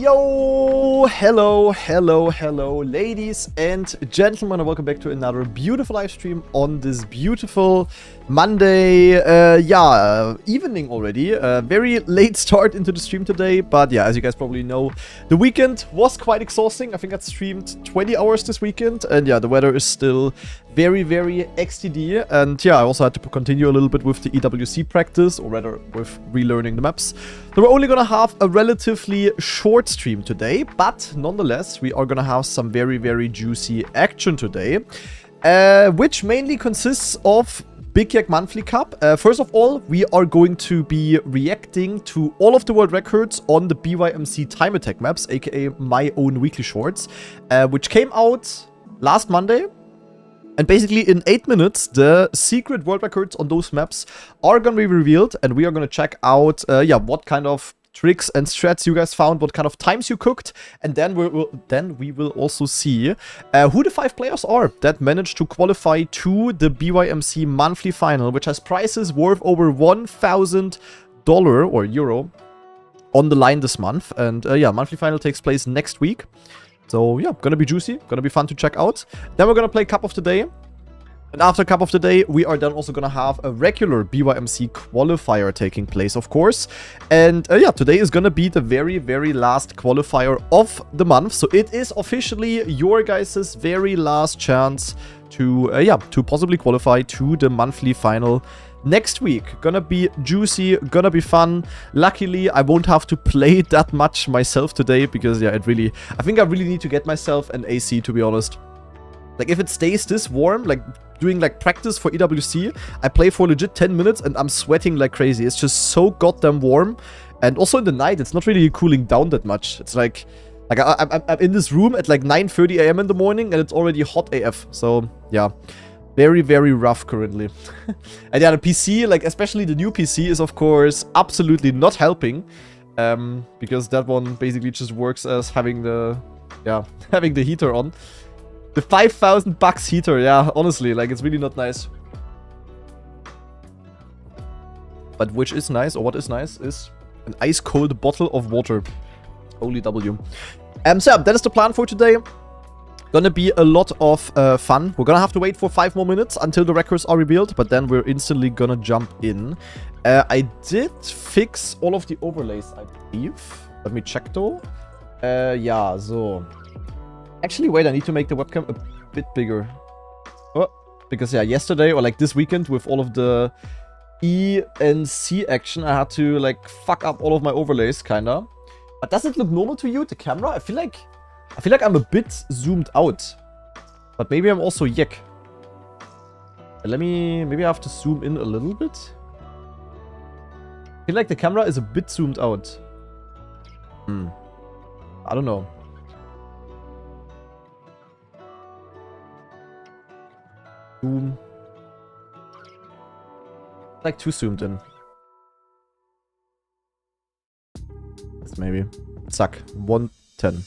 Yo, hello, ladies and gentlemen, and welcome back to another beautiful live stream on this beautiful Monday, evening already. Very late start into the stream today, but yeah, as you guys probably know, the weekend was quite exhausting. I think I streamed 20 hours this weekend, and yeah, the weather is still very XTD, and yeah, I also had to continue a little bit with the EWC practice, or rather with relearning the maps. So we're only gonna have a relatively short stream today, but nonetheless, we are gonna have some very juicy action today, which mainly consists of YEK Monthly Cup. First of all, we are going to be reacting to all of the world records on the bymc time attack maps, aka my own weekly shorts, which came out last Monday. And basically in 8 minutes, the secret world records on those maps are going to be revealed, and we are going to check out, what kind of tricks and strats you guys found, what kind of times you cooked, and then we will also see who the 5 players are that managed to qualify to the bymc monthly final, which has prizes worth over $1,000 or euro on the line this month. And monthly final takes place next week. So yeah, gonna be juicy, gonna be fun to check out. Then we're gonna play Cup of the Day. And after Cup of the Day, we are then also gonna have a regular bymc qualifier taking place, of course. And today is gonna be the very last qualifier of the month. So it is officially your guys' very last chance to possibly qualify to the monthly final next week. Gonna be juicy, gonna be fun. Luckily, I won't have to play that much myself today because, I think I really need to get myself an AC, to be honest. Like, if it stays this warm, like, doing, like, practice for EWC, I play for legit 10 minutes and I'm sweating like crazy. It's just so goddamn warm. And also in the night, it's not really cooling down that much. It's like I'm in this room at, like, 9:30 a.m. in the morning and it's already hot AF. So, yeah. Very rough currently. And yeah, the PC, like especially the new PC, is of course absolutely not helping. Because that one basically just works as having the heater on. The $5,000 heater, yeah, honestly, like it's really not nice. But which is nice, or what is nice, is an ice cold bottle of water. Holy W. So yeah, that is the plan for today. Gonna be a lot of fun. We're gonna have to wait for 5 more minutes until the records are revealed, but then we're instantly gonna jump in. I did fix all of the overlays, I believe. Let me check though. So. Actually, wait, I need to make the webcam a bit bigger. Oh, because yesterday, or like this weekend, with all of the E and C action, I had to like fuck up all of my overlays, kinda. But does it look normal to you, the camera? I feel like I'm a bit zoomed out. But maybe I'm also YEK. Maybe I have to zoom in a little bit. I feel like the camera is a bit zoomed out. I don't know. Zoom. Like too zoomed in. Maybe. Zack. 110.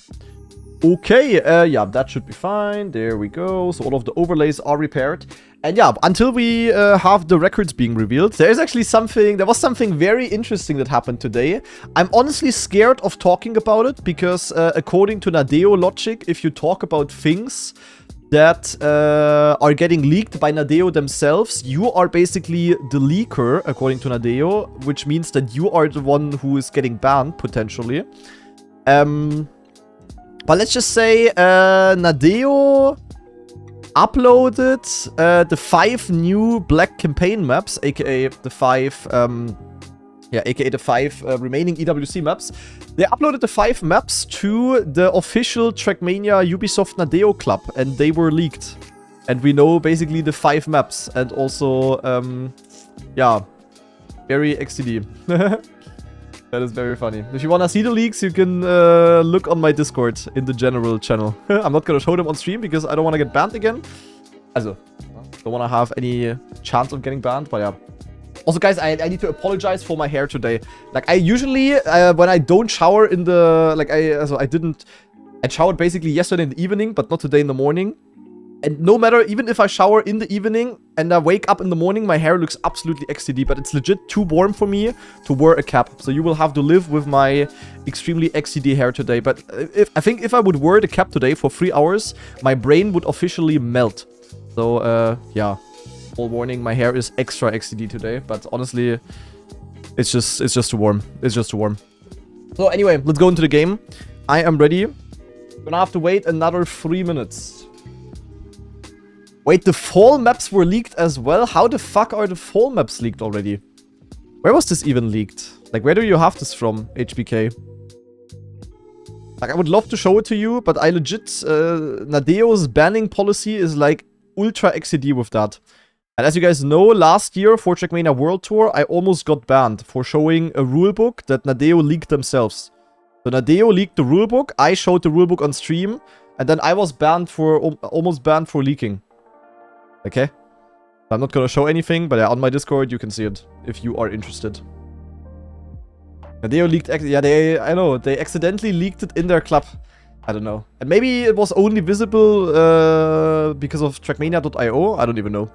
Okay, that should be fine. There we go. So all of the overlays are repaired. And yeah, until we have the records being revealed, there was something very interesting that happened today. I'm honestly scared of talking about it because according to Nadeo logic, if you talk about things that are getting leaked by Nadeo themselves, you are basically the leaker, according to Nadeo, which means that you are the one who is getting banned, potentially. But let's just say Nadeo uploaded the 5 new black campaign maps, aka the 5 remaining EWC maps. They uploaded the 5 maps to the official Trackmania Ubisoft Nadeo club, and they were leaked. And we know basically the 5 maps, and also very XTD. That is very funny. If you wanna see the leaks, you can look on my Discord in the general channel. I'm not gonna show them on stream because I don't wanna get banned again. Also, don't wanna have any chance of getting banned, but yeah. Also, guys, I need to apologize for my hair today. Like, I usually, when I don't shower in the, like, I showered basically yesterday in the evening, but not today in the morning. And no matter, even if I shower in the evening and I wake up in the morning, my hair looks absolutely XTD. But it's legit too warm for me to wear a cap. So you will have to live with my extremely XTD hair today. But I think if I would wear the cap today for 3 hours, my brain would officially melt. So, yeah. All warning, my hair is extra XTD today. But honestly, it's just too warm. It's just too warm. So anyway, let's go into the game. I am ready. Gonna have to wait another 3 minutes. Wait, the fall maps were leaked as well? How the fuck are the fall maps leaked already? Where was this even leaked? Like, where do you have this from, HBK? Like, I would love to show it to you, but I legit... Nadeo's banning policy is, like, ultra XCD with that. And as you guys know, last year for Trackmania World Tour, I almost got banned for showing a rulebook that Nadeo leaked themselves. So Nadeo leaked the rulebook, I showed the rulebook on stream, and then I was banned for... almost banned for leaking. Okay? I'm not gonna show anything, but yeah, on my Discord you can see it, if you are interested. They leaked... Yeah, I know, they accidentally leaked it in their club. I don't know. And maybe it was only visible because of trackmania.io? I don't even know.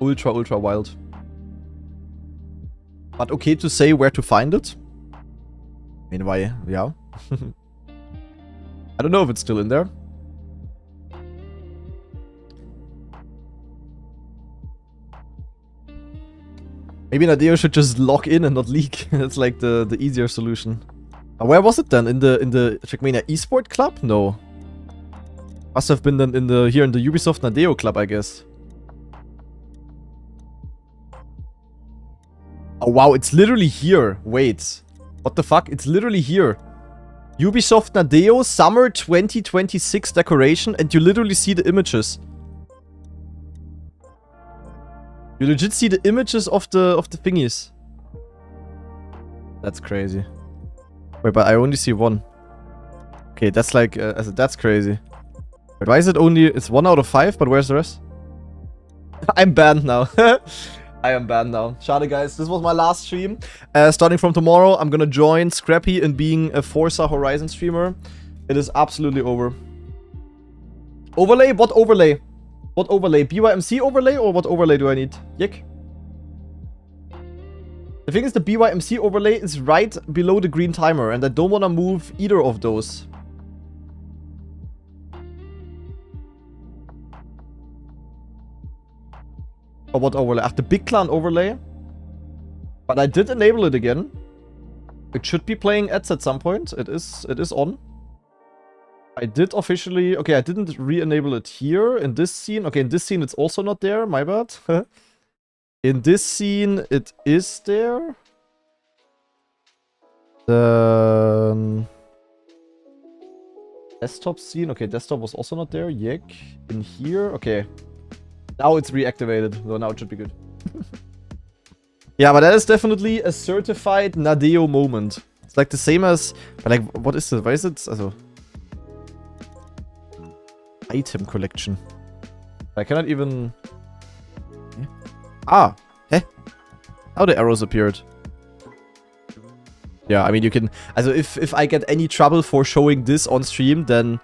Ultra, ultra wild. But okay to say where to find it? I mean, why? Yeah. I don't know if it's still in there. Maybe Nadeo should just log in and not leak. That's like the easier solution. Where was it then? In the Trackmania Esport Club? No. Must have been then here in the Ubisoft Nadeo Club, I guess. Oh wow, it's literally here. Wait. What the fuck? It's literally here. Ubisoft Nadeo Summer 2026 decoration, and you literally see the images. You legit see the images of the thingies. That's crazy. Wait, but I only see one. Okay, that's like that's crazy. Wait, why is it only... It's 1 out of 5, but where's the rest? I'm banned now. I am banned now. Schade, guys. This was my last stream. Starting from tomorrow, I'm gonna join Scrappy in being a Forza Horizon streamer. It is absolutely over. Overlay? What overlay? What overlay? BYMC overlay or what overlay do I need? YEK? The thing is, the BYMC overlay is right below the green timer, and I don't want to move either of those. Or what overlay? The big clan overlay. But I did enable it again. It should be playing ads at some point. It is on. I did officially... Okay, I didn't re-enable it here. In this scene... Okay, in this scene it's also not there. My bad. In this scene it is there. Desktop scene. Okay, desktop was also not there. YEK. In here. Okay. Now it's reactivated, so now it should be good. Yeah, but that is definitely a certified Nadeo moment. It's like the same as... But like, what is it? Why is it... Also, item collection. I cannot even... Ah! Heh? How the arrows appeared. Yeah, I mean, you can... Also, if I get any trouble for showing this on stream, then...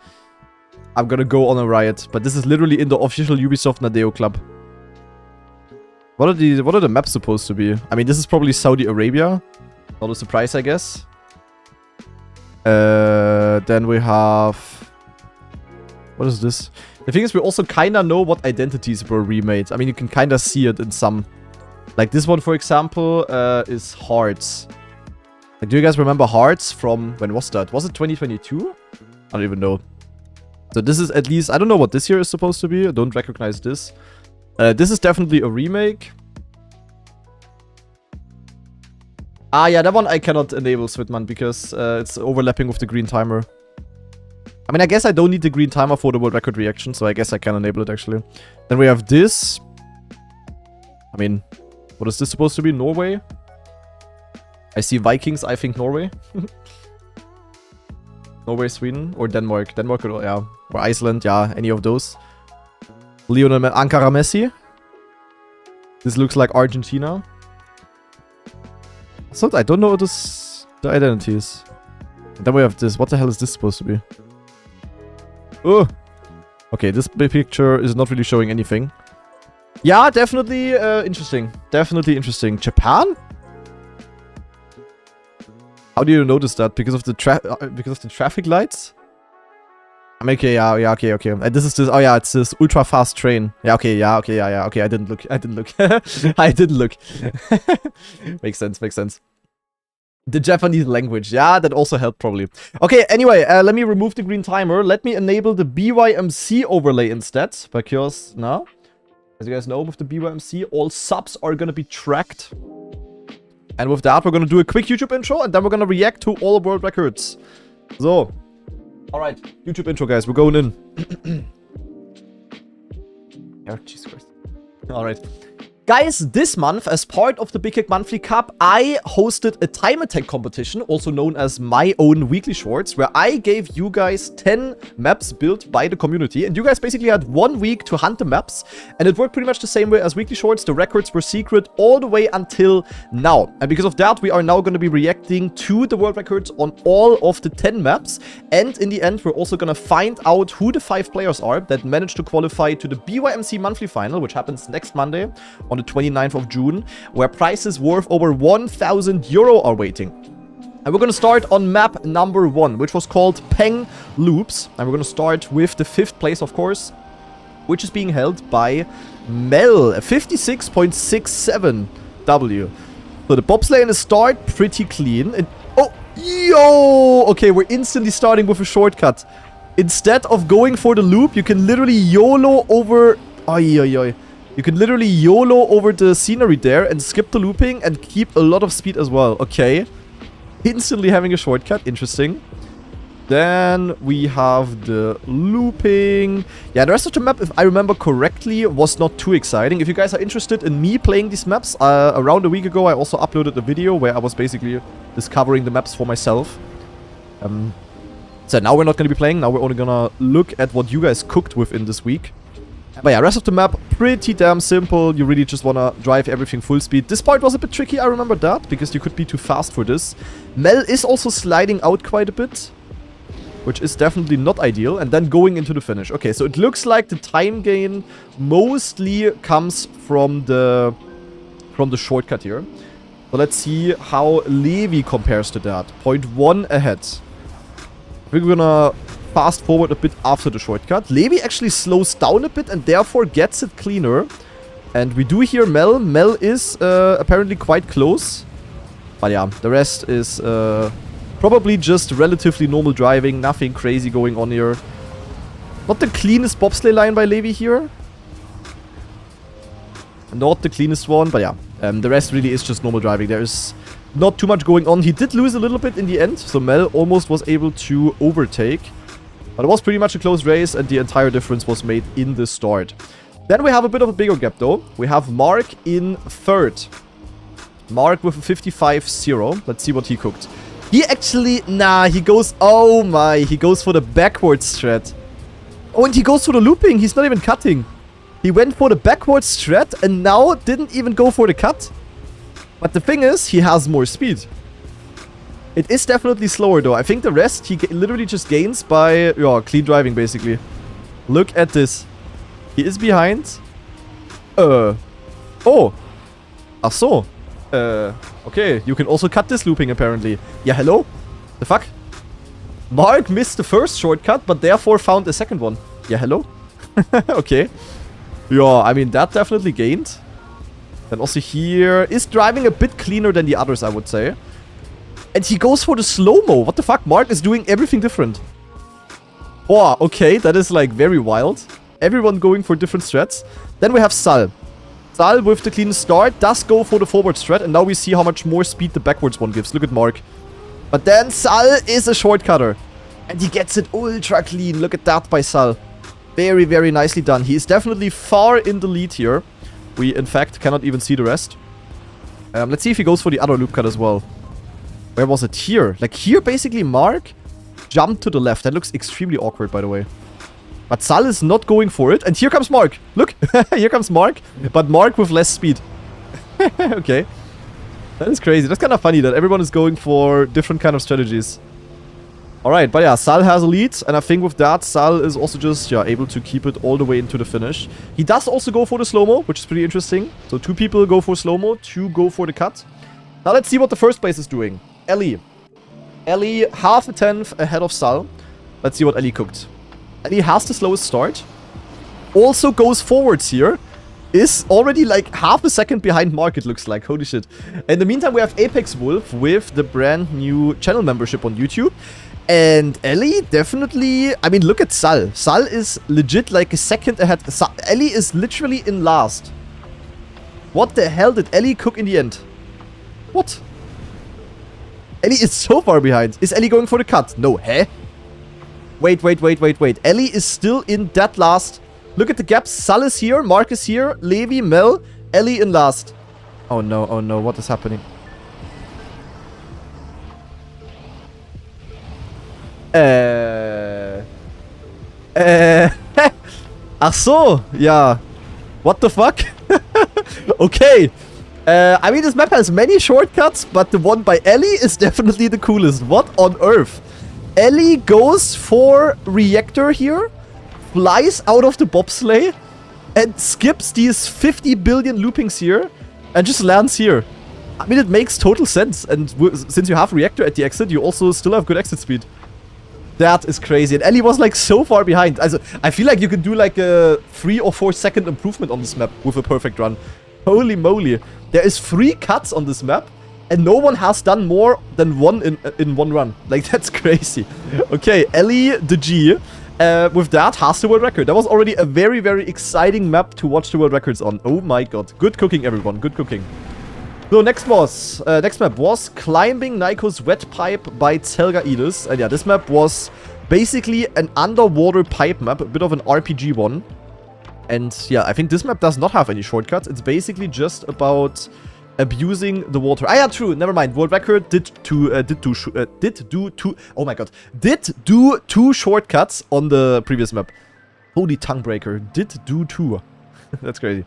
I'm gonna go on a riot, but this is literally in the official Ubisoft Nadeo Club. What are the maps supposed to be? I mean, this is probably Saudi Arabia. Not a surprise, I guess. Then we have... What is this? The thing is, we also kinda know what identities were remade. I mean, you can kinda see it in some... Like this one, for example, is Hearts. Like, do you guys remember Hearts from... When was that? Was it 2022? I don't even know. So this is at least... I don't know what this here is supposed to be. I don't recognize this. This is definitely a remake. Ah, yeah, that one I cannot enable, Switman, because it's overlapping with the green timer. I mean, I guess I don't need the green timer for the world record reaction, so I guess I can enable it, actually. Then we have this. I mean, what is this supposed to be? Norway? I see Vikings, I think Norway. Norway, Sweden, or Denmark. Denmark, or, yeah. Or Iceland, yeah, any of those. Lionel Ankara Messi. This looks like Argentina. So I don't know what the identity is. And then we have this. What the hell is this supposed to be? Oh! Okay, this big picture is not really showing anything. Yeah, definitely interesting. Definitely interesting. Japan? How do you notice that? Because of the traffic lights? I mean, okay, yeah, okay. And this is this. Oh yeah, it's this ultra fast train. Yeah, okay, yeah. Okay, I didn't look. I didn't look. Makes sense. The Japanese language. Yeah, that also helped probably. Okay, anyway, let me remove the green timer. Let me enable the bymc overlay instead. Because now, as you guys know, with the bymc, all subs are gonna be tracked. And with that, we're gonna do a quick YouTube intro, and then we're gonna react to all world records. So, alright, YouTube intro, guys. We're going in. Oh, Jesus Christ. Alright. Guys, this month, as part of the YEK Monthly Cup, I hosted a time attack competition, also known as my own weekly shorts, where I gave you guys 10 maps built by the community, and you guys basically had 1 week to hunt the maps, and it worked pretty much the same way as weekly shorts. The records were secret all the way until now, and because of that, we are now going to be reacting to the world records on all of the 10 maps, and in the end, we're also going to find out who the 5 players are that managed to qualify to the bymc monthly final, which happens next Monday, on the 29th of June, where prizes worth over 1,000 euro are waiting. And we're going to start on map number 1, which was called Peng Loops. And we're going to start with the 5th place, of course, which is being held by Mel, 56.67 W. So the bobsleigh in the start, pretty clean. And, oh, yo! Okay, we're instantly starting with a shortcut. Instead of going for the loop, you can literally YOLO over... Oi. You can literally YOLO over the scenery there and skip the looping and keep a lot of speed as well. Okay. Instantly having a shortcut. Interesting. Then we have the looping. Yeah, the rest of the map, if I remember correctly, was not too exciting. If you guys are interested in me playing these maps, around a week ago I also uploaded a video where I was basically discovering the maps for myself. So now we're not going to be playing. Now we're only going to look at what you guys cooked within this week. But yeah, rest of the map, pretty damn simple. You really just want to drive everything full speed. This part was a bit tricky, I remember that, because you could be too fast for this. Mel is also sliding out quite a bit, which is definitely not ideal. And then going into the finish. Okay, so it looks like the time gain mostly comes from the shortcut here. So let's see how Levi compares to that. 0.1 ahead. We're gonna fast forward a bit after the shortcut. Levi actually slows down a bit and therefore gets it cleaner. And we do hear Mel. Mel is apparently quite close. But yeah, the rest is probably just relatively normal driving. Nothing crazy going on here. Not the cleanest bobsleigh line by Levi here. Not the cleanest one, but yeah. The rest really is just normal driving. There's not too much going on. He did lose a little bit in the end. So Mel almost was able to overtake. But it was pretty much a close race, and the entire difference was made in the start. Then we have a bit of a bigger gap, though. We have Mark in 3rd. Mark with a 55-0. Let's see what he cooked. He actually... Nah, he goes... Oh my, he goes for the backwards strat. Oh, and he goes for the looping. He's not even cutting. He went for the backwards strat, and now didn't even go for the cut. But the thing is, he has more speed. It is definitely slower, though. I think the rest he literally just gains by clean driving, basically. Look at this. He is behind. Oh. Ach so. Okay. You can also cut this looping, apparently. Yeah, hello? The fuck? Mark missed the first shortcut, but therefore found the second one. Yeah, hello? Okay. Yeah, I mean, that definitely gained. Then also here is driving a bit cleaner than the others, I would say. And he goes for the slow-mo. What the fuck? Mark is doing everything different. Oh, okay. That is like very wild. Everyone going for different strats. Then we have Sal. Sal with the clean start does go for the forward strat. And now we see how much more speed the backwards one gives. Look at Mark. But then Sal is a shortcutter. And he gets it ultra clean. Look at that by Sal. Very, very nicely done. He is definitely far in the lead here. We, in fact, cannot even see the rest. Let's see if he goes for the other loop cut as well. Where was it? Here. Like here, basically, Mark jumped to the left. That looks extremely awkward, by the way. But Sal is not going for it. And here comes Mark. Look. Here comes Mark. But Mark with less speed. Okay. That is crazy. That's kind of funny that everyone is going for different kind of strategies. Alright, but yeah, Sal has a lead, and I think with that, Sal is also just, yeah, able to keep it all the way into the finish. He does also go for the slow-mo, which is pretty interesting. So 2 people go for slow-mo, 2 go for the cut. Now let's see what the first place is doing. Ellie. Ellie, half a tenth ahead of Sal. Let's see what Ellie cooked. Ellie has the slowest start. Also goes forwards here. Is already like half a second behind Mark, it looks like. Holy shit. In the meantime, we have Apex Wolf with the brand new channel membership on YouTube. And Ellie definitely... I mean, look at Sal. Sal is legit like a second ahead. Ellie is literally in last. What the hell did Ellie cook in the end? What? Ellie is so far behind. Is Ellie going for the cut? No, huh? Wait. Ellie is still in that last. Look at the gaps. Sal is here. Mark is here. Levi, Mel. Ellie in last. Oh no, oh no. What is happening? Ach so, yeah. What the fuck? Okay. I mean, this map has many shortcuts, but the one by Ellie is definitely the coolest. What on earth? Ellie goes for reactor here, flies out of the bobsleigh, and skips these 50 billion loopings here, and just lands here. I mean, it makes total sense, and since you have reactor at the exit, you also still have good exit speed. That is crazy. And Ellie was like so far behind. Also, I feel like you could do like a 3 or 4 second improvement on this map with a perfect run. Holy moly. There is 3 cuts on this map, and no one has done more than 1 in 1 run. Like, that's crazy. Okay, Ellie the G, with that, has the world record. That was already a very, very exciting map to watch the world records on. Oh my god. Good cooking, everyone. Good cooking. So, next map was Climbing Nyko's Wet Pipe by Telgaidis. And yeah, this map was basically an underwater pipe map, a bit of an RPG one. And yeah, I think this map does not have any shortcuts. It's basically just about abusing the water. Ah, yeah, true. Never mind. World record did do 2 shortcuts on the previous map. Holy tongue breaker. Did do 2. That's crazy.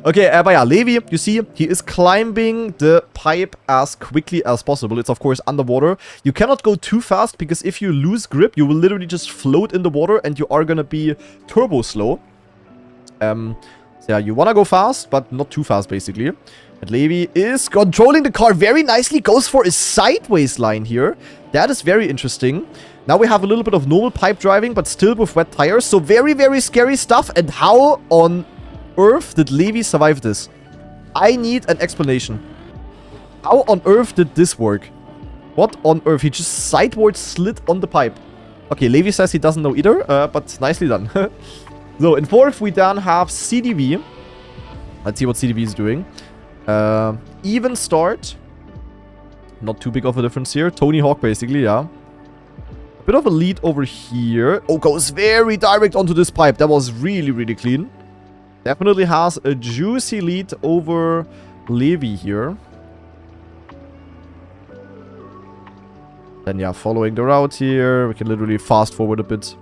Okay, but yeah, Levi, you see, he is climbing the pipe as quickly as possible. It's, of course, underwater. You cannot go too fast, because if you lose grip, you will literally just float in the water, and you are gonna be turbo slow. So yeah, you wanna go fast, but not too fast, basically. And Levi is controlling the car very nicely, goes for a sideways line here. That is very interesting. Now we have a little bit of normal pipe driving, but still with wet tires. So very, very scary stuff. And how on earth did Levi survive this? I need an explanation. How on earth did this work? What on earth? He just sideways slid on the pipe. Okay, Levi says he doesn't know either, but nicely done. So, in 4th, we then have CDV. Let's see what CDV is doing. Even start. Not too big of a difference here. Tony Hawk, basically, yeah. A bit of a lead over here. Oh, goes very direct onto this pipe. That was really, really clean. Definitely has a juicy lead over Levi here. Then, yeah, following the route here. We can literally fast forward a bit.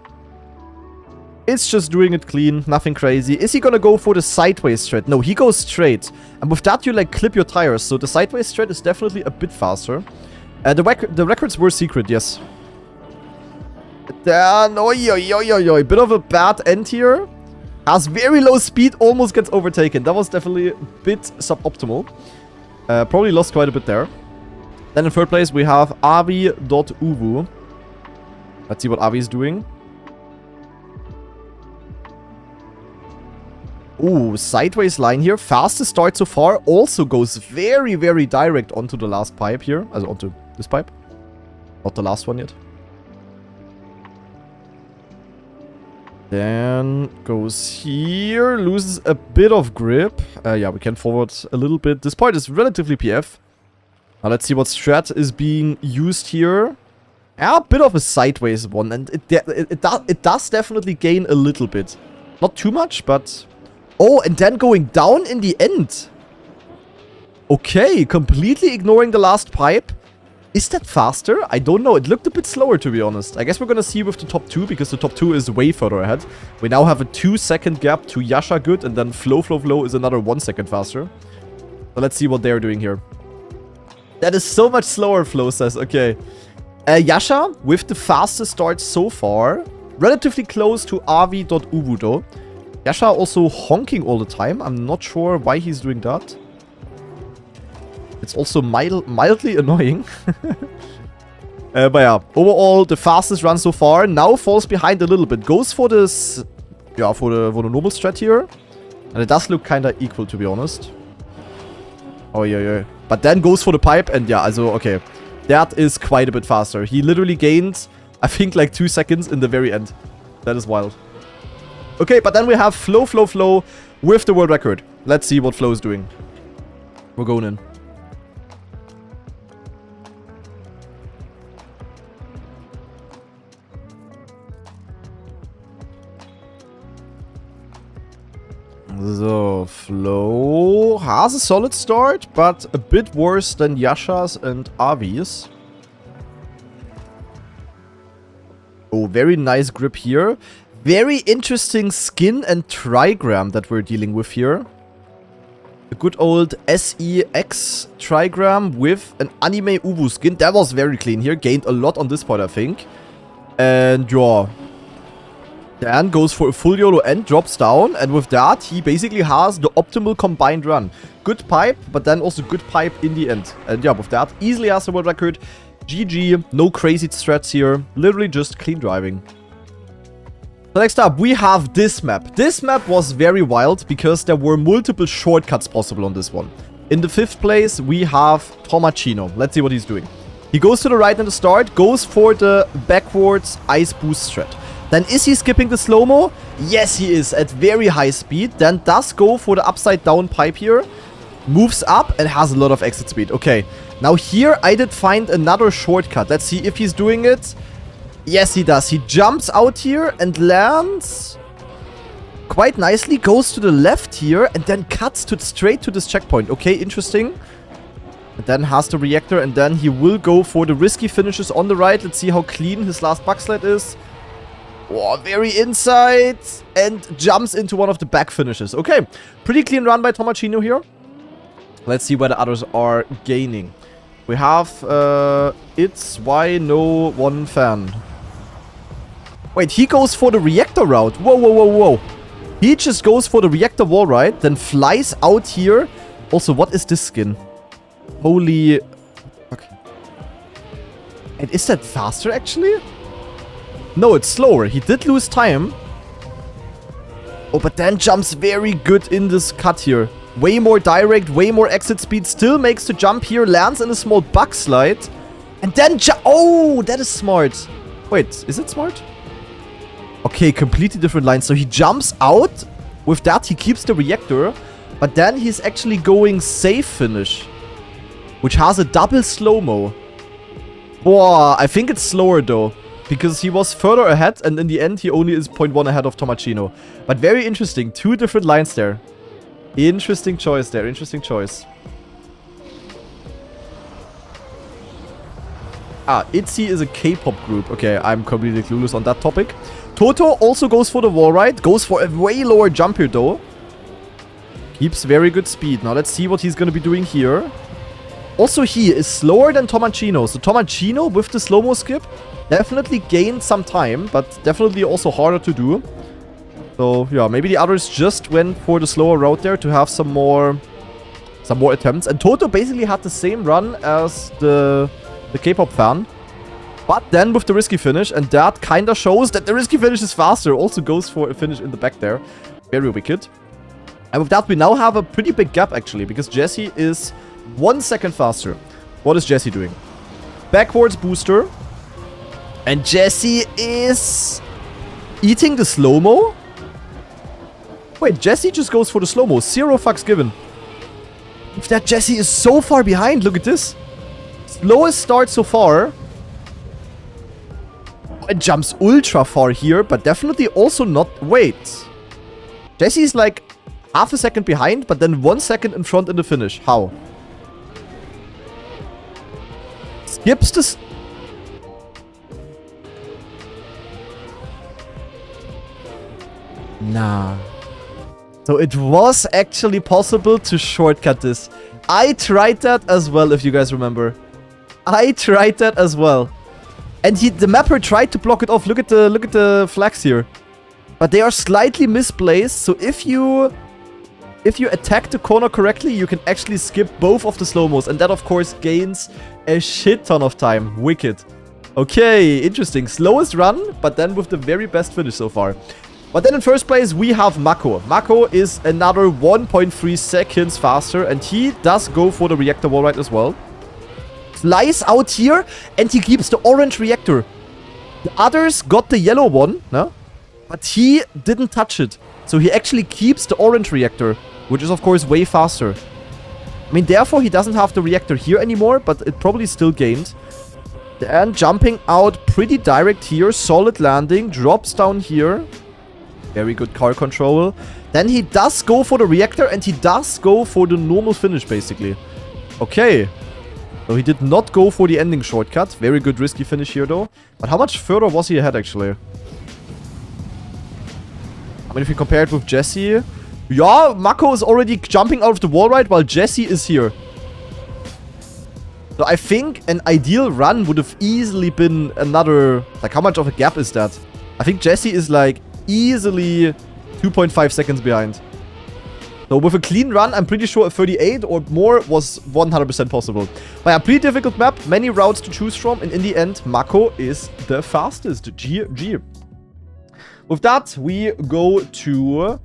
It's just doing it clean, nothing crazy. Is he gonna go for the sideways thread? No, he goes straight. And with that, you like clip your tires. So the sideways thread is definitely a bit faster. The records were secret, yes. Then, oi. Bit of a bad end here. Has very low speed, almost gets overtaken. That was definitely a bit suboptimal. Probably lost quite a bit there. Then in 3rd place, we have Avi.uvu. Let's see what Avi is doing. Ooh, sideways line here. Fastest start so far. Also goes very, very direct onto the last pipe here. Also onto this pipe. Not the last one yet. Then goes here. Loses a bit of grip. Yeah, we can forward a little bit. This part is relatively PF. Now let's see what strat is being used here. Yeah, a bit of a sideways one. And it does definitely gain a little bit. Not too much, but... Oh, and then going down in the end. Okay, completely ignoring the last pipe. Is that faster? I don't know. It looked a bit slower, to be honest. I guess we're gonna see with the top 2, because the top 2 is way further ahead. We now have a 2-second gap to Yasha Good, and then Flow is another 1 second faster. So let's see what they're doing here. That is so much slower, Flo says. Okay. Yasha with the fastest start so far. Relatively close to Avi.ubu though. Yasha also honking all the time. I'm not sure why he's doing that. It's also mildly annoying. But yeah, overall the fastest run so far. Now falls behind a little bit. Goes for this, yeah, for the normal strat here. And it does look kind of equal, to be honest. Oh yeah. But then goes for the pipe and yeah, also okay. That is quite a bit faster. He literally gained, I think, like 2 seconds in the very end. That is wild. Okay, but then we have Flo with the world record. Let's see what Flo is doing. We're going in. So, Flo has a solid start, but a bit worse than Yasha's and Avi's. Oh, very nice grip here. Very interesting skin and trigram that we're dealing with here. The good old SEX trigram with an anime Ubu skin. That was very clean here. Gained a lot on this part, I think. And yeah. Dan goes for a full YOLO and drops down. And with that, he basically has the optimal combined run. Good pipe, but then also good pipe in the end. And yeah, with that, easily has the world record. GG, no crazy strats here. Literally just clean driving. So next up, we have this map. This map was very wild because there were multiple shortcuts possible on this one. In the 5th place, we have Tomachino. Let's see what he's doing. He goes to the right in the start, goes for the backwards ice boost strat. Then is he skipping the slow-mo? Yes, he is at very high speed. Then does go for the upside down pipe here. Moves up and has a lot of exit speed. Okay, now here I did find another shortcut. Let's see if he's doing it. Yes, he does. He jumps out here and lands quite nicely. Goes to the left here and then cuts straight to this checkpoint. Okay, interesting. And then has the reactor and then he will go for the risky finishes on the right. Let's see how clean his last backslide is. Oh, very inside. And jumps into one of the back finishes. Okay, pretty clean run by Tomachino here. Let's see where the others are gaining. We have, it's why no one fan. Wait, he goes for the reactor route. Whoa. He just goes for the reactor wall ride, then flies out here. Also, what is this skin? Holy... Okay. And is that faster, actually? No, it's slower. He did lose time. Oh, but then jumps very good in this cut here. Way more direct, way more exit speed. Still makes the jump here. Lands in a small backslide. And then oh, that is smart. Wait, is it smart? Okay, completely different line. So he jumps out. With that, he keeps the reactor. But then he's actually going safe finish. Which has a double slow-mo. Wow, I think it's slower though. Because he was further ahead. And in the end, he only is 0.1 ahead of Tomachino. But very interesting. 2 different lines there. Interesting choice there. Interesting choice. Ah, ITZY is a K-pop group. Okay, I'm completely clueless on that topic. Toto also goes for the wall ride. Goes for a way lower jump here, though. Keeps very good speed. Now, let's see what he's going to be doing here. Also, he is slower than Tomachino. So, Tomachino with the slow-mo skip definitely gained some time. But definitely also harder to do. So, yeah, maybe the others just went for the slower route there to have some more attempts. And Toto basically had the same run as the K-pop fan. But then with the risky finish, and that kind of shows that the risky finish is faster. Also goes for a finish in the back there. Very wicked. And with that, we now have a pretty big gap, actually, because Jesse is 1 second faster. What is Jesse doing? Backwards booster. And Jesse is eating the slow-mo? Wait, Jesse just goes for the slow-mo. 0 fucks given. If that Jesse is so far behind, look at this. Slowest start so far. It jumps ultra far here, but definitely also not... Wait. Jesse's like half a second behind, but then 1 second in front in the finish. How? Skips this... Nah. So it was actually possible to shortcut this. I tried that as well, if you guys remember. I tried that as well. And the mapper tried to block it off. Look at the flags here. But they are slightly misplaced. So if you attack the corner correctly, you can actually skip both of the slow-mos. And that, of course, gains a shit ton of time. Wicked. Okay, interesting. Slowest run, but then with the very best finish so far. But then in first place, we have Mako. Mako is another 1.3 seconds faster. And he does go for the reactor wall ride as well. Flies out here, and he keeps the orange reactor. The others got the yellow one, no? But he didn't touch it. So he actually keeps the orange reactor, which is, of course, way faster. I mean, therefore, he doesn't have the reactor here anymore, but it probably still gained. Then jumping out pretty direct here. Solid landing. Drops down here. Very good car control. Then he does go for the reactor, and he does go for the normal finish, basically. Okay. So he did not go for the ending shortcut. Very good risky finish here, though. But how much further was he ahead, actually? I mean, if you compare it with Jesse... Yeah, Mako is already jumping out of the wall ride while Jesse is here. So I think an ideal run would have easily been another... Like, how much of a gap is that? I think Jesse is, like, easily 2.5 seconds behind. So with a clean run, I'm pretty sure a 38 or more was 100% possible. But yeah, pretty difficult map. Many routes to choose from. And in the end, Mako is the fastest. GG. With that, we go to...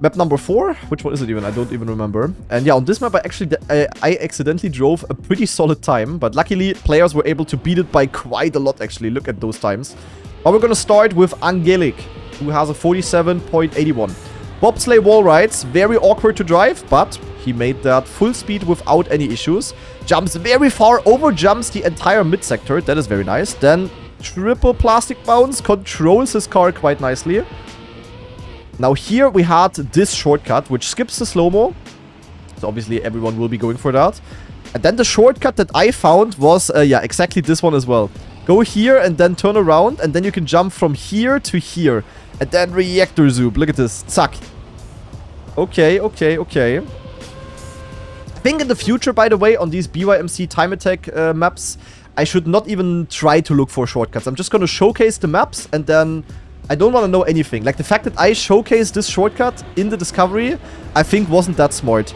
map number 4. Which one is it even? I don't even remember. And yeah, on this map, I accidentally drove a pretty solid time. But luckily, players were able to beat it by quite a lot, actually. Look at those times. But we're going to start with Angelic, who has a 47.81. Bobsleigh wall rides. Very awkward to drive, but he made that full speed without any issues. Jumps very far, overjumps the entire mid-sector. That is very nice. Then triple plastic bounce. Controls his car quite nicely. Now here we had this shortcut, which skips the slow-mo. So obviously everyone will be going for that. And then the shortcut that I found was, yeah, exactly this one as well. Go here and then turn around, and then you can jump from here to here. And then reactor zoom. Look at this. Zack. Okay, okay, okay. I think in the future, by the way, on these bymc time attack maps, I should not even try to look for shortcuts. I'm just going to showcase the maps, and then... I don't want to know anything. Like, the fact that I showcased this shortcut in the discovery, I think wasn't that smart.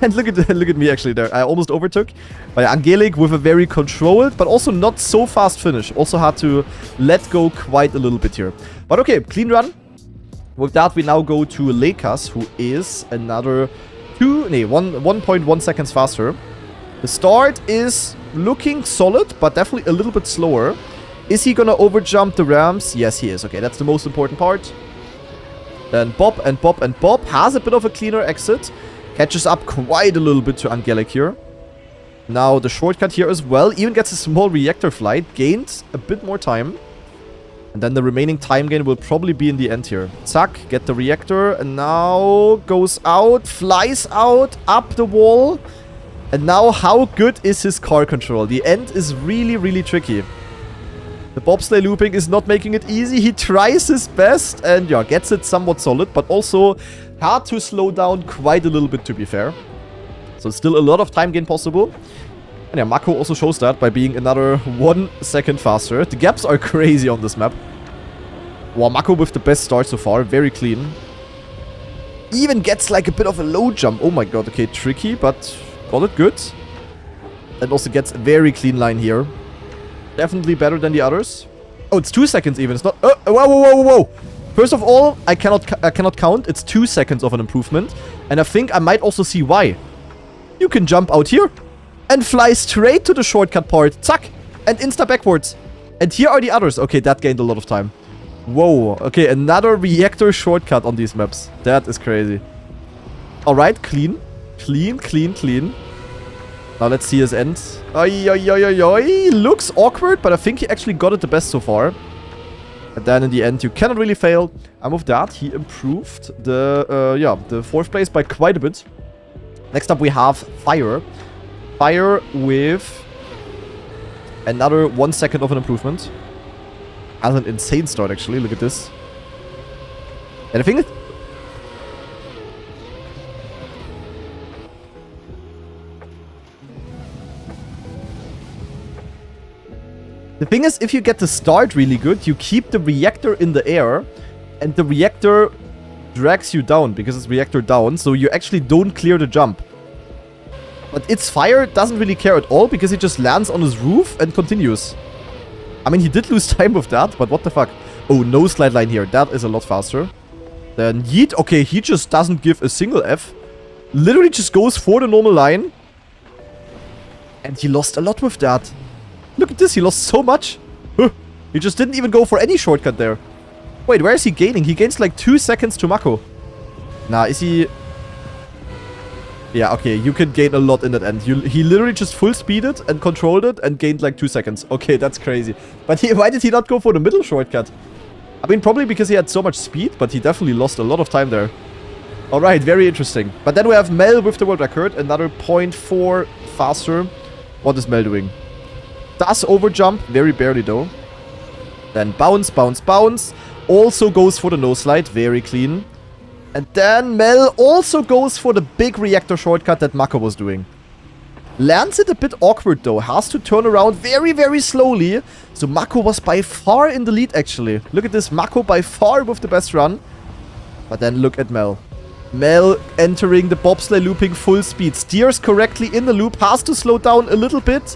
And look at me, actually, there. I almost overtook. But yeah, Angelic with a very controlled, but also not so fast finish. Also had to let go quite a little bit here. But okay, clean run. With that, we now go to Lekas, who is another 1.1 seconds faster. The start is looking solid, but definitely a little bit slower. Is he gonna overjump the ramps? Yes, he is. Okay, that's the most important part. Then Bob and Bob and Bob has a bit of a cleaner exit. Catches up quite a little bit to Angelic here. Now the shortcut here as well. Even gets a small reactor flight. Gains a bit more time. And then the remaining time gain will probably be in the end here. Zack, get the reactor. And now goes out. Flies out. Up the wall. And now how good is his car control? The end is really, really tricky. The bobsleigh looping is not making it easy. He tries his best and, yeah, gets it somewhat solid, but also hard to slow down quite a little bit, to be fair. So still a lot of time gain possible. And yeah, Mako also shows that by being another 1 second faster. The gaps are crazy on this map. Wow, Mako with the best start so far. Very clean. Even gets like a bit of a low jump. Oh my god, okay, tricky, but got it good. And also gets a very clean line here. Definitely better than the others. Oh, it's 2 seconds even. It's not... whoa, whoa, whoa, whoa, whoa. First of all, I cannot count. It's 2 seconds of an improvement. And I think I might also see why. You can jump out here and fly straight to the shortcut part. Zack. And insta backwards. And here are the others. Okay, that gained a lot of time. Whoa. Okay, another reactor shortcut on these maps. That is crazy. Alright, clean. Clean, clean, clean. Now let's see his end. Oi, oi, oi, oi, oi. Looks awkward, but I think he actually got it the best so far. And then in the end, you cannot really fail. And with that, he improved the 4th place by quite a bit. Next up, we have Fire. Fire with another 1 second of an improvement. Has an insane start, actually. Look at this. And I think The thing is, if you get the start really good, you keep the reactor in the air, and the reactor drags you down because it's reactor down, so you actually don't clear the jump. But its fire doesn't really care at all because he just lands on his roof and continues. I mean, he did lose time with that, but what the fuck? Oh, no slide line here. That is a lot faster. Then Yeet. Okay, he just doesn't give a single F. Literally just goes for the normal line. And he lost a lot with that. Look at this. He lost so much. He just didn't even go for any shortcut there. Wait, where is he gaining? He gains like 2 seconds to Mako. Nah, is he... Yeah, okay, you can gain a lot in that end. He literally just full speeded and controlled it and gained like 2 seconds. Okay, that's crazy. But why did he not go for the middle shortcut? I mean, probably because he had so much speed, but he definitely lost a lot of time there. Alright, very interesting. But then we have Mel with the world record, another 0.4 faster. What is Mel doing? Does overjump, very barely though. Then bounce, bounce, bounce. Also goes for the no slide, very clean. And then Mel also goes for the big reactor shortcut that Mako was doing. Lands it a bit awkward though. Has to turn around very, very slowly. So Mako was by far in the lead actually. Look at this. Mako by far with the best run. But then look at Mel. Mel entering the bobsleigh looping full speed. Steers correctly in the loop. Has to slow down a little bit.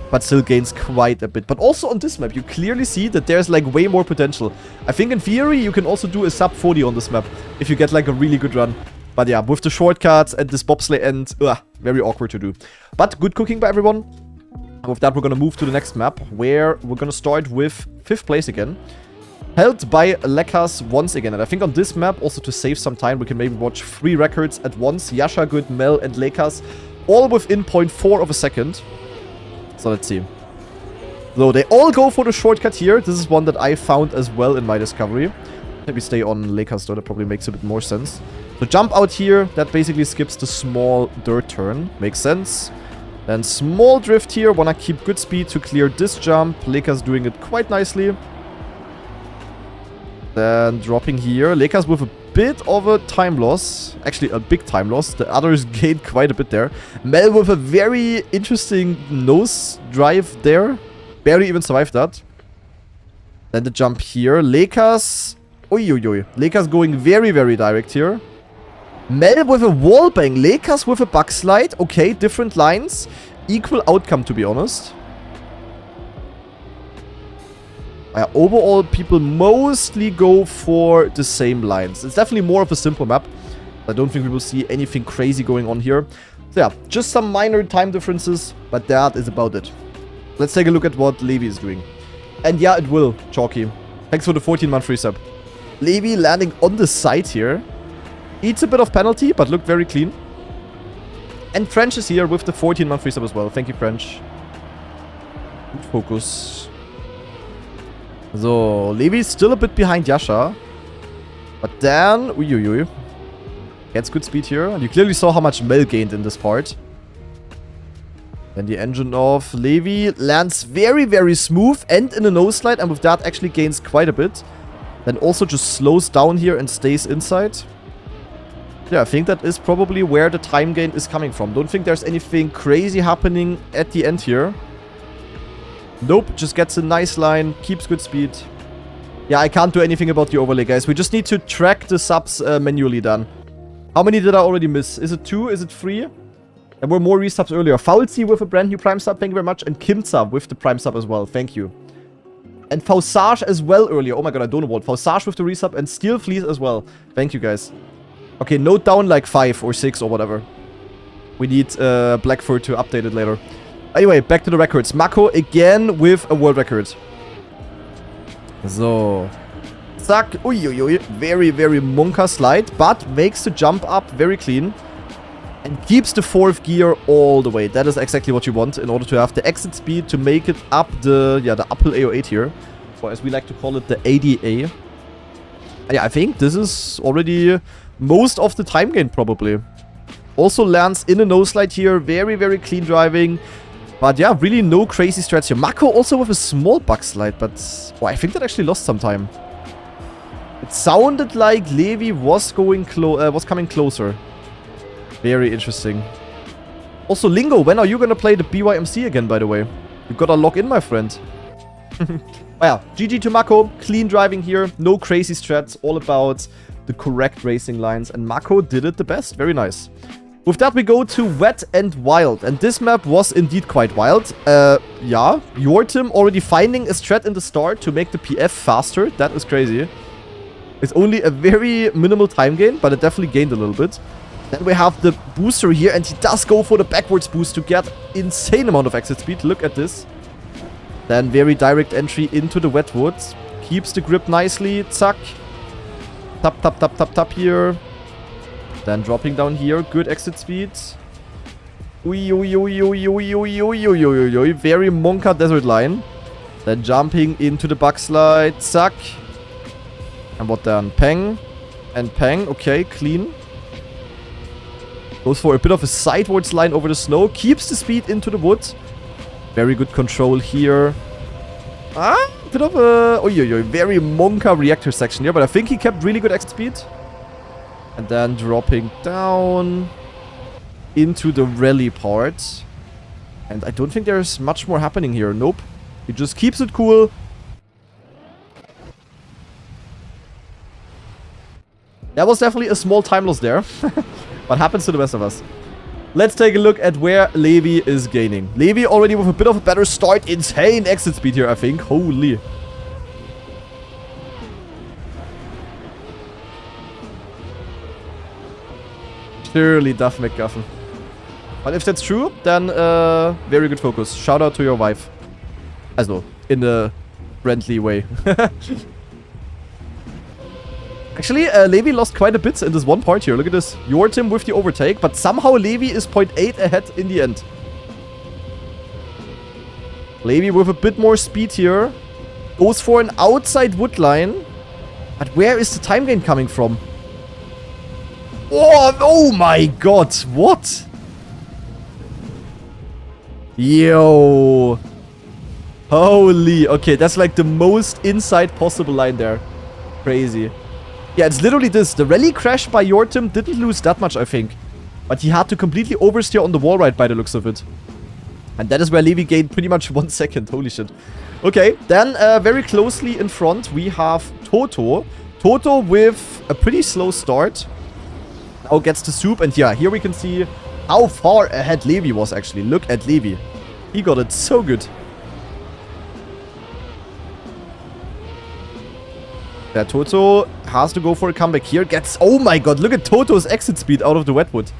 But still gains quite a bit. But also on this map, you clearly see that there's like way more potential. I think in theory, you can also do a sub 40 on this map. If you get like a really good run. But yeah, with the shortcuts and this bobsleigh end, very awkward to do. But good cooking by everyone. And with that, we're going to move to the next map. Where we're going to start with 5th place again. Held by Lekas once again. And I think on this map, also to save some time, we can maybe watch 3 records at once. Yasha, Good, Mel, and Lekas. All within 0.4 of a second. So let's see. So they all go for the shortcut here. This is one that I found as well in my discovery. Maybe stay on Lakers though. That probably makes a bit more sense. So jump out here. That basically skips the small dirt turn. Makes sense. Then small drift here. Wanna keep good speed to clear this jump. Lakers doing it quite nicely. Then dropping here. Lakers with a bit of a time loss. Actually, a big time loss. The others gained quite a bit there. Mel with a very interesting nose drive there. Barely even survived that. Then the jump here. Lakers. Oi, oi, oi. Lakers going very, very direct here. Mel with a wall bang. Lakers with a bug slide. Okay, different lines. Equal outcome, to be honest. Overall, people mostly go for the same lines. It's definitely more of a simple map. I don't think we will see anything crazy going on here. So yeah, just some minor time differences, but that is about it. Let's take a look at what Levi is doing. And yeah, it will, Chalky. Thanks for the 14-month free sub. Levi landing on the side here. Eats a bit of penalty, but looked very clean. And French is here with the 14-month free sub as well. Thank you, French. Good focus. So, Levi's still a bit behind Yasha. But then... Uiuiui. Gets good speed here. And you clearly saw how much Mel gained in this part. Then the engine of Levi lands very, very smooth and in a nose slide. And with that actually gains quite a bit. Then also just slows down here and stays inside. Yeah, I think that is probably where the time gain is coming from. Don't think there's anything crazy happening at the end here. Nope, just gets a nice line, keeps good speed. Yeah, I can't do anything about the overlay, guys. We just need to track the subs manually done. How many did I already miss? Is it 2? Is it 3? There were more resubs earlier. Faulzi with a brand new Prime sub, thank you very much. And Kimza with the Prime sub as well, thank you. And Fausage as well earlier. Oh my god, I don't know what. Fausage with the resub and Steel Fleece as well. Thank you, guys. Okay, note down like 5 or 6 or whatever. We need Blackford to update it later. Anyway, back to the records. Mako again with a world record. So. Zack. Uiuiui. Very, very Monka slide. But makes the jump up very clean. And keeps the 4th gear all the way. That is exactly what you want in order to have the exit speed to make it up the uphill AO8 here. Or as we like to call it, the ADA. Yeah, I think this is already most of the time gain probably. Also lands in a nose slide here. Very, very clean driving. But yeah, really no crazy strats here. Mako also with a small bug slide, but I think that actually lost some time. It sounded like Levi was coming closer. Very interesting. Also, Lingo, when are you gonna play the BYMC again, by the way? You gotta log in, my friend. Oh yeah, GG to Mako. Clean driving here. No crazy strats. All about the correct racing lines. And Mako did it the best. Very nice. With that, we go to Wet and Wild. And this map was indeed quite wild. Yeah, your team already finding a strat in the start to make the PF faster. That is crazy. It's only a very minimal time gain, but it definitely gained a little bit. Then we have the booster here, and he does go for the backwards boost to get insane amount of exit speed. Look at this. Then very direct entry into the wet woods. Keeps the grip nicely. Zack. Tap, tap, tap, tap, tap here. Then dropping down here. Good exit speed. Ui, ui, ui, ui, ui, ui, ui, ui, ui, ui. Very Monka desert line. Then jumping into the backslide. Zack. And what then? Peng. And Peng. Okay, clean. Goes for a bit of a sidewards line over the snow. Keeps the speed into the wood. Very good control here. Ah, bit of a... Oh, very Monka reactor section here. But I think he kept really good exit speed. And then dropping down into the rally part. And I don't think there's much more happening here. Nope. He just keeps it cool. That was definitely a small time loss there. What happens to the best of us? Let's take a look at where Levi is gaining. Levi already with a bit of a better start. Insane exit speed here, I think. Holy. Surely Duff McGuffin. But if that's true, then very good focus. Shout out to your wife. Also, in a friendly way. Actually, Levi lost quite a bit in this one part here. Look at this. Your team with the overtake, but somehow Levi is 0.8 ahead in the end. Levi with a bit more speed here. Goes for an outside wood line. But where is the time gain coming from? Oh my god. What? Yo. Holy. Okay, that's like the most inside possible line there. Crazy. Yeah, it's literally this. The rally crash by your team didn't lose that much, I think. But he had to completely oversteer on the wall ride by the looks of it. And that is where Levi gained pretty much 1 second. Holy shit. Okay, then very closely in front we have Toto. Toto with a pretty slow start. Now gets the soup. And yeah, here we can see how far ahead Levi was actually. Look at Levi. He got it so good. Yeah, Toto has to go for a comeback here. Gets... Oh my god, look at Toto's exit speed out of the wetwood.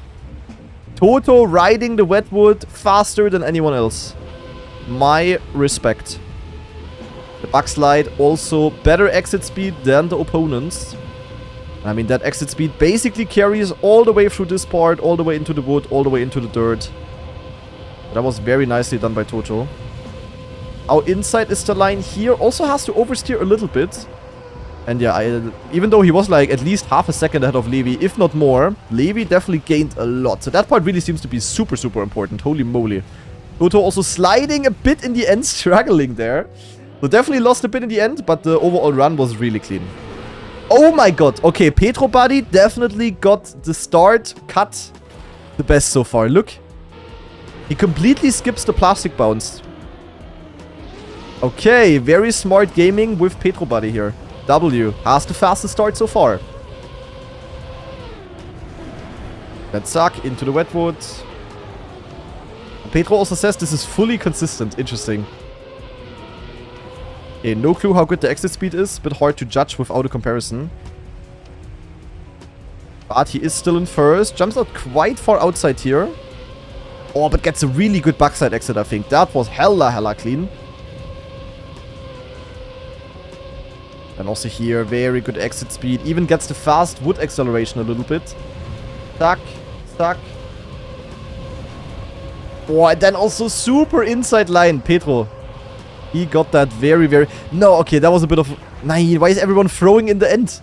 Toto riding the wetwood faster than anyone else. My respect. The backslide also better exit speed than the opponents. I mean, that exit speed basically carries all the way through this part, all the way into the wood, all the way into the dirt. That was very nicely done by Toto. Our inside is the line here. Also has to oversteer a little bit. And yeah, even though he was like at least half a second ahead of Levi, if not more, Levi definitely gained a lot. So that part really seems to be super, super important. Holy moly. Toto also sliding a bit in the end, struggling there. So definitely lost a bit in the end, but the overall run was really clean. Oh my god. Okay, Petro Buddy definitely got the start cut the best so far. Look. He completely skips the plastic bounce. Okay, very smart gaming with Petro Buddy here. W has the fastest start so far. Let's suck into the wetwood. Petro also says this is fully consistent. Interesting. Okay, no clue how good the exit speed is. Bit hard to judge without a comparison. But he is still in first. Jumps out quite far outside here. Oh, but gets a really good backside exit, I think. That was hella clean. And also here, very good exit speed. Even gets the fast wood acceleration a little bit. Stuck. Stuck. Oh, and then also super inside line, Petro. He got that very... No, okay, that was a bit of... Nah, why is everyone throwing in the end?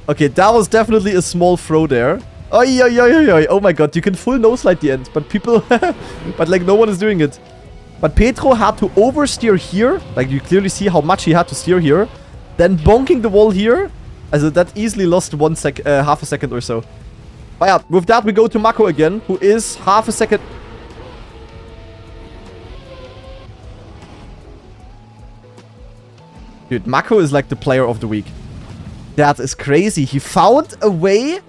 Okay, that was definitely a small throw there. Oh my god, you can full no-slide the end. But people... but like, no one is doing it. But Petro had to oversteer here. Like, you clearly see how much he had to steer here. Then bonking the wall here. Also, that easily lost half a second or so. But yeah, with that, we go to Mako again, who is half a second... Dude, Mako is like the player of the week. That is crazy. He found a way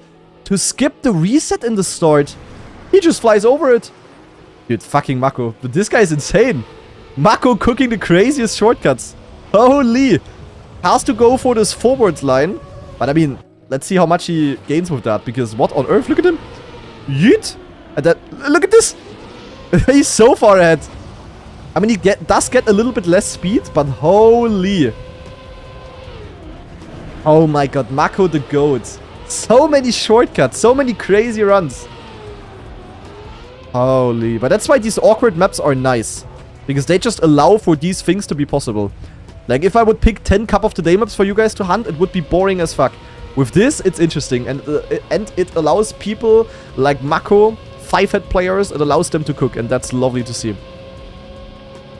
to skip the reset in the start. He just flies over it. Dude, fucking Mako. But this guy is insane. Mako cooking the craziest shortcuts. Holy. Has to go for this forward line. But I mean, let's see how much he gains with that. Because what on earth? Look at him. Yeet. And then, look at this. He's so far ahead. I mean, he does get a little bit less speed, but holy. Oh my god, Mako the GOAT. So many shortcuts, so many crazy runs. Holy. But that's why these awkward maps are nice. Because they just allow for these things to be possible. Like, if I would pick 10 Cup of the Day maps for you guys to hunt, it would be boring as fuck. With this, it's interesting. And it allows people like Mako, 5-head players, it allows them to cook. And that's lovely to see.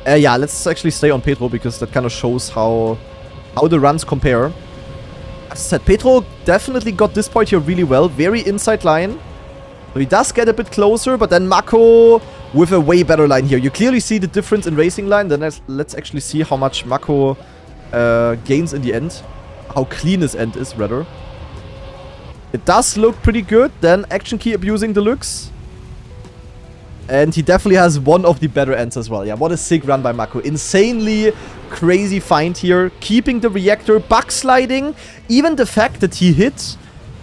Yeah, let's actually stay on Petro, because that kind of shows how the runs compare. As I said, Petro definitely got this point here really well. Very inside line. So he does get a bit closer, but then Mako with a way better line here. You clearly see the difference in racing line. Then let's actually see how much Mako gains in the end. How clean his end is, rather. It does look pretty good. Then Action Key abusing the looks. And he definitely has one of the better ends as well. Yeah, what a sick run by Mako. Insanely crazy find here. Keeping the reactor, backsliding. Even the fact that he hit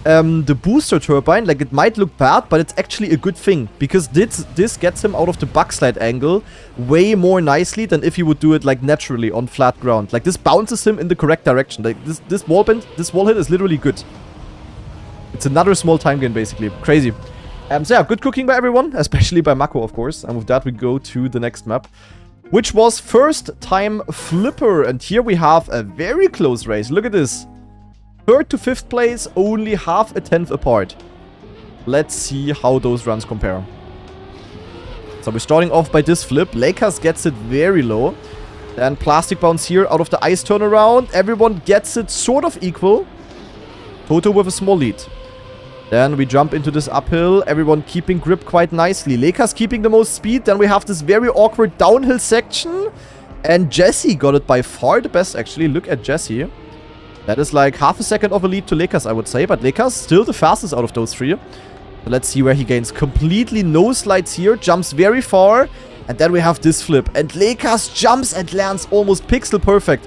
the booster turbine, like, it might look bad, but it's actually a good thing. Because this gets him out of the backslide angle way more nicely than if he would do it, like, naturally on flat ground. Like, this bounces him in the correct direction. Like, this wall bend, this wall hit is literally good. It's another small time gain, basically. Crazy. So yeah, good cooking by everyone, especially by Mako, of course. And with that, we go to the next map, which was First Time Flipper. And here we have a very close race. Look at this. 3rd to 5th place, only half a tenth apart. Let's see how those runs compare. So we're starting off by this flip. Lakers gets it very low. Then Plastic Bounce here out of the ice turnaround. Everyone gets it sort of equal. Toto with a small lead. Then we jump into this uphill. Everyone keeping grip quite nicely. Lakers keeping the most speed. Then we have this very awkward downhill section. And Jesse got it by far the best, actually. Look at Jesse. That is like half a second of a lead to Lakers, I would say. But Lakers still the fastest out of those three. So let's see where he gains. Completely no slides here. Jumps very far. And then we have this flip. And Lakers jumps and lands almost pixel perfect.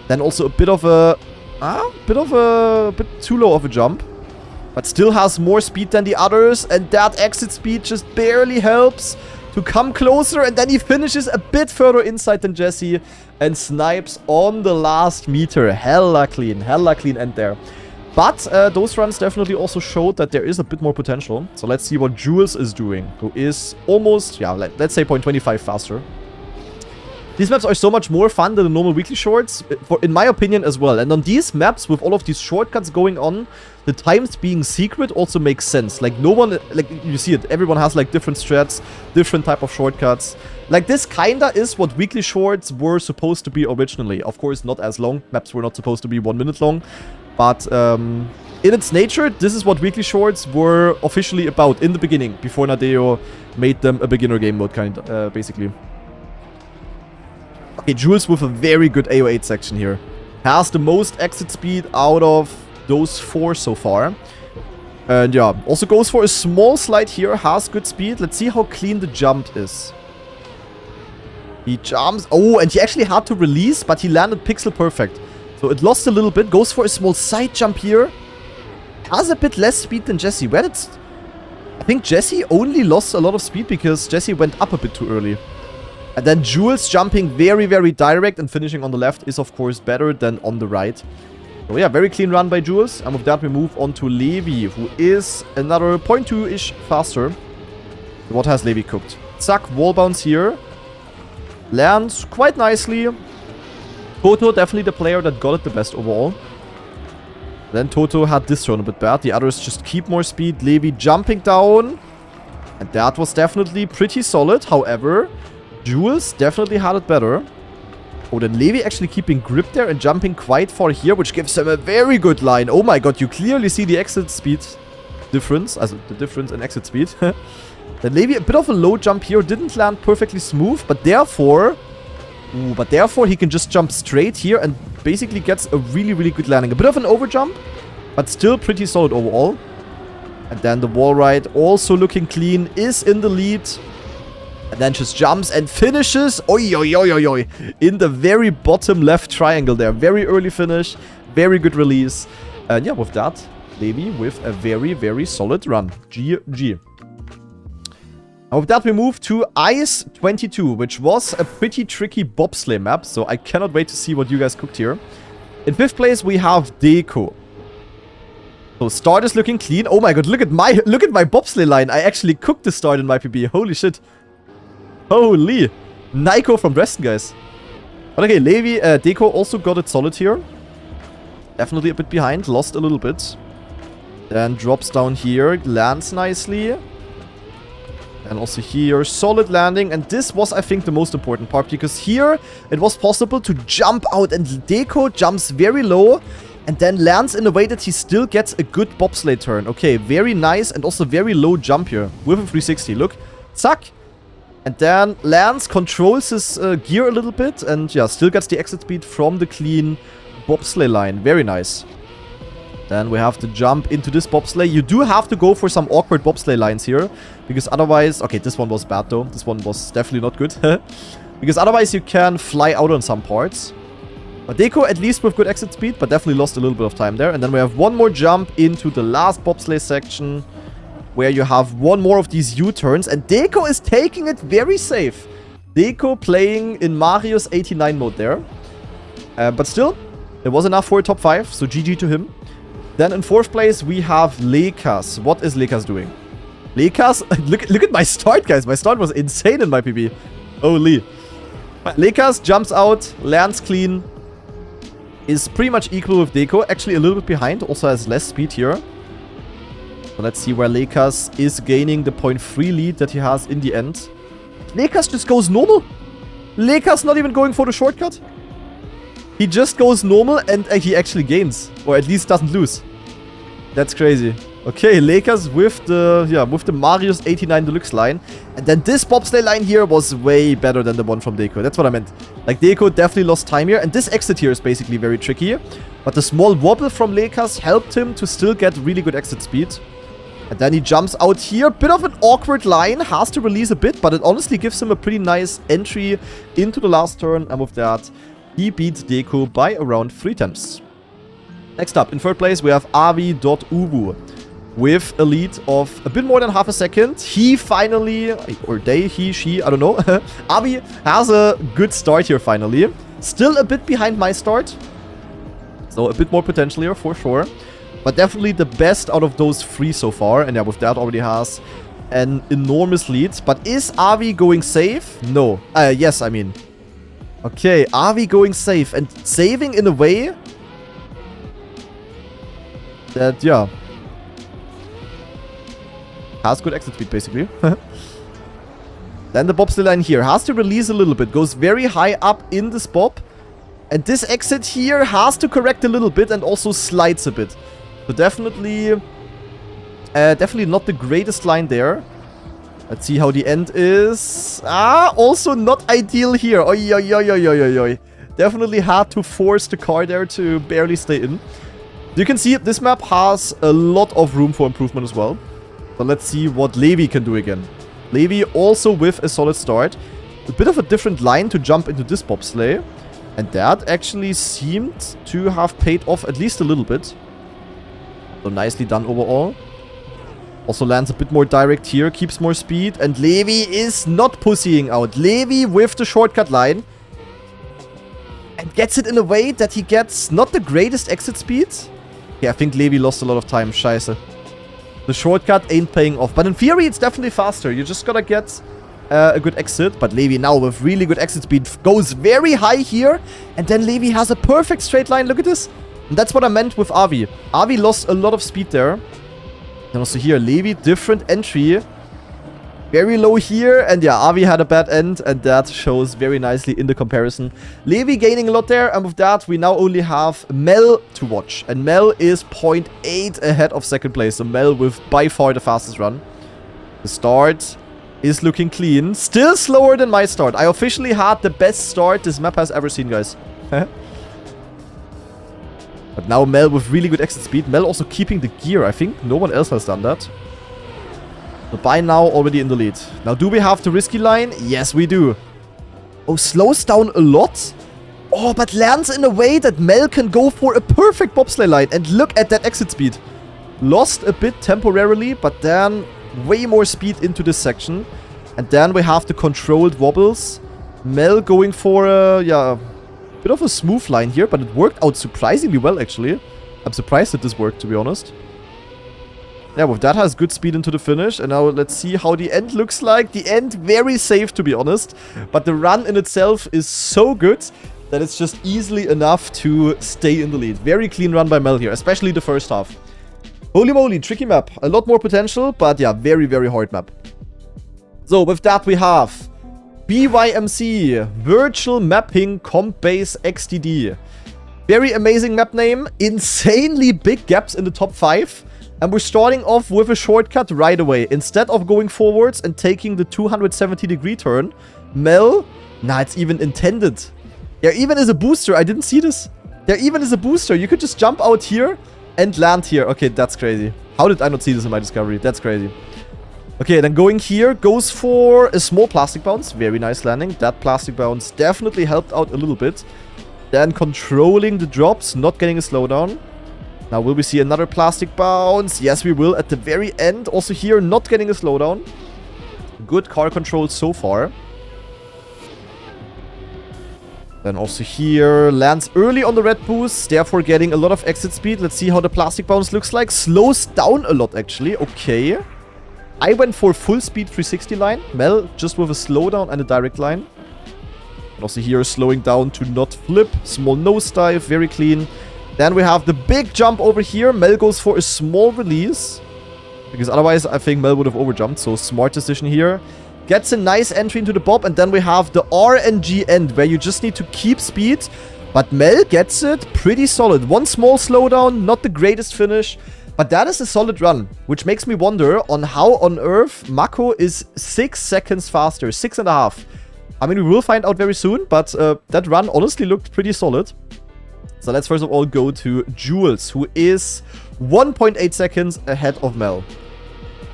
Then also a bit of a... bit too low of a jump. But still has more speed than the others. And that exit speed just barely helps to come closer. And then he finishes a bit further inside than Jesse. And snipes on the last meter. Hella clean end there. But those runs definitely also showed that there is a bit more potential. So let's see what Jules is doing. Who is almost, yeah, let's say 0.25 faster. These maps are so much more fun than the normal weekly shorts, in my opinion as well. And on these maps, with all of these shortcuts going on, the times being secret also makes sense. Like, no one, like, you see it, everyone has, like, different strats, different type of shortcuts. Like, this kinda is what weekly shorts were supposed to be originally. Of course, not as long. Maps were not supposed to be 1 minute long. But, in its nature, this is what weekly shorts were officially about in the beginning, before Nadeo made them a beginner game mode, basically. Okay, Jules with a very good AO8 section here. Has the most exit speed out of those 4 so far. And yeah, also goes for a small slide here. Has good speed. Let's see how clean the jump is. He jumps. Oh, and he actually had to release, but he landed pixel perfect. So it lost a little bit. Goes for a small side jump here. Has a bit less speed than Jesse. Where did... I think Jesse only lost a lot of speed because Jesse went up a bit too early. And then Jules jumping very, very direct and finishing on the left is, of course, better than on the right. So yeah, very clean run by Jules. And with that, we move on to Levi, who is another 0.2-ish faster. What has Levi cooked? Zack, wall bounce here. Lands quite nicely. Toto, definitely the player that got it the best overall. Then Toto had this turn a bit bad. The others just keep more speed. Levi jumping down. And that was definitely pretty solid. However... Jules definitely had it better. Oh, then Levi actually keeping grip there and jumping quite far here, which gives him a very good line. Oh my god, you clearly see the exit speed difference. Also, the difference in exit speed. Then Levi, a bit of a low jump here. Didn't land perfectly smooth, but therefore, Ooh, but therefore he can just jump straight here and basically gets a really, really good landing. A bit of an overjump, but still pretty solid overall. And then the wall ride, also looking clean, is in the lead. And then just jumps and finishes. Oi, oi, oi, oi, oi. In the very bottom left triangle there. Very early finish. Very good release. And yeah, with that, Levi with a very, very solid run. GG. And with that, we move to Ice 22, which was a pretty tricky bobsleigh map. So I cannot wait to see what you guys cooked here. In 5th place, we have Deco. So start is looking clean. Oh my god, look at my bobsleigh line. I actually cooked the start in my PB. Holy shit. Holy. Nico from Dresden, guys. But okay, Levi, Deco also got it solid here. Definitely a bit behind. Lost a little bit. Then drops down here. Lands nicely. And also here, solid landing. And this was, I think, the most important part. Because here, it was possible to jump out. And Deco jumps very low. And then lands in a way that he still gets a good bobsleigh turn. Okay, very nice. And also very low jump here. With a 360. Look. Zack. And then lands, controls his gear a little bit. And yeah, still gets the exit speed from the clean bobsleigh line. Very nice. Then we have to jump into this bobsleigh. You do have to go for some awkward bobsleigh lines here. Because otherwise... Okay, this one was bad though. This one was definitely not good. Because otherwise you can fly out on some parts. But Deco at least with good exit speed. But definitely lost a little bit of time there. And then we have one more jump into the last bobsleigh section. Where you have one more of these U-turns. And Deco is taking it very safe. Deco playing in Mario's 89 mode there. But still, it was enough for a top 5. So GG to him. Then in 4th place, we have Lekas. What is Lekas doing? Lekas, look at my start, guys. My start was insane in my PB. Holy. Lekas jumps out, lands clean. Is pretty much equal with Deco. Actually a little bit behind. Also has less speed here. So let's see where Lekas is gaining the 0.3 lead that he has in the end. Lekas just goes normal. Lekas not even going for the shortcut. He just goes normal and he actually gains. Or at least doesn't lose. That's crazy. Okay, Lekas with the Mario's 89 Deluxe line. And then this bobsleigh line here was way better than the one from Deco. That's what I meant. Like, Deco definitely lost time here. And this exit here is basically very tricky. But the small wobble from Lekas helped him to still get really good exit speed. And then he jumps out here. Bit of an awkward line. Has to release a bit. But it honestly gives him a pretty nice entry into the last turn. And with that, he beats Deco by around 3 tenths. Next up, in 3rd place, we have Avi.uwu. With a lead of a bit more than half a second. He finally, or they, he, she, I don't know. Avi has a good start here finally. Still a bit behind my start. So a bit more potential here for sure. But definitely the best out of those 3 so far. And yeah, with that already has an enormous lead. But is Avi going safe? No. Yes, I mean. Okay, Avi going safe. And saving in a way that, yeah, has good exit speed, basically. Then the bobsleigh line here has to release a little bit. Goes very high up in this bob. And this exit here has to correct a little bit and also slides a bit. So definitely not the greatest line there. Let's see how the end is. Also not ideal here. Oi, oi, oi, oi, oi, oi. Definitely had to force the car there to barely stay in. You can see this map has a lot of room for improvement as well. But let's see what Levi can do again. Levi also with a solid start. A bit of a different line to jump into this bobsleigh. And that actually seemed to have paid off at least a little bit. So nicely done overall. Also lands a bit more direct here. Keeps more speed. And Levi is not pussying out. Levi with the shortcut line. And gets it in a way that he gets not the greatest exit speed. Yeah, I think Levi lost a lot of time. Scheiße. The shortcut ain't paying off. But in theory, it's definitely faster. You just gotta get a good exit. But Levi now with really good exit speed goes very high here. And then Levi has a perfect straight line. Look at this. And that's what I meant with Avi. Avi lost a lot of speed there. And also here, Levi, different entry. Very low here. And yeah, Avi had a bad end. And that shows very nicely in the comparison. Levi gaining a lot there. And with that, we now only have Mel to watch. And Mel is 0.8 ahead of second place. So Mel with by far the fastest run. The start is looking clean. Still slower than my start. I officially had the best start this map has ever seen, guys. But now Mel with really good exit speed. Mel also keeping the gear, I think. No one else has done that. But by now, already in the lead. Now, do we have the risky line? Yes, we do. Oh, slows down a lot. Oh, but lands in a way that Mel can go for a perfect bobsleigh line. And look at that exit speed. Lost a bit temporarily, but then way more speed into this section. And then we have the controlled wobbles. Mel going for a bit of a smooth line here, but it worked out surprisingly well, actually. I'm surprised that this worked, to be honest. Yeah, with that has good speed into the finish. And now let's see how the end looks like. The end, very safe, to be honest. But the run in itself is so good that it's just easily enough to stay in the lead. Very clean run by Mel here, especially the first half. Holy moly, tricky map. A lot more potential, but yeah, very, very hard map. So, with that we have bymc, Virtual Mapping Comp Base XDD. Very amazing map name. Insanely big gaps in the top 5. And we're starting off with a shortcut right away. Instead of going forwards and taking the 270-degree turn, Mel... Nah, it's even intended. There even is a booster. I didn't see this. There even is a booster. You could just jump out here and land here. Okay, that's crazy. How did I not see this in my discovery? That's crazy. Okay, then going here, goes for a small plastic bounce. Very nice landing. That plastic bounce definitely helped out a little bit. Then controlling the drops, not getting a slowdown. Now, will we see another plastic bounce? Yes, we will at the very end. Also here, not getting a slowdown. Good car control so far. Then also here, lands early on the red boost, therefore getting a lot of exit speed. Let's see how the plastic bounce looks like. Slows down a lot, actually. Okay. I went for full speed 360 line. Mel just with a slowdown and a direct line. And also here, slowing down to not flip. Small nosedive, very clean. Then we have the big jump over here. Mel goes for a small release. Because otherwise, I think Mel would have overjumped. So, smart decision here. Gets a nice entry into the bob, and then we have the RNG end, where you just need to keep speed. But Mel gets it pretty solid. One small slowdown, not the greatest finish, but that is a solid run, which makes me wonder on how on earth Mako is 6 seconds faster, 6.5. I mean, we will find out very soon, but that run honestly looked pretty solid. So let's first of all go to Jules, who is 1.8 seconds ahead of Mel.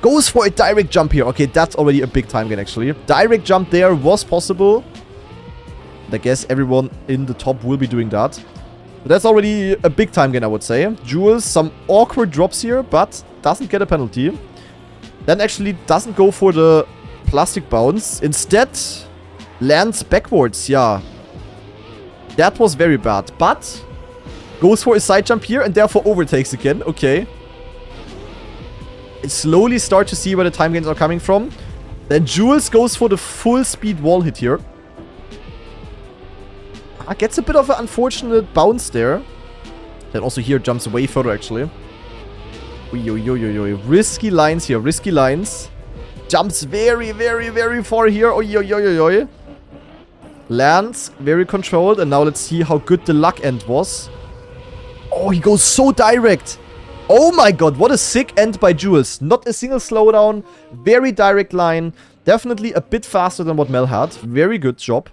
Goes for a direct jump here. Okay, that's already a big time gain, actually. Direct jump there was possible. I guess everyone in the top will be doing that. But that's already a big time gain, I would say. Jules, some awkward drops here, but doesn't get a penalty. Then actually doesn't go for the plastic bounce. Instead, lands backwards. Yeah. That was very bad. But goes for a side jump here and therefore overtakes again. Okay. Slowly start to see where the time gains are coming from. Then Jules goes for the full speed wall hit here. Gets a bit of an unfortunate bounce there. Then also here jumps way further, actually. Risky lines here, risky lines. Jumps very, very, very far here. Lands very controlled. And now let's see how good the luck end was. Oh, he goes so direct. Oh my god, what a sick end by Jules. Not a single slowdown. Very direct line. Definitely a bit faster than what Mel had. Very good job.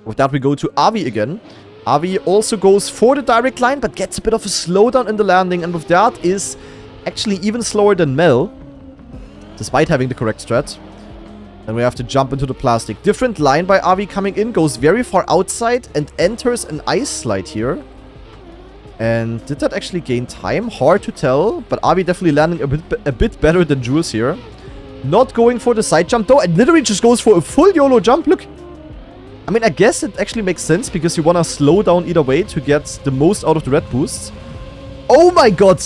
With that, we go to Avi again. Avi also goes for the direct line, but gets a bit of a slowdown in the landing. And with that is actually even slower than Mel, despite having the correct strat. Then we have to jump into the plastic. Different line by Avi coming in. Goes very far outside and enters an ice slide here. And did that actually gain time? Hard to tell. But Avi definitely landing a bit better than Jules here. Not going for the side jump though. And literally just goes for a full YOLO jump. Look. I mean, I guess it actually makes sense because you want to slow down either way to get the most out of the red boosts. Oh my god.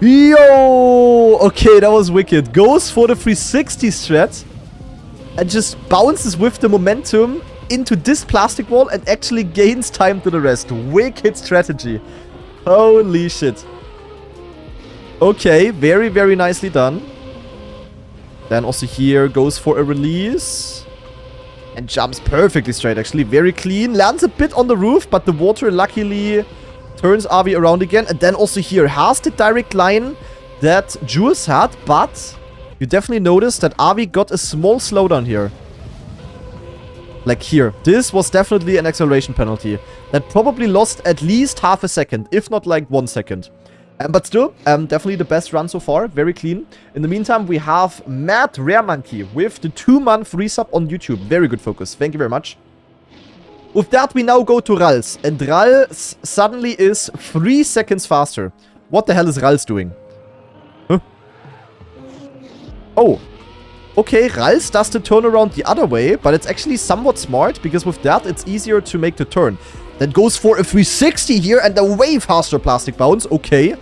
Yo. Okay, that was wicked. Goes for the 360 strat. And just bounces with the momentum into this plastic wall and actually gains time to the rest. Wicked strategy. Holy shit. Okay, very, very nicely done. Then also here goes for a release. And jumps perfectly straight, actually. Very clean. Lands a bit on the roof, but the water luckily turns Avi around again. And then also here has the direct line that Jules had, but you definitely noticed that Avi got a small slowdown here. Like here. This was definitely an acceleration penalty. That probably lost at least half a second, if not like 1 second. But still, definitely the best run so far. Very clean. In the meantime, we have Matt Rare Monkey with the 2-month resub on YouTube. Very good focus. Thank you very much. With that, we now go to Rals. And Rals suddenly is 3 seconds faster. What the hell is Rals doing? Huh? Oh. Okay, Rals does the turnaround the other way, but it's actually somewhat smart, because with that, it's easier to make the turn. Then goes for a 360 here, and a way faster plastic bounce. Okay.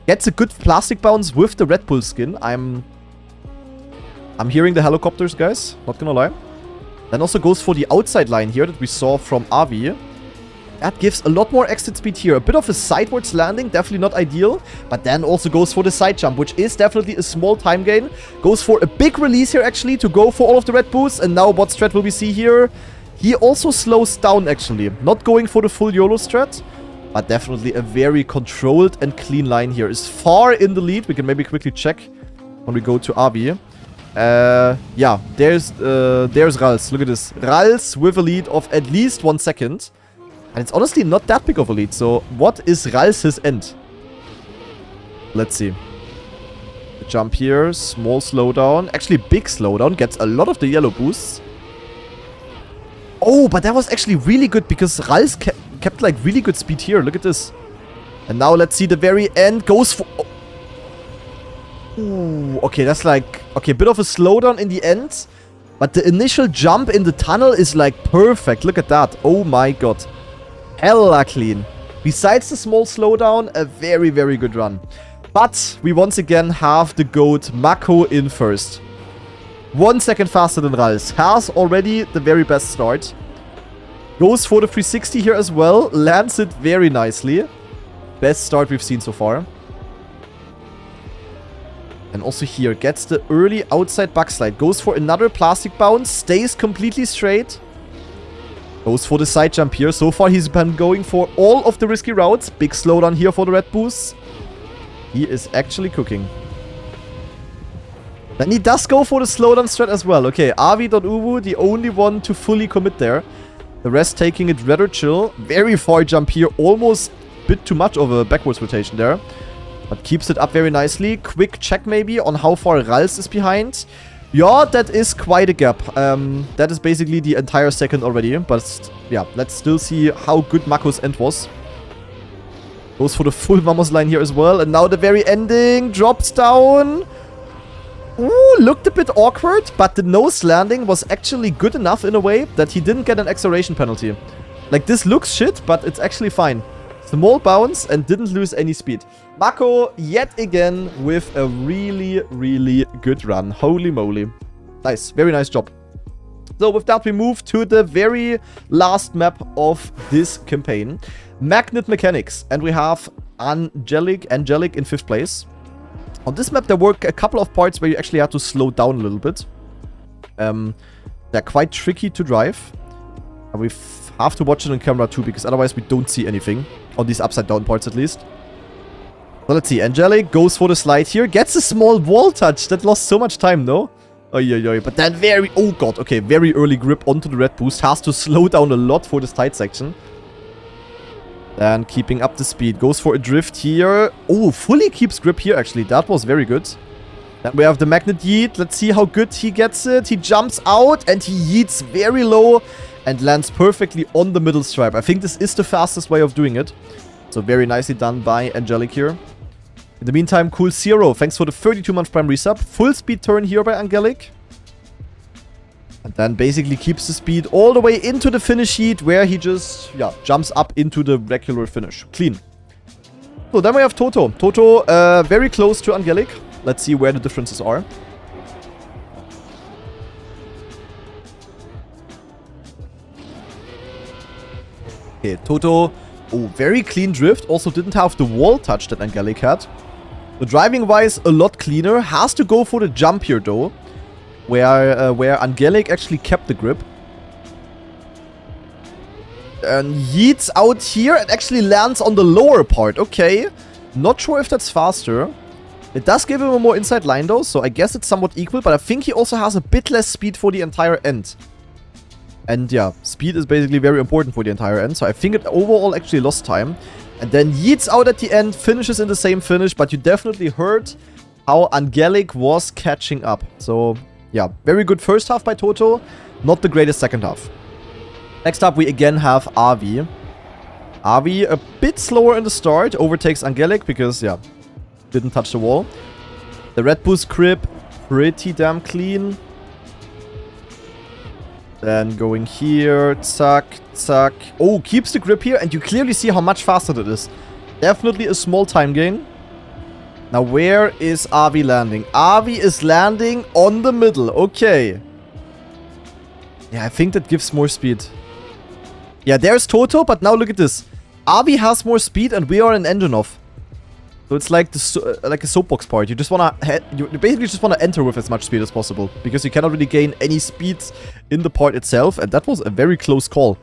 Gets a good plastic bounce with the Red Bull skin. I'm hearing the helicopters, guys. Not gonna lie. Then also goes for the outside line here that we saw from Avi. That gives a lot more exit speed here. A bit of a sidewards landing, definitely not ideal. But then also goes for the side jump, which is definitely a small time gain. Goes for a big release here, actually, to go for all of the red boosts. And now what strat will we see here? He also slows down, actually. Not going for the full YOLO strat. But definitely a very controlled and clean line here. Is far in the lead. We can maybe quickly check when we go to Avi. Yeah, there's Rals. Look at this. Rals with a lead of at least 1 second. And it's honestly not that big of a lead. So what is Rals' end? Let's see. The jump here. Small slowdown. Actually, big slowdown. Gets a lot of the yellow boosts. Oh, but that was actually really good because Rals kept like really good speed here. Look at this. And now let's see the very end. Goes for... Ooh, okay, that's like... Okay, a bit of a slowdown in the end. But the initial jump in the tunnel is like perfect. Look at that. Oh my god. Hella clean. Besides the small slowdown, a very, very good run. But we once again have the GOAT Mako in first. 1 second faster than Rals. Has already the very best start. Goes for the 360 here as well. Lands it very nicely. Best start we've seen so far. And also here, gets the early outside backslide. Goes for another plastic bounce. Stays completely straight. Goes for the side jump here. So far, he's been going for all of the risky routes. Big slowdown here for the red boosts. He is actually cooking. Then he does go for the slowdown strat as well. Okay, Avi.uwu, the only one to fully commit there. The rest taking it rather chill. Very far jump here. Almost a bit too much of a backwards rotation there. But keeps it up very nicely. Quick check maybe on how far Rals is behind. Yeah, that is quite a gap. That is basically the entire second already. But yeah, let's still see how good Mako's end was. Goes for the full Mamos line here as well. And now the very ending. Drops down. Ooh, looked a bit awkward. But the nose landing was actually good enough in a way that he didn't get an acceleration penalty. Like, this looks shit, but it's actually fine. Small bounce and didn't lose any speed. Mako, yet again, with a really, really good run. Holy moly. Nice. Very nice job. So with that, we move to the very last map of this campaign. Magnet Mechanics. And we have Angelic in 5th place. On this map, there were a couple of parts where you actually had to slow down a little bit. They're quite tricky to drive. And we have to watch it on camera too, because otherwise we don't see anything. On these upside down parts at least. So let's see. Angelic goes for the slide here. Gets a small wall touch. That lost so much time, no? Oy. But then very... Oh god. Okay, very early grip onto the red boost. Has to slow down a lot for this tight section. And keeping up the speed. Goes for a drift here. Oh, fully keeps grip here actually. That was very good. Then we have the magnet yeet. Let's see how good he gets it. He jumps out and he yeets very low. And lands perfectly on the middle stripe. I think this is the fastest way of doing it. So very nicely done by Angelic here. In the meantime, Cool Zero, thanks for the 32-month prime resub. Full speed turn here by Angelic. And then basically keeps the speed all the way into the finish heat, where he just, yeah, jumps up into the regular finish. Clean. So then we have Toto. Toto, very close to Angelic. Let's see where the differences are. Okay, Toto, oh, very clean drift. Also didn't have the wall touch that Angelic had. So driving-wise, a lot cleaner. Has to go for the jump here, though. Where Angelic actually kept the grip. And yeets out here and actually lands on the lower part. Okay. Not sure if that's faster. It does give him a more inside line though, so I guess it's somewhat equal, but I think he also has a bit less speed for the entire end. And yeah, speed is basically very important for the entire end, so I think it overall actually lost time. And then yeets out at the end, finishes in the same finish, but you definitely heard how Angelic was catching up. So yeah, very good first half by Toto, not the greatest second half. Next up, we again have Avi. Avi a bit slower in the start, overtakes Angelic because, yeah, didn't touch the wall. The red boost grip, pretty damn clean. Then going here, zack, zack. Oh, keeps the grip here, and you clearly see how much faster that is. Definitely a small time gain. Now, where is Avi landing? Avi is landing on the middle. Okay. Yeah, I think that gives more speed. Yeah, there's Toto, but now look at this. Avi has more speed, and we are an engine off. So it's like like a soapbox part. You just wanna you basically just wanna enter with as much speed as possible because you cannot really gain any speed in the part itself, and that was a very close call.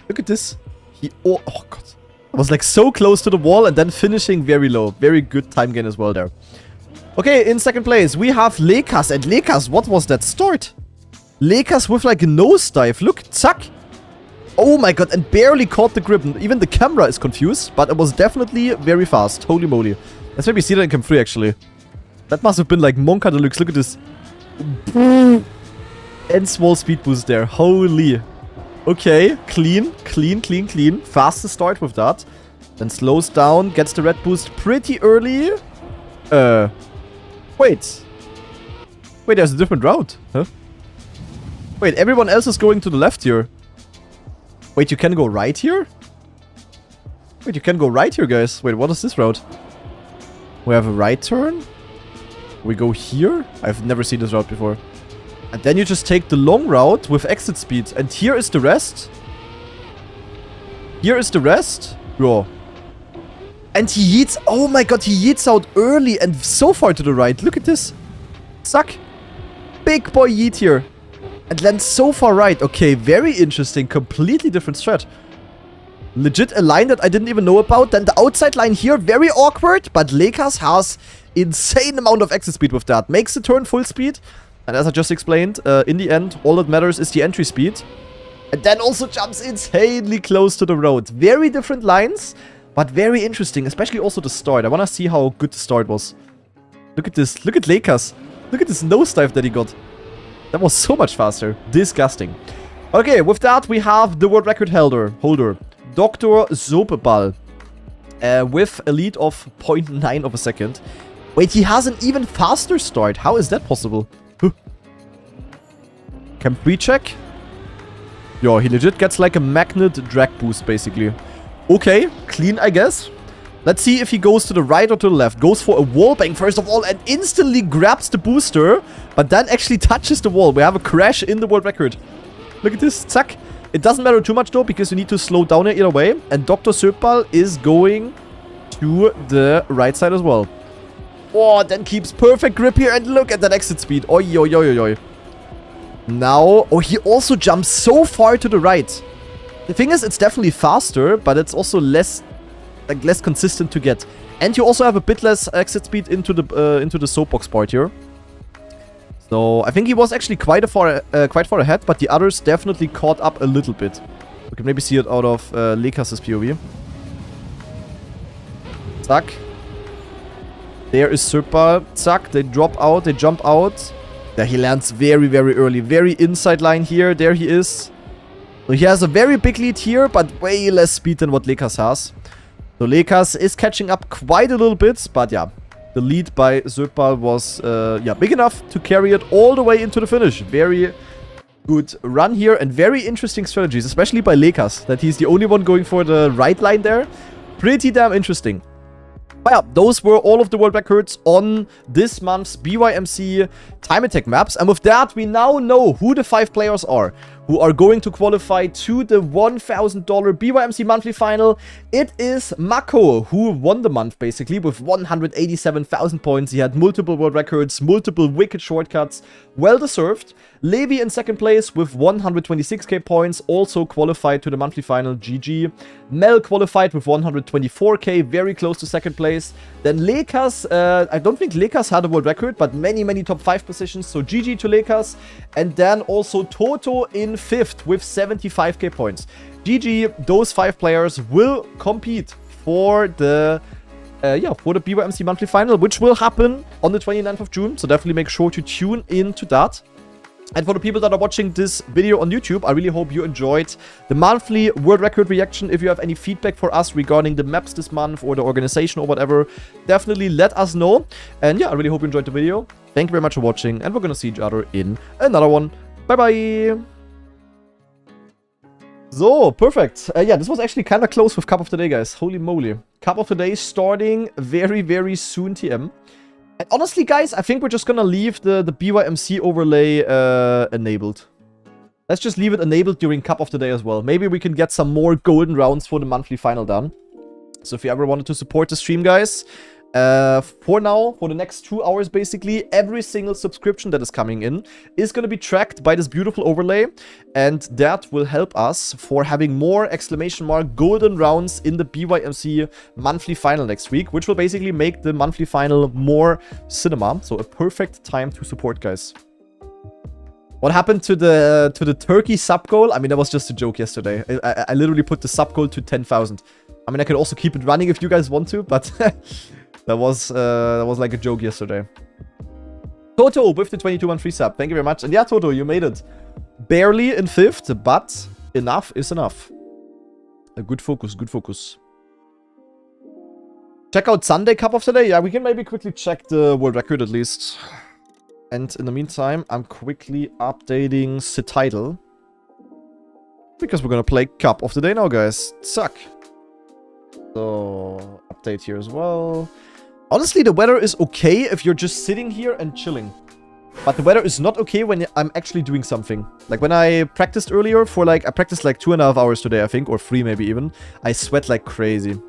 Look at this. Oh god, I was like so close to the wall and then finishing very low. Very good time gain as well there. Okay, in second place we have Lekas, and Lekas, what was that start? Lekas with like a nosedive. Look, zack. Oh my god, and barely caught the grip. Even the camera is confused, but it was definitely very fast. Holy moly. Let's maybe see that in Cam 3, actually. That must have been like Monka Deluxe. Look at this. And small speed boost there. Holy. Okay, clean, clean, clean, clean. Fastest start with that. Then slows down, gets the red boost pretty early. Wait. Wait, there's a different route. Huh? Wait, everyone else is going to the left here. Wait, you can go right here? Wait, you can go right here, guys. Wait, what is this route? We have a right turn. We go here. I've never seen this route before. And then you just take the long route with exit speed. And here is the rest. Here is the rest. Bro. And he yeets. Oh my god, he yeets out early and so far to the right. Look at this. Zack. Big boy yeet here. And lands so far right. Okay, very interesting. Completely different strat. Legit a line that I didn't even know about. Then the outside line here, very awkward. But Lekas has insane amount of exit speed with that. Makes the turn full speed. And as I just explained, in the end, all that matters is the entry speed. And then also jumps insanely close to the road. Very different lines, but very interesting. Especially also the start. I want to see how good the start was. Look at this. Look at Lekas. Look at this nosedive that he got. That was so much faster. Disgusting. Okay, with that, we have the world record holder, Dr. Zopebal, with a lead of 0.9 of a second. Wait, he has an even faster start. How is that possible? Huh. Can pre-check? Yo, he legit gets like a magnet drag boost, basically. Okay, clean, I guess. Let's see if he goes to the right or to the left. Goes for a wallbang first of all and instantly grabs the booster. But then actually touches the wall. We have a crash in the world record. Look at this. Zack. It doesn't matter too much though because you need to slow down it either way. And Dr. Zopebal is going to the right side as well. Oh, then keeps perfect grip here. And look at that exit speed. Oi, oi, oi, oi, oi. Now, oh, he also jumps so far to the right. The thing is, it's definitely faster, but it's also less consistent to get. And you also have a bit less exit speed into the soapbox part here. So I think he was actually quite far ahead, but the others definitely caught up a little bit. We can maybe see it out of Lekas' POV. Zack. There is Zopebal. Zack. They drop out. They jump out. There he lands very, very early. Very inside line here. There he is. So he has a very big lead here, but way less speed than what Lekas has. So Lekas is catching up quite a little bit, but yeah. The lead by Zopebal was big enough to carry it all the way into the finish. Very good run here and very interesting strategies, especially by Lekas, that he's the only one going for the right line there. Pretty damn interesting. But yeah, those were all of the world records on this month's BYMC time attack maps. And with that, we now know who the 5 players are who are going to qualify to the $1,000 BYMC monthly final. It is Mako, who won the month basically with 187,000 points. He had multiple world records, multiple wicked shortcuts, well deserved. Levi in second place with 126k points, also qualified to the monthly final, GG. Mel qualified with 124k, very close to second place. Then Lekas, I don't think Lekas had a world record, but many top 5 positions, so GG to Lekas. And then also Toto in 5th with 75k points. GG, those 5 players will compete for the for the BYMC monthly final, which will happen on the 29th of June, so definitely make sure to tune into that. And for the people that are watching this video on YouTube, I really hope you enjoyed the monthly world record reaction. If you have any feedback for us regarding the maps this month or the organization or whatever, definitely let us know. And yeah, I really hope you enjoyed the video. Thank you very much for watching, and we're gonna see each other in another one. Bye-bye! So, perfect. Yeah, this was actually kind of close with Cup of the Day, guys. Holy moly. Cup of the Day starting very soon, TM. And honestly, guys, I think we're just gonna leave the BYMC overlay enabled. Let's just leave it enabled during Cup of the Day as well. Maybe we can get some more golden rounds for the monthly final done. So if you ever wanted to support the stream, guys, for now, for the next 2 hours, basically, every single subscription that is coming in is going to be tracked by this beautiful overlay. And that will help us for having more ! golden rounds in the BYMC monthly final next week, which will basically make the monthly final more cinema. So a perfect time to support, guys. What happened to the turkey sub goal? I mean, that was just a joke yesterday. I literally put the sub goal to 10,000. I mean, I could also keep it running if you guys want to, but that was like a joke yesterday. Toto with the 22-month free sub. Thank you very much. And yeah, Toto, you made it. Barely in 5th, but enough is enough. A good focus, good focus. Check out Sunday Cup of the Day. Yeah, we can maybe quickly check the world record at least. And in the meantime, I'm quickly updating the title. Because we're gonna play Cup of the Day now, guys. Suck. So, update here as well. Honestly, the weather is okay if you're just sitting here and chilling. But the weather is not okay when I'm actually doing something. Like when I practiced earlier for I practiced like 2.5 hours today, I think, or 3 maybe even. I sweat like crazy. So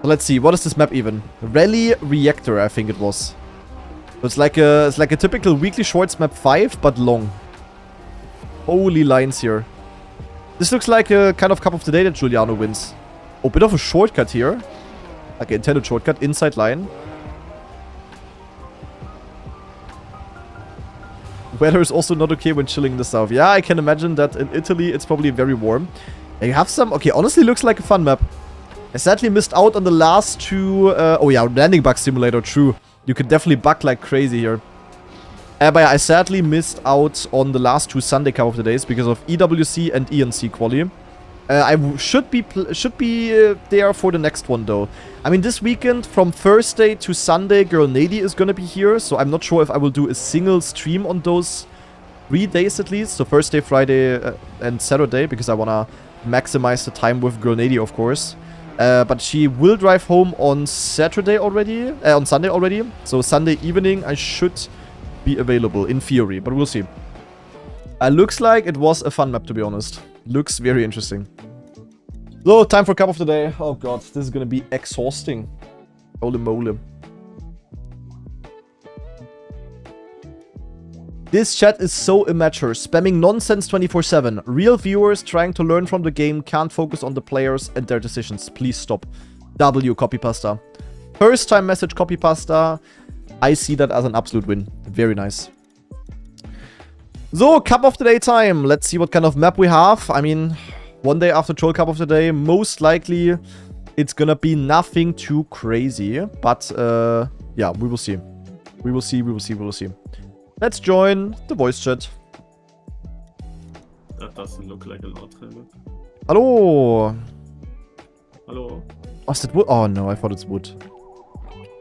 let's see, what is this map even? Rally Reactor, I think it was. So it's like a typical weekly shorts map 5, but long. Holy lines here. This looks like a kind of Cup of the Day that Giuliano wins. Oh, bit of a shortcut here. Like an intended shortcut, inside line. Weather is also not okay when chilling in the south. Yeah, I can imagine that in Italy it's probably very warm. And you have some... Okay, honestly looks like a fun map. I sadly missed out on the last 2... oh yeah, landing bug simulator, true. You could definitely bug like crazy here. But yeah, I sadly missed out on the last 2 Sunday Cup of the Days because of EWC and ENC quali. I should be there for the next one though. I mean, this weekend from Thursday to Sunday, Girl Nady is gonna be here, so I'm not sure if I will do a single stream on those 3 days at least. So Thursday, Friday, and Saturday, because I wanna maximize the time with Girl Nady, of course. But she will drive home on Saturday already, on Sunday already. So Sunday evening I should be available in theory, but we'll see. Looks like it was a fun map, to be honest. Looks very interesting. So, time for Cup of the Day. Oh god, this is gonna be exhausting. Holy moly. This chat is so immature, spamming nonsense 24/7. Real viewers trying to learn from the game can't focus on the players and their decisions. Please stop. W copy pasta. First time message copy pasta. I see that as an absolute win. Very nice. So, Cup of the Day time. Let's see what kind of map we have. I mean, one day after Troll Cup of the Day, most likely it's gonna be nothing too crazy. But, yeah, we will see. We will see, we will see, we will see. Let's join the voice chat. That doesn't look like a lot, map. Hello. Hello. Oh, is that wood? Oh no, I thought it's wood.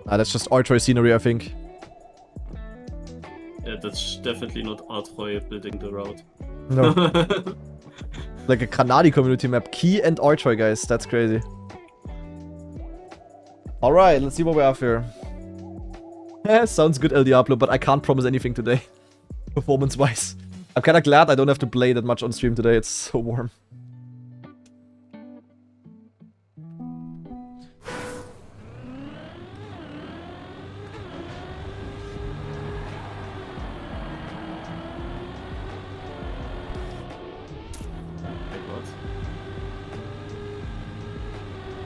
Ah, that's just archery scenery, I think. Yeah, that's definitely not Artroy building the route. No. Like a Kanadi community map. Key and archery, guys. That's crazy. Alright, let's see what we have here. Sounds good, El Diablo, but I can't promise anything today. Performance-wise. I'm kind of glad I don't have to play that much on stream today. It's so warm.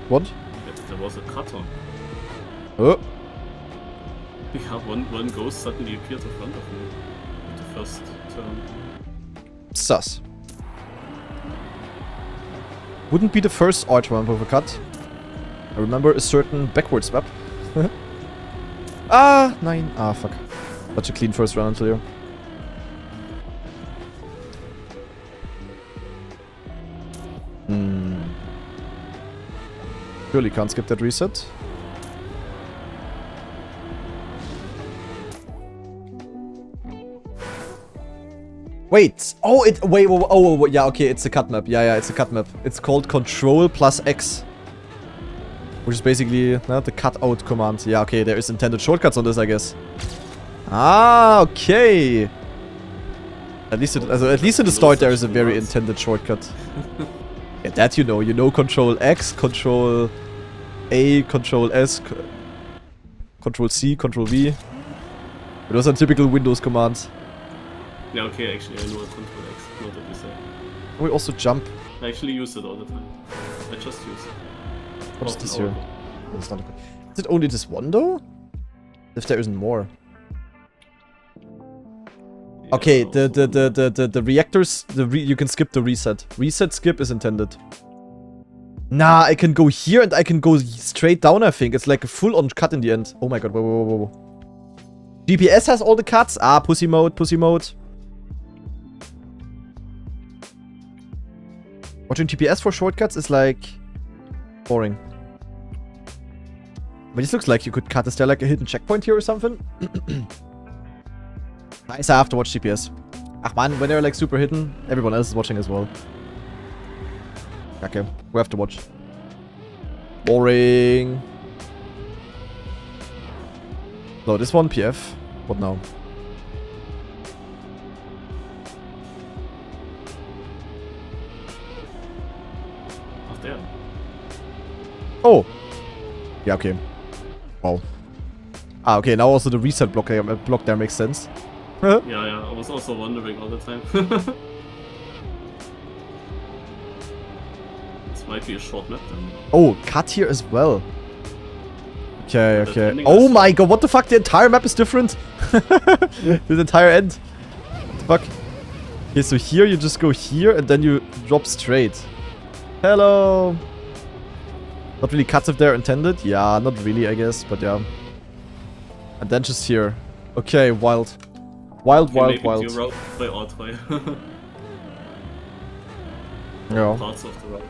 What? There was a cut on. Oh. Yeah, one ghost suddenly appeared in front of me. At the first turn. Sus. Wouldn't be the first arch one with a cut. I remember a certain backwards map. Ah, 9. Ah, fuck. Such a clean first run until here. Surely can't skip that reset. Wait. Oh, wait. Oh, yeah. Okay, it's a cut map. Yeah, it's a cut map. It's called Control plus X, which is basically the cut out command. Yeah. Okay, there is intended shortcuts on this, I guess. Ah, okay. At least in the start there is a very intended shortcut. Yeah, that you know. You know Control X, Control A, Control S, Control C, Control V. But those are typical Windows commands. Yeah, okay, actually I know Control X, not what you say. We also jump. I actually use it all the time. I just use it. What's this here? It's not is it only this one though? If there isn't more. Yeah, Okay, the reactors, you can skip the reset. Reset skip is intended. Nah, I can go here and I can go straight down, I think. It's like a full-on cut in the end. Oh my god, whoa. GPS has all the cuts. Ah, pussy mode. Watching GPS for shortcuts is like boring. But this looks like you could cut. Is there like a hidden checkpoint here or something? Nice, I have to watch GPS. Ach man, when they're like super hidden, everyone else is watching as well. Okay, we have to watch. Boring. No, this one PF. What now? Ach, der. Oh. Yeah, okay. Wow. Ah, okay, now also the reset block there makes sense. Yeah, I was also wondering all the time. This might be a short map then. Oh, cut here as well. Okay. Oh my god, what the fuck? The entire map is different. The entire end. What the fuck? Okay, so here you just go here and then you drop straight. Hello. Not really cuts if they're intended. Yeah, not really, I guess, but yeah. And then just here. Okay, wild. Wild. Maybe you route by Ortway. Yeah. Parts of the route.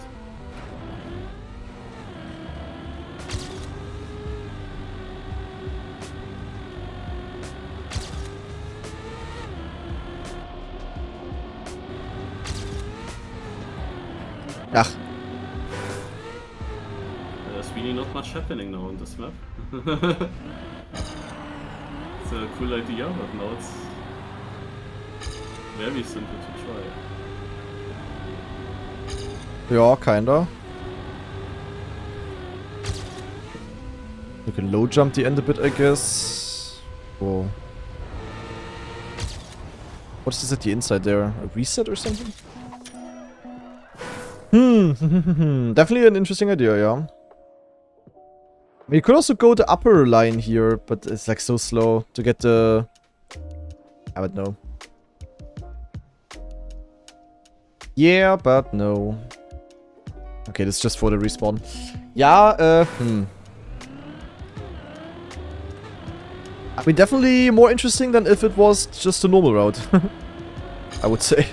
Ach. There's really not much happening now on this map. It's a cool idea, but now it's very simple to try. Yeah, kinda. You can low jump the end a bit, I guess. Whoa. What's this at the inside there? A reset or something? Definitely an interesting idea, yeah. I mean, you could also go the upper line here, but it's like so slow to get the... I would know. Yeah, but no. Okay, this is just for the respawn. Yeah, I mean, definitely more interesting than if it was just a normal route. I would say.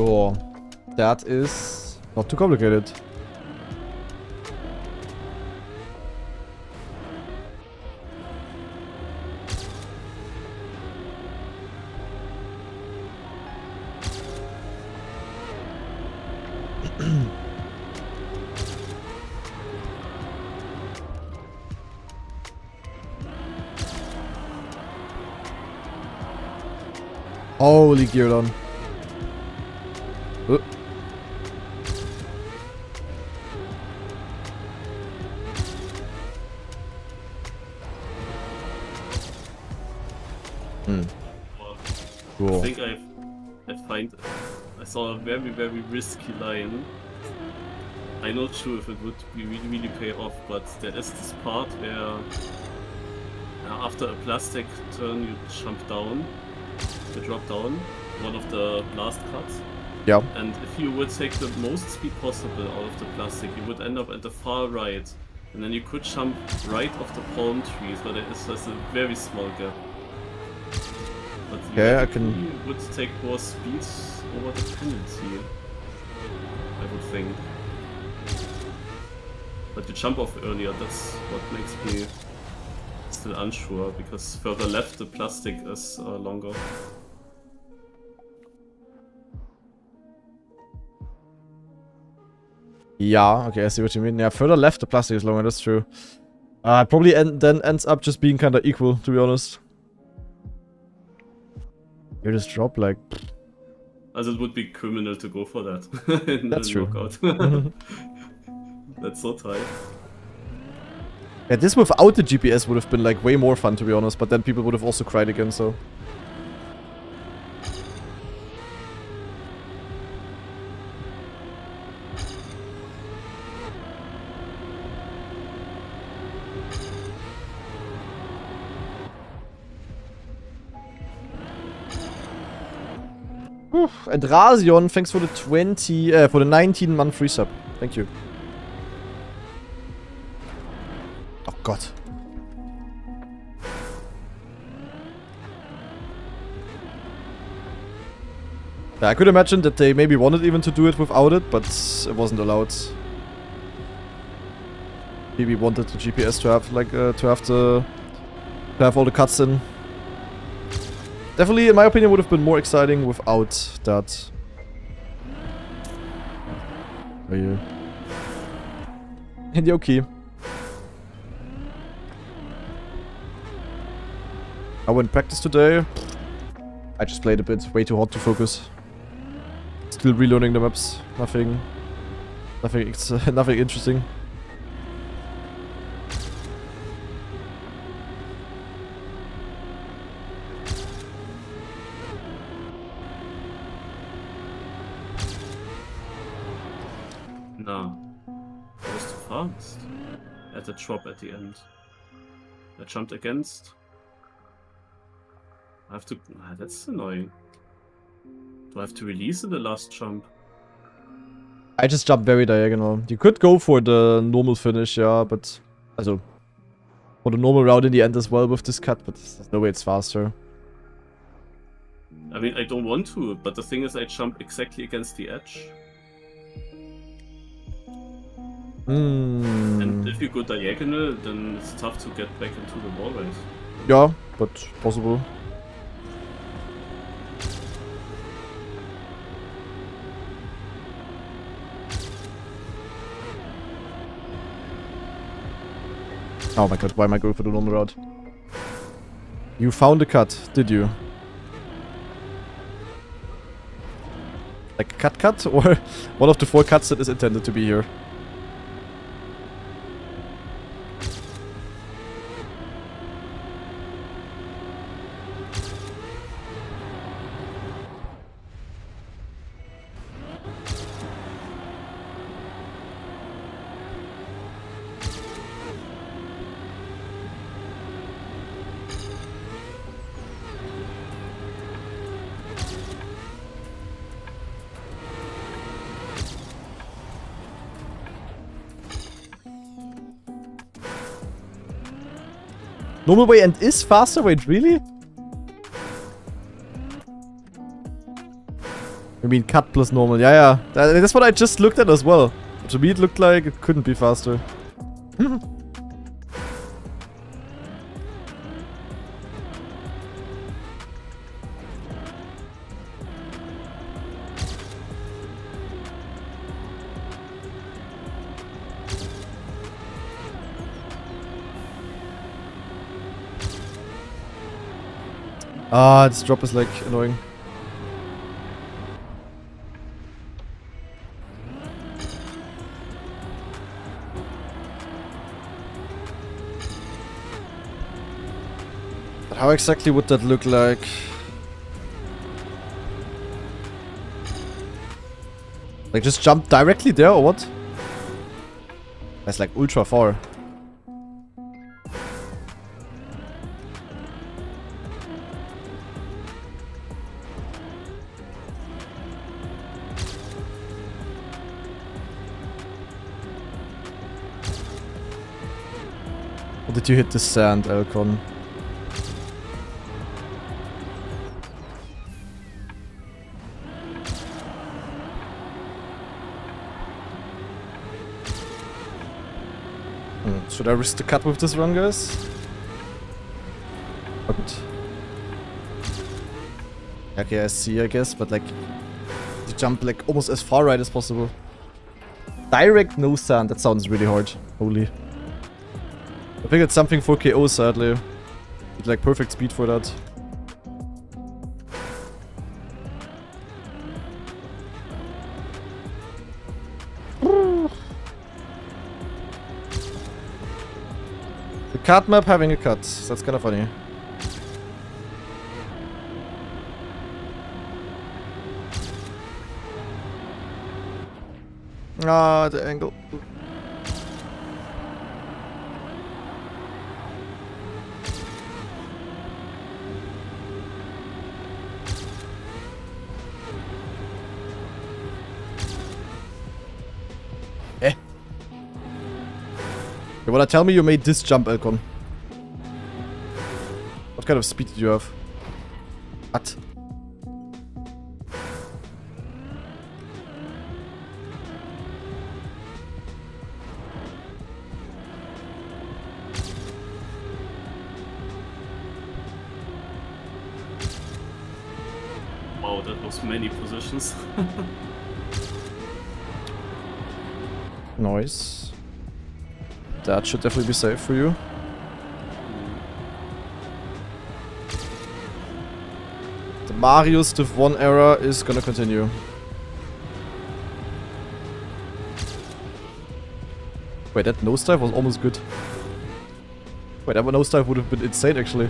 Sure. That is not too complicated. Holy Gyrodon. Cool. I think I saw a very, very risky line. I'm not sure if it would be really pay off, but there is this part where after a plastic turn you jump down, you drop down, one of the last cuts. Yeah. And if you would take the most speed possible out of the plastic, you would end up at the far right. And then you could jump right off the palm trees, but there is just a very small gap. But Okay, you would take more speed over the penalty, I would think. But you jump off earlier, that's what makes me still unsure, because further left the plastic is longer. Yeah, okay, I see what you mean. Yeah, further left the plastic is longer, that's true. Probably then ends up just being kind of equal, to be honest. You just drop like... As it would be criminal to go for that. In That's true. Knockout. That's so tight. Yeah, this without the GPS would have been like way more fun, to be honest, but then people would have also cried again, so... And Rasion, thanks for the 19-month free sub. Thank you. Oh God. Yeah, I could imagine that they maybe wanted even to do it without it, but it wasn't allowed. Maybe wanted the GPS to have like to have all the cuts in. Definitely, in my opinion, would have been more exciting without that. Are you? And okay. I went practice today. I just played a bit. Way too hot to focus. Still relearning the maps. Nothing interesting. No. I was too fast. At the drop at the end. I jumped against. I have to... that's annoying. Do I have to release in the last jump? I just jumped very diagonal. You could go for the normal finish, yeah, but... Also... For the normal route in the end as well with this cut, but there's no way it's faster. I mean, I don't want to, but the thing is I jump exactly against the edge. And if you go diagonal, then it's tough to get back into the wall race. Yeah, but possible. Oh my god, why am I going for the normal route? You found a cut, did you? Like cut? Or one of the 4 cuts that is intended to be here? Normal way and is faster? Wait, really? I mean, cut plus normal. Yeah. That's what I just looked at as well. To me, it looked like it couldn't be faster. Ah, this drop is like annoying. But how exactly would that look like? Like just jump directly there or what? That's like ultra far. Or did you hit the sand, Elcon? Should I risk the cut with this run, guys? But okay, I see, I guess, but like to jump like almost as far right as possible. Direct no sand, that sounds really hard. Holy. I think it's something for KO, sadly. With like perfect speed for that. The cut map having a cut. That's kind of funny. Ah, the angle. You wanna tell me you made this jump, Elcon? What kind of speed did you have? What? Wow, that was many positions. Nice. That should definitely be safe for you. The Marius Div 1 era is gonna continue. Wait, that nosedive was almost good. Wait, that nosedive would have been insane actually.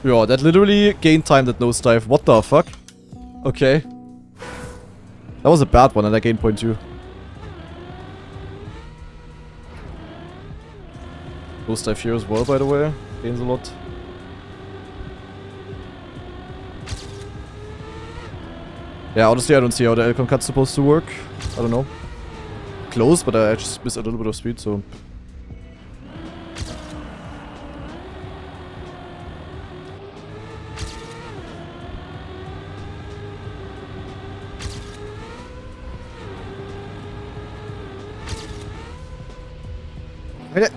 Yeah, that literally gain time, that nosedive. What the fuck? Okay. That was a bad one and I gained 0.2. Nosedive here as well, by the way. Gains a lot. Yeah, honestly, I don't see how the Elcon cut's supposed to work. I don't know. Close, but I just missed a little bit of speed, so...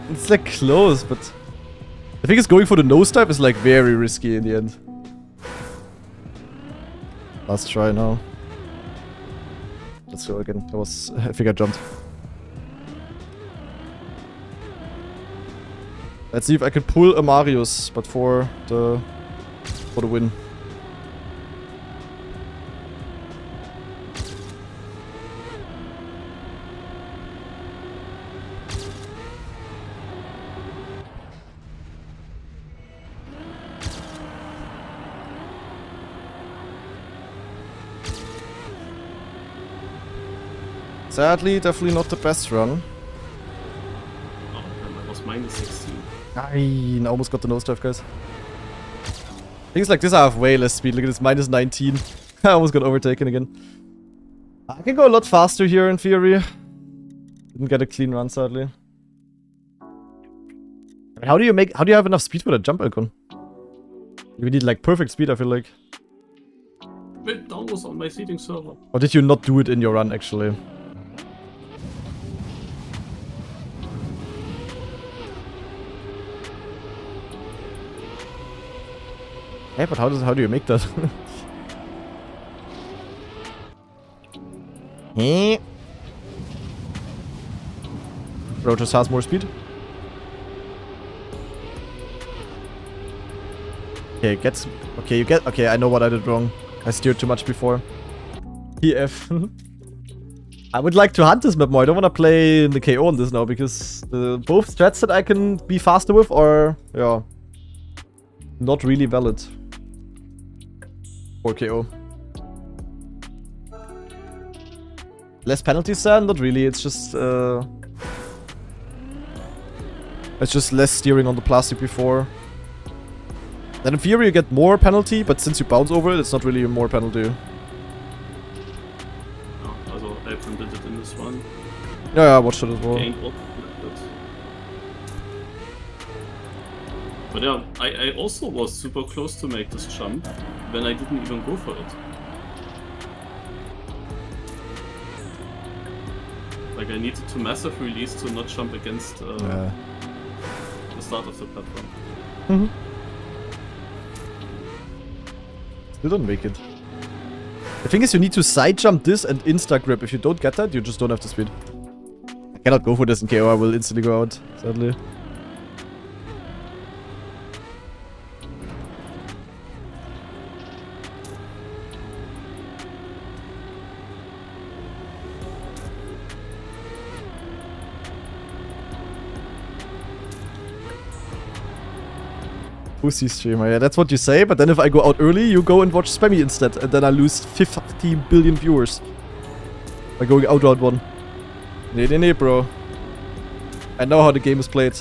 It's like close, but I think it's going for the nosedive is like very risky in the end. Last try now. Let's go again. That was, I think I jumped. Let's see if I can pull a Marius, but for the win. Sadly, definitely not the best run. Oh, that was minus 16. I almost got the nosedive, guys. Things like this I have way less speed. Look at this, minus 19. I almost got overtaken again. I can go a lot faster here in theory. Didn't get a clean run, sadly. I mean, how do you have enough speed for that jump, Elcon? You need like perfect speed, I feel like. Wait, down was on my seating server. Or did you not do it in your run, actually? Yeah, but how do you make that? Bro just has more speed. Okay, gets. Okay, you get. Okay, I know what I did wrong. I steered too much before. EF. I would like to hunt this map more. I don't want to play in the KO on this now because both strats that I can be faster with are, yeah, not really valid for KO. Less penalties then? Not really. It's just less steering on the plastic before. Then in theory you get more penalty, but since you bounce over it, it's not really more penalty. Also, I did it in this one. Yeah, I watched it as well. But yeah, I also was super close to make this jump when I didn't even go for it. Like I needed to massive release to not jump against the start of the platform. Mm-hmm. Still don't make it. The thing is, you need to side jump this and insta grip. If you don't get that, you just don't have the speed. I cannot go for this in KO. I will instantly go out, sadly. Pussy streamer, yeah, that's what you say, but then if I go out early, you go and watch Spammy instead, and then I lose 15 billion viewers by going out round 1. Nee, bro. I know how the game is played.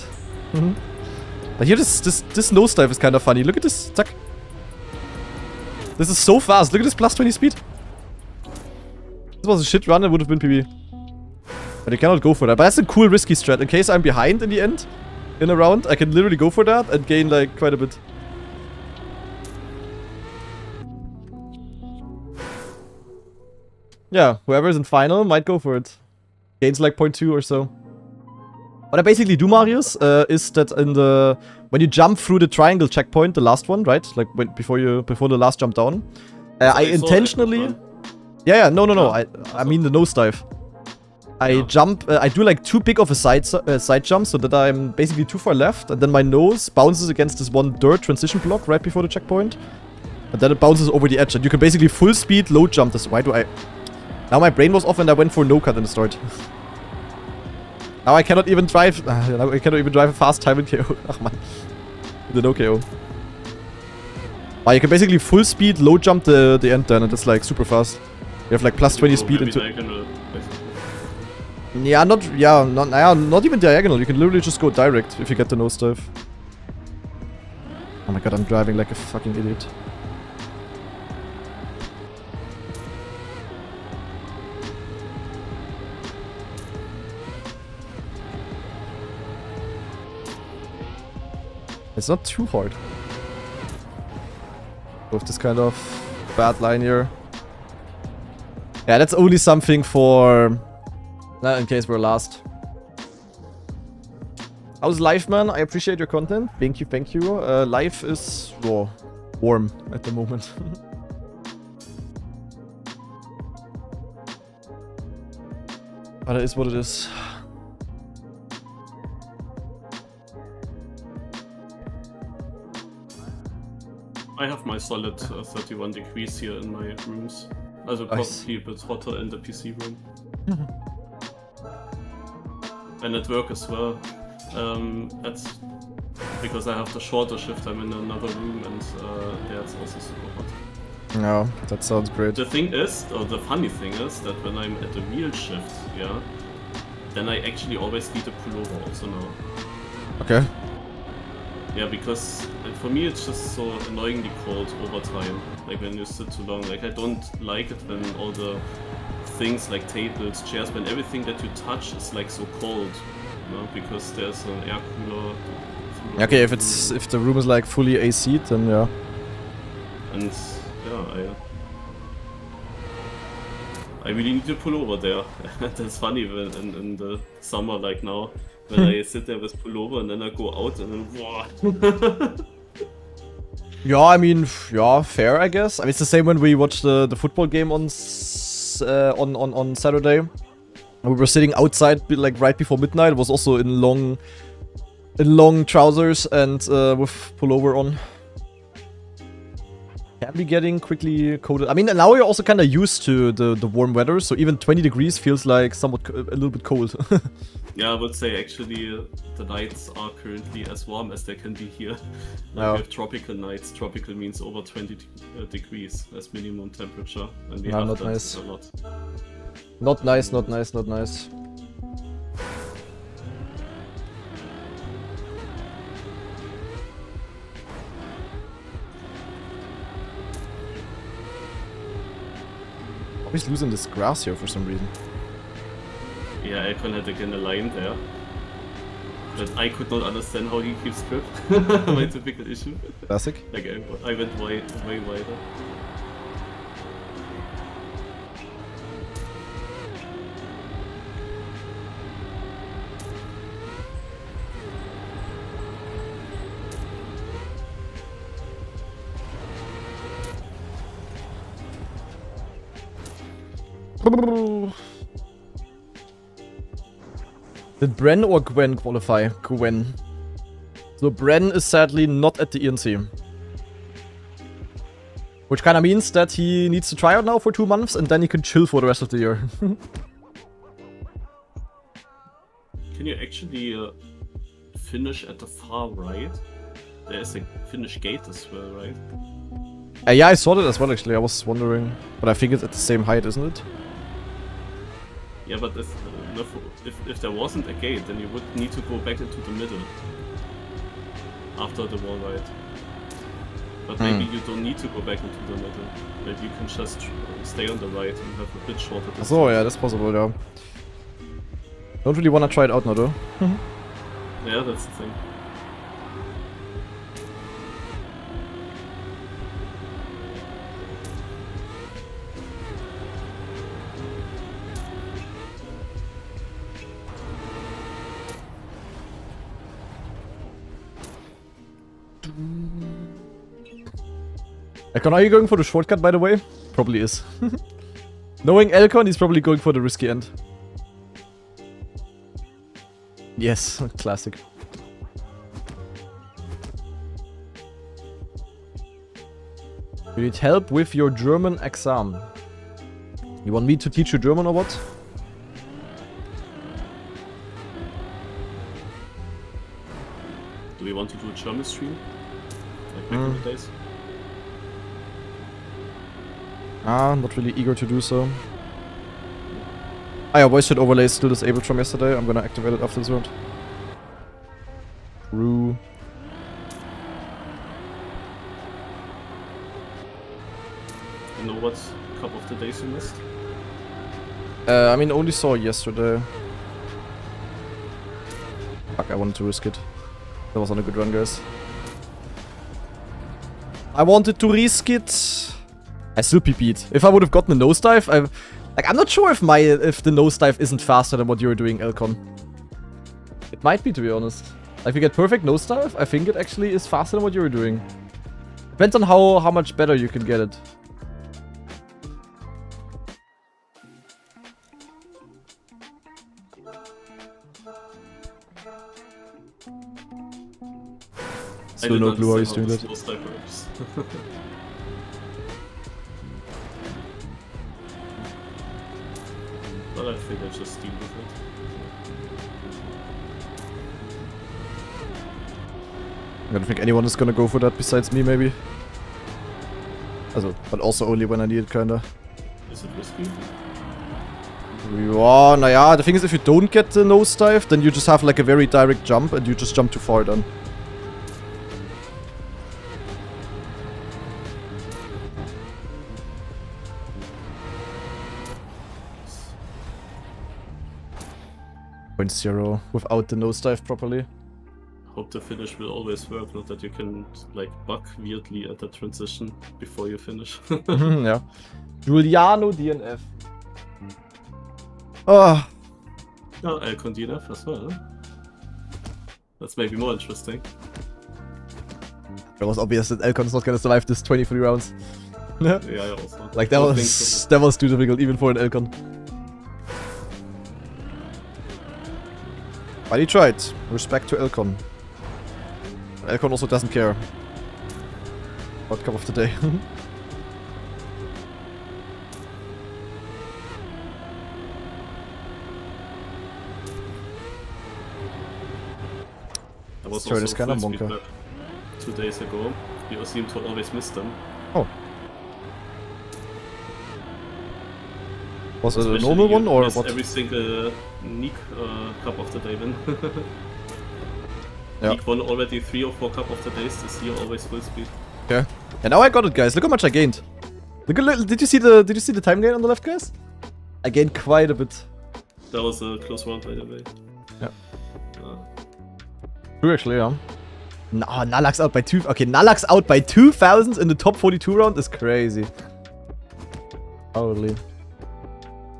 But here, this nosedive is kind of funny. Look at this, zack. This is so fast. Look at this plus 20 speed. This was a shit run, it would have been PB. But you cannot go for that. But that's a cool risky strat. In case I'm behind in the end, in a round, I can literally go for that and gain like quite a bit. Yeah, whoever's in final might go for it. Gains like 0.2 or so. What I basically do, Marius, is that in the when you jump through the triangle checkpoint, the last one, right? Like before the last jump down, I intentionally. Yeah, no. I mean the nosedive. I jump. I do like too big of a side jump, so that I'm basically too far left, and then my nose bounces against this one dirt transition block right before the checkpoint, and then it bounces over the edge, and you can basically full speed low jump this. Why do I? Now my brain was off, and I went for no cut in the start. Now I cannot even drive. Now I cannot even drive a fast time in KO. Ach man, the no KO. You can basically full speed low jump the end then, and it's like super fast. You have like plus 20 speed into. Yeah, not even diagonal. You can literally just go direct if you get the nosedive. Oh my god, I'm driving like a fucking idiot. It's not too hard. With this kind of bad line here. Yeah, that's only something for... in case we're last. How's life, man? I appreciate your content. Thank you. Life is warm at the moment. But it is what it is. I have my solid 31 degrees here in my rooms. Also probably a bit hotter in the PC room. And at work as well. That's because I have the shorter shift. I'm in another room, and yeah, it's also super hot. No, that sounds great. The thing is, or the funny thing is, that when I'm at the real shift, yeah, then I actually always need a pullover also now. Okay. Yeah, because for me it's just so annoyingly cold over time. Like when you sit too long. Like I don't like it when all the things like tables, chairs, when everything that you touch is like so cold, you know, because there's an air cooler. Okay, if the room is like fully AC, then yeah. And yeah, I really need to pull over there. That's funny when in the summer like now, when I sit there with pullover and then I go out and then wow. Yeah, I mean, yeah, fair, I guess. I mean, it's the same when we watched the football game on Saturday. We were sitting outside like right before midnight. It was also in long trousers and with pullover on. Can be getting quickly coated. I mean, now we're also kind of used to the warm weather, so even 20 degrees feels like somewhat a little bit cold. Yeah, I would say actually the nights are currently as warm as they can be here. We have tropical nights. Tropical means over 20 degrees as minimum temperature, and we have not that nice. a lot. Not nice, not nice, not nice. He's losing this grass here for some reason. Yeah, Elcon had again a line there that I could not understand how he keeps grip. My typical issue. Classic. Like I went way wider. Did Bren or Gwen qualify? Gwen. So Bren is sadly not at the ENC. Which kind of means that he needs to try out now for 2 months and then he can chill for the rest of the year. Can you actually finish at the far right? There's a finish gate as well, right? Yeah, I saw that as well actually, I was wondering. But I think it's at the same height, isn't it? Yeah, but if there wasn't a gate, then you would need to go back into the middle after the wall ride. But maybe you don't need to go back into the middle. Maybe you can just stay on the right and have a bit shorter distance. So yeah, that's possible, yeah. Don't really want to try it out now though. Yeah, that's the thing. Elcon, are you going for the shortcut, by the way? Probably is. Knowing Elcon, he's probably going for the risky end. Yes, classic. You need help with your German exam. You want me to teach you German or what? Do we want to do a German stream? Like back in the days? Not really eager to do so. Ah yeah, voice chat overlay is still disabled from yesterday. I'm gonna activate it after this round. True. You know what cup of the days you missed? I mean, only saw yesterday. Fuck, I wanted to risk it. That was on a good run, guys. I wanted to risk it. I still PP'd. If I would have gotten a nosedive, I'm not sure if the nosedive isn't faster than what you're doing, Elcon. It might be, to be honest. If you get perfect nosedive, I think it actually is faster than what you were doing. Depends on how much better you can get it. Still no clue how he's doing that. But I think I just deal with it. I don't think anyone is gonna go for that besides me, maybe. Also, but also only when I need it, kinda. Is it risky? Yeah, naja, the thing is, if you don't get the nosedive, then you just have like a very direct jump and you just jump too far then. .0 without the nosedive properly. hope the finish will always work, not that you can like bug weirdly at the transition before you finish. Ja. Giuliano DNF. Oh. Ja, Elcon DNF as well. Huh? That's maybe more interesting. It was obvious that Elcon is not gonna survive this 23 rounds. Yeah, I also. Like that was too difficult even for an Elcon. But he tried. Respect to Elcon. Elcon also doesn't care about Cup of the Day. That was Turn is also kinda full speed bonker. map 2 days ago. You seem to always miss them. Oh. Was it a Especially normal you one or miss what? every single Neek Cup of the Day win. Yeah. Neek won already 3 or 4 Cup of the Days this year, always full speed. Okay. And now I got it, guys. Look how much I gained. Look at, did you see the time gain on the left, guys? I gained quite a bit. That was a close round, by the way. Yeah. True, actually, yeah. No, Nalax out by 2. Okay, Nalax out by 2000 in the top 42 round is crazy. Holy.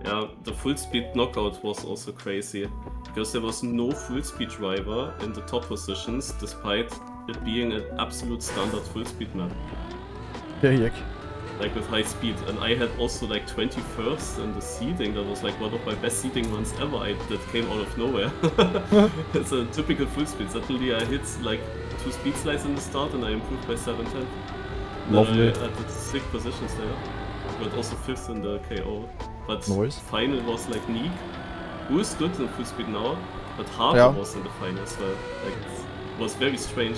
Yeah, the full speed knockout was also crazy. Because there was no full speed driver in the top positions, despite it being an absolute standard full speed map. Yeah, YEK. Like with high speed. And I had also like 21st in the seeding. That was like one of my best seeding ones ever. That came out of nowhere. It's a typical full speed. Suddenly I hit like 2 speed slides in the start and I improved by 7/10. Lovely. I had 6 positions there. But also 5th in the KO. But Nice. final was like Neek, who is good in full speed now, but Harper Yeah. was in the final as well. Like, it was very strange.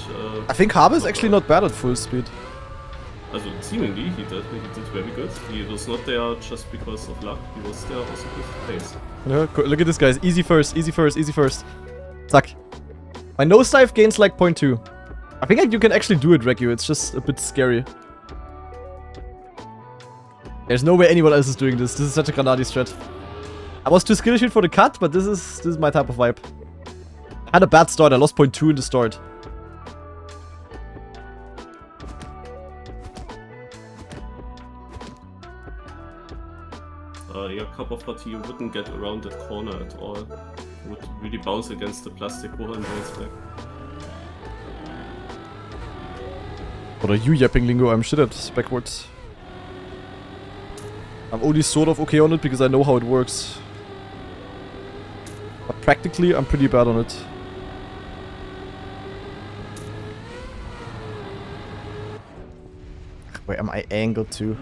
I think Harbour is actually not bad at full speed. Also, seemingly he did very good. He was not there just because of luck, he was there also with pace. Yeah, look at this, guys. Easy first, easy first, easy first. Zack. My nosedive gains like 0.2. I think you can actually do it, Reku. It's just a bit scary. There's no way anyone else is doing this. This is such a Granadi strat. I was too skillshot for the cut, but this is my type of vibe. I had a bad start. I lost 0.2 in the start. Your cup of tea, you wouldn't get around that corner at all. You would really bounce against the plastic wall and bounce back. What are you yapping, Lingo? I'm shit at backwards. I'm only sort of okay on it because I know how it works. But practically, I'm pretty bad on it. Where am I angled to?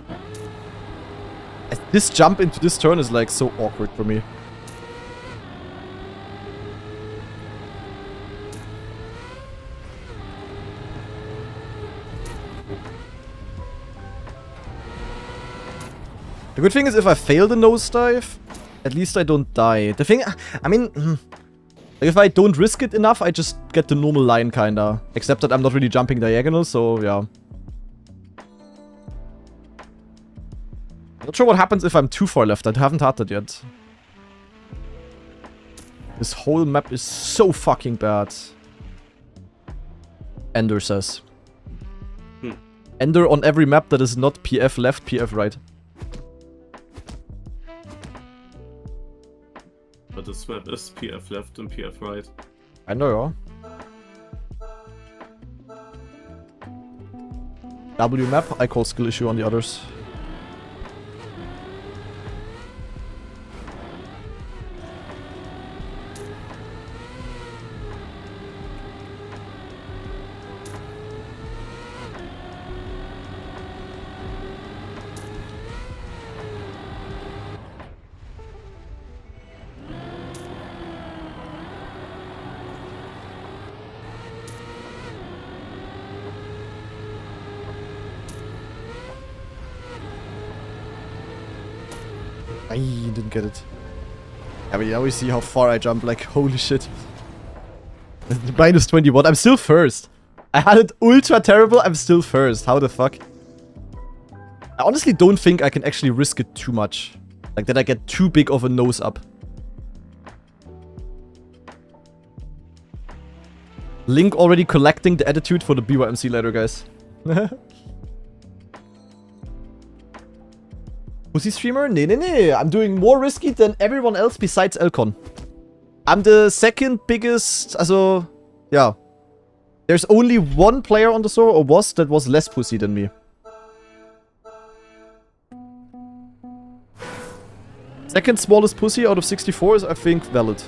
This jump into this turn is like so awkward for me. The good thing is if I fail the nosedive, at least I don't die. The thing, I mean, if I don't risk it enough, I just get the normal line kinda. Except that I'm not really jumping diagonal, so yeah. I'm not sure what happens if I'm too far left. I haven't had that yet. This whole map is so fucking bad. Ender says. Ender on every map that is not PF left, PF right. But this map is PF left and PF right. I know, yeah. W map, I call skill issue on the others. I didn't get it. I mean, now we see how far I jump, like, holy shit. Minus 21, I'm still first. I had it ultra terrible, I'm still first. How the fuck? I honestly don't think I can actually risk it too much. Like, that I get too big of a nose up. Link already collecting the attitude for the bymc later, guys. Pussy streamer? Nee. I'm doing more risky than everyone else besides Elcon. I'm the second biggest, also, yeah. There's only one player on the server, or was, that was less pussy than me. Second smallest pussy out of 64 is, I think, valid.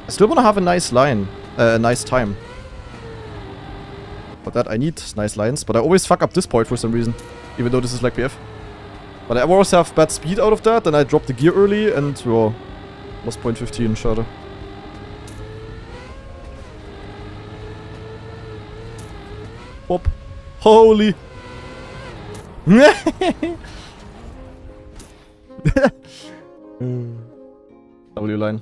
I still wanna have a nice line, a nice time. For that I need nice lines, but I always fuck up this point for some reason. Even though this is like PF. But I always have bad speed out of that, and I drop the gear early, and well, lost point 15, schade. Pop. Holy. W line.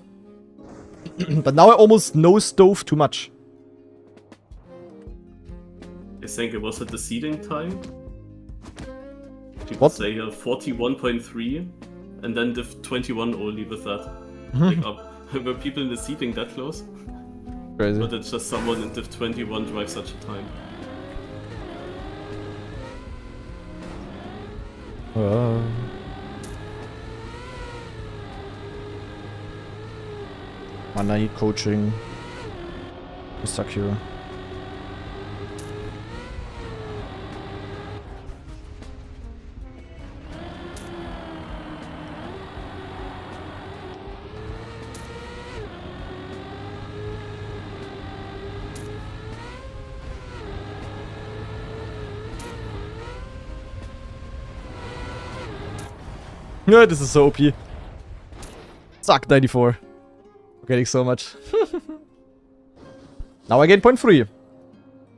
But now I almost nose dove too much. I think it was at the seeding time. People What? say 41.3 and then div 21 only with that. Like, were people in the seeding that close? Crazy. But it's just someone in div 21 drives such a time. Mana coaching. We're stuck here. Yeah, this is so OP. Suck 94. I'm getting so much. Now I gain point 3.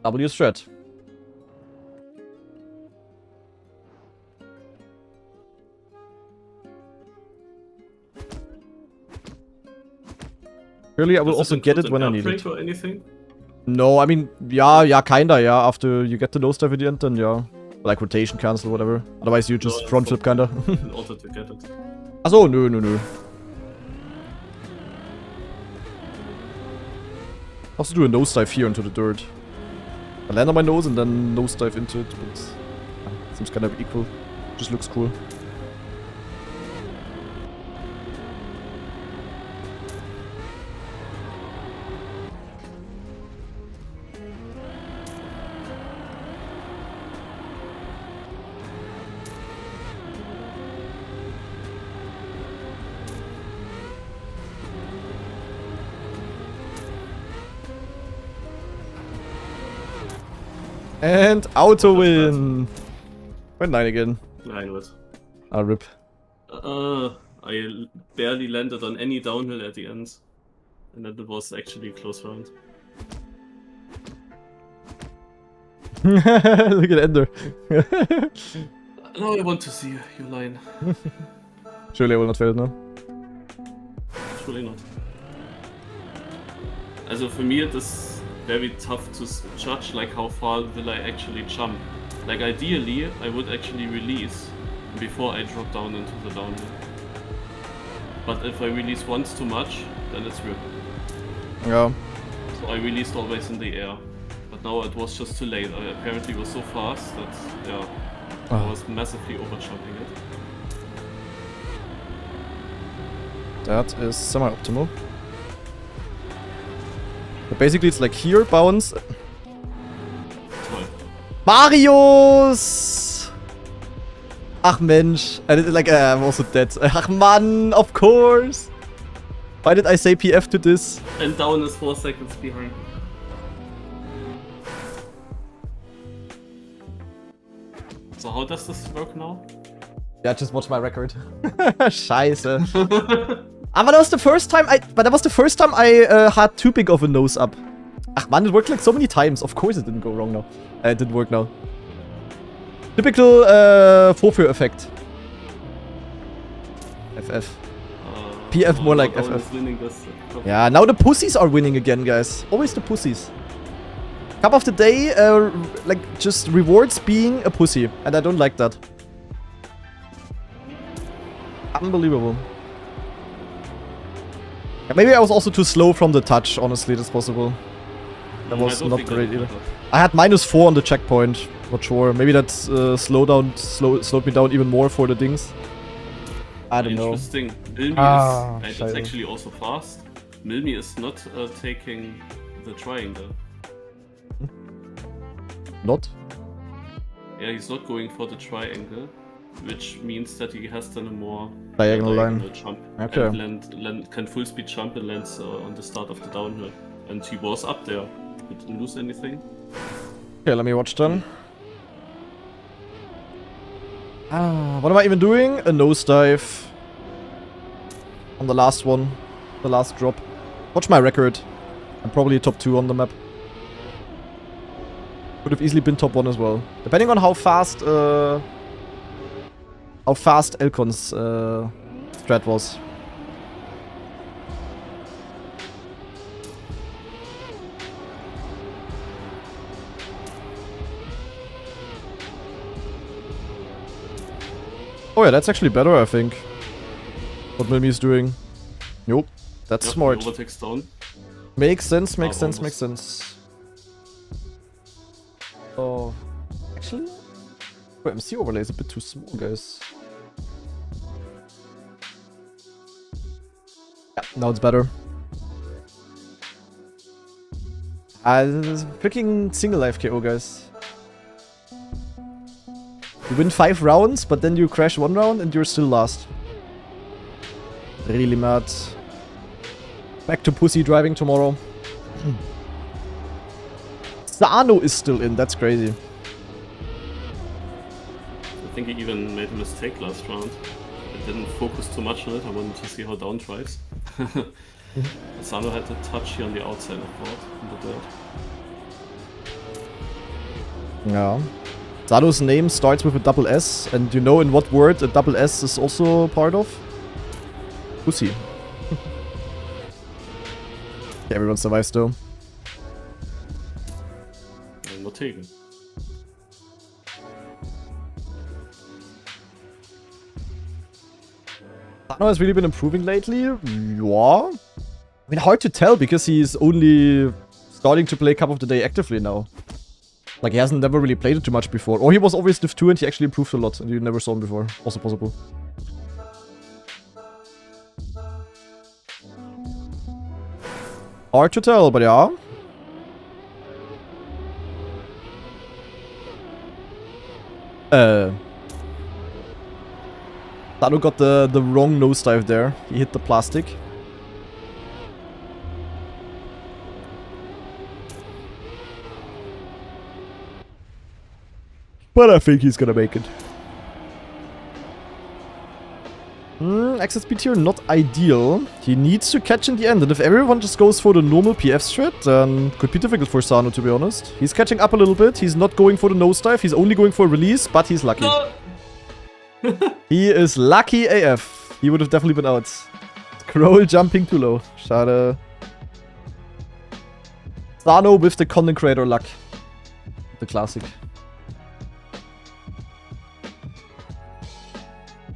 W strat. Really, I will also get it when I need it. Or anything? No, I mean, yeah, kinda, yeah. After you get the nose dive at the end, then yeah. Like rotation cancel, whatever. Otherwise you just front flip kinda. In order to get it. Achso, nö. Also do a nosedive here into the dirt. I land on my nose and then nosedive into it, but seems kind of equal. Just looks cool. And auto win! Point 9 again. 9 was. Ah, rip. I barely landed on any downhill at the end. And then it was actually a close round. Look at Ender. Now I want to see your line. Surely I will not fail it now. Surely not. Also for me it is very tough to judge like how far will I actually jump. Like ideally I would actually release before I drop down into the downhill. But if I release once too much, then it's rip. Yeah. So I released always in the air. But now it was just too late. I apparently was so fast that yeah, I was massively overjumping it. That is semi-optimal. But basically it's like here, bounce. Toll. Marius! Ach Mensch. Like, I'm also dead. Ach man, of course! Why did I say PF to this? And down is 4 seconds behind. So how does this work now? Yeah, just watch my record. Scheiße. But that was the first time I had too big of a nose up. Ach man, it worked like so many times. Of course it didn't go wrong now. It didn't work now. Typical Vorführ effect. FF. PF more like FF. Winning this. Yeah, now the pussies are winning again, guys. Always the pussies. Cup of the day, like, just rewards being a pussy. And I don't like that. Unbelievable. Maybe I was also too slow from the touch, honestly, that's possible. That was not great either. I had -4 on the checkpoint. Not sure. Maybe that slowed me down even more for the dings. I don't know. Interesting. Milmi is it's actually also fast. Milmi is not taking the triangle. Not? Yeah, he's not going for the triangle, which means that he has done a more diagonal line jump. Okay. And can full speed jump and lands on the start of the downhill. And he was up there. He didn't lose anything. Okay, let me watch then. What am I even doing? A nosedive. On the last one. The last drop. Watch my record. I'm probably top 2 on the map. Could have easily been top 1 as well. Depending on how fast Elcon's strat was. Oh yeah, that's actually better, I think. What Milmi is doing. Nope, that's smart. Overtakes down. Makes sense, makes sense, makes sense. Oh, actually, MC overlay is a bit too small, guys. Yeah, now it's better. This is freaking single life KO, guys. You win 5 rounds, but then you crash 1 round and you're still last. Really mad. Back to pussy driving tomorrow. Sano is still in, that's crazy. I think he even made a mistake last round. I didn't focus too much on it, I wanted to see how down drives. Sano had a touch here on the outside of board, in the dirt. Yeah. Sano's name starts with a double S, and you know in what word a double S is also part of? Pussy. Everyone survives though. I'm not taken. Sano has really been improving lately. Yeah. I mean, hard to tell because he's only starting to play Cup of the Day actively now. Like, he hasn't never really played it too much before. Or he was always Div 2 and he actually improved a lot and you never saw him before. Also possible. Hard to tell, but yeah. Sano got the wrong nosedive there. He hit the plastic. But I think he's gonna make it. Access speed here, not ideal. He needs to catch in the end, and if everyone just goes for the normal PF strat, then could be difficult for Sano, to be honest. He's catching up a little bit. He's not going for the nosedive. He's only going for a release, but he's lucky. No. He is lucky AF. He would have definitely been out. Scroll jumping too low. Schade. Sano with the content creator luck. The classic.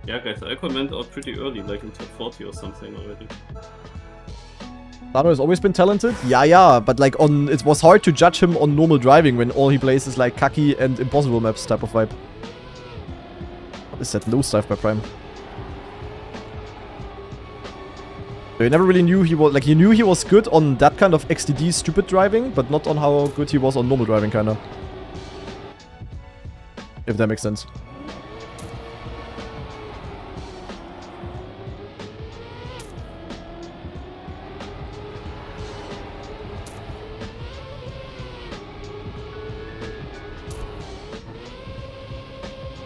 Yeah, guys, Icon went out pretty early, like in top 40 or something already. Sano has always been talented. Yeah, but like it was hard to judge him on normal driving when all he plays is like Kaki and impossible maps type of vibe. What is that nosedive by Prime? So you never really knew he was, like, you knew he was good on that kind of XDD stupid driving, but not on how good he was on normal driving, kinda. If that makes sense.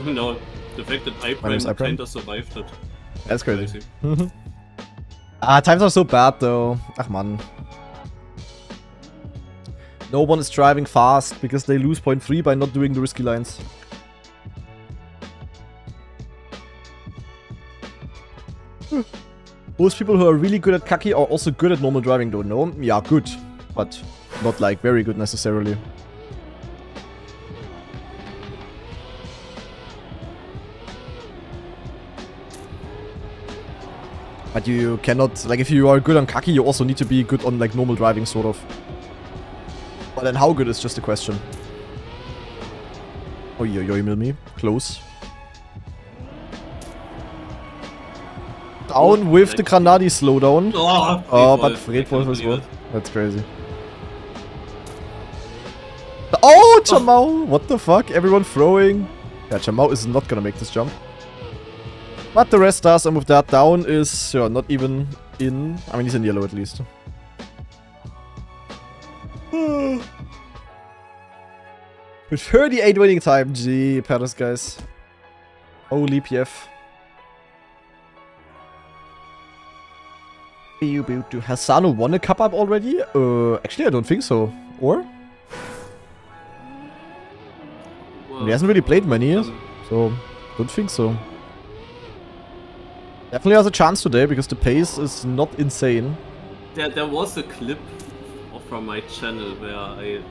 No, the fact that iPrime kinda survived it. That's crazy. Times are so bad though. Ach man. No one is driving fast because they lose 0.3 by not doing the risky lines. Most people who are really good at Kaki are also good at normal driving though, no? Yeah, good. But not like very good necessarily. But you cannot, like, if you are good on Kaki, you also need to be good on, like, normal driving, sort of. But then how good is just a question. Oh, yo, Milmi. Close. Down with the Granadi slowdown. Oh, but Fredwolf as well. That's crazy. Oh, Chamao! What the fuck? Everyone throwing. Yeah, Chamao is not gonna make this jump. But the rest does, and with that down is not even in. I mean, he's in yellow at least. With 38 winning time. Gee, Paris, guys. Holy PF. Has Sano won a cup up already? Actually, I don't think so. Or? Well, he hasn't really played many years, so don't think so. Definitely has a chance today because the pace is not insane. There was a clip from my channel where I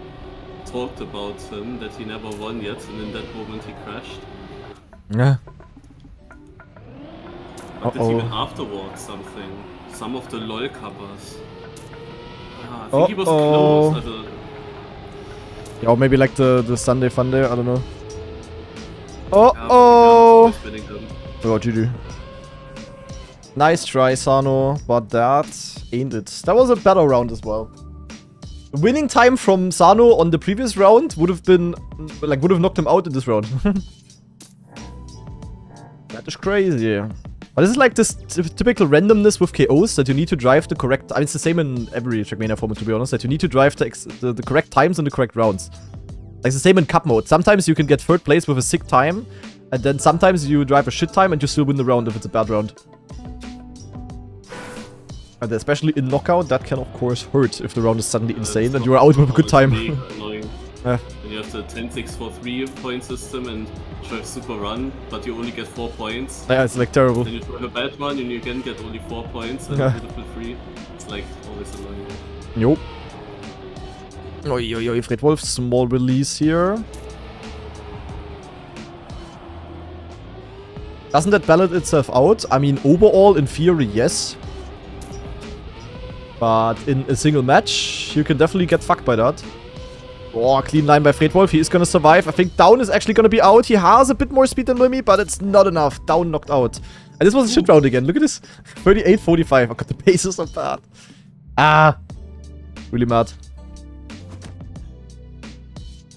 talked about him that he never won yet, and in that moment he crashed. Yeah. But did even afterwards something? Some of the LOL covers. I think he was close. Yeah, or maybe like the Sunday Fun Day, I don't know. Oh, GG. Nice try, Sano, but that ain't it. That was a better round as well. The winning time from Sano on the previous round would have been, like, would have knocked him out in this round. That is crazy. But this is like this typical randomness with KOs that you need to drive the correct... I mean, it's the same in every trackmania format, to be honest, that you need to drive the correct times in the correct rounds. Like, it's the same in cup mode. Sometimes you can get third place with a sick time, and then sometimes you drive a shit time and you still win the round if it's a bad round. And especially in knockout, that can of course hurt if the round is suddenly insane and you are out with a good time. Annoying. Yeah. And you have the 10-6-4-3 point system and drive super run, but you only get 4 points. Yeah, it's like terrible. Then you drive a bad one and you again get only 4 points and beautiful 3. It's like always annoying. Nope. Oi, Fredwolf, small release here. Doesn't that balance itself out? I mean, overall, in theory, yes. But in a single match, you can definitely get fucked by that. Oh, clean line by Fredwolf. He is gonna survive. I think Down is actually gonna be out. He has a bit more speed than Mimi, but it's not enough. Down knocked out. And this was a shit round again. Look at this. 38-45. Oh god, the pace is so bad. Ah. Really mad.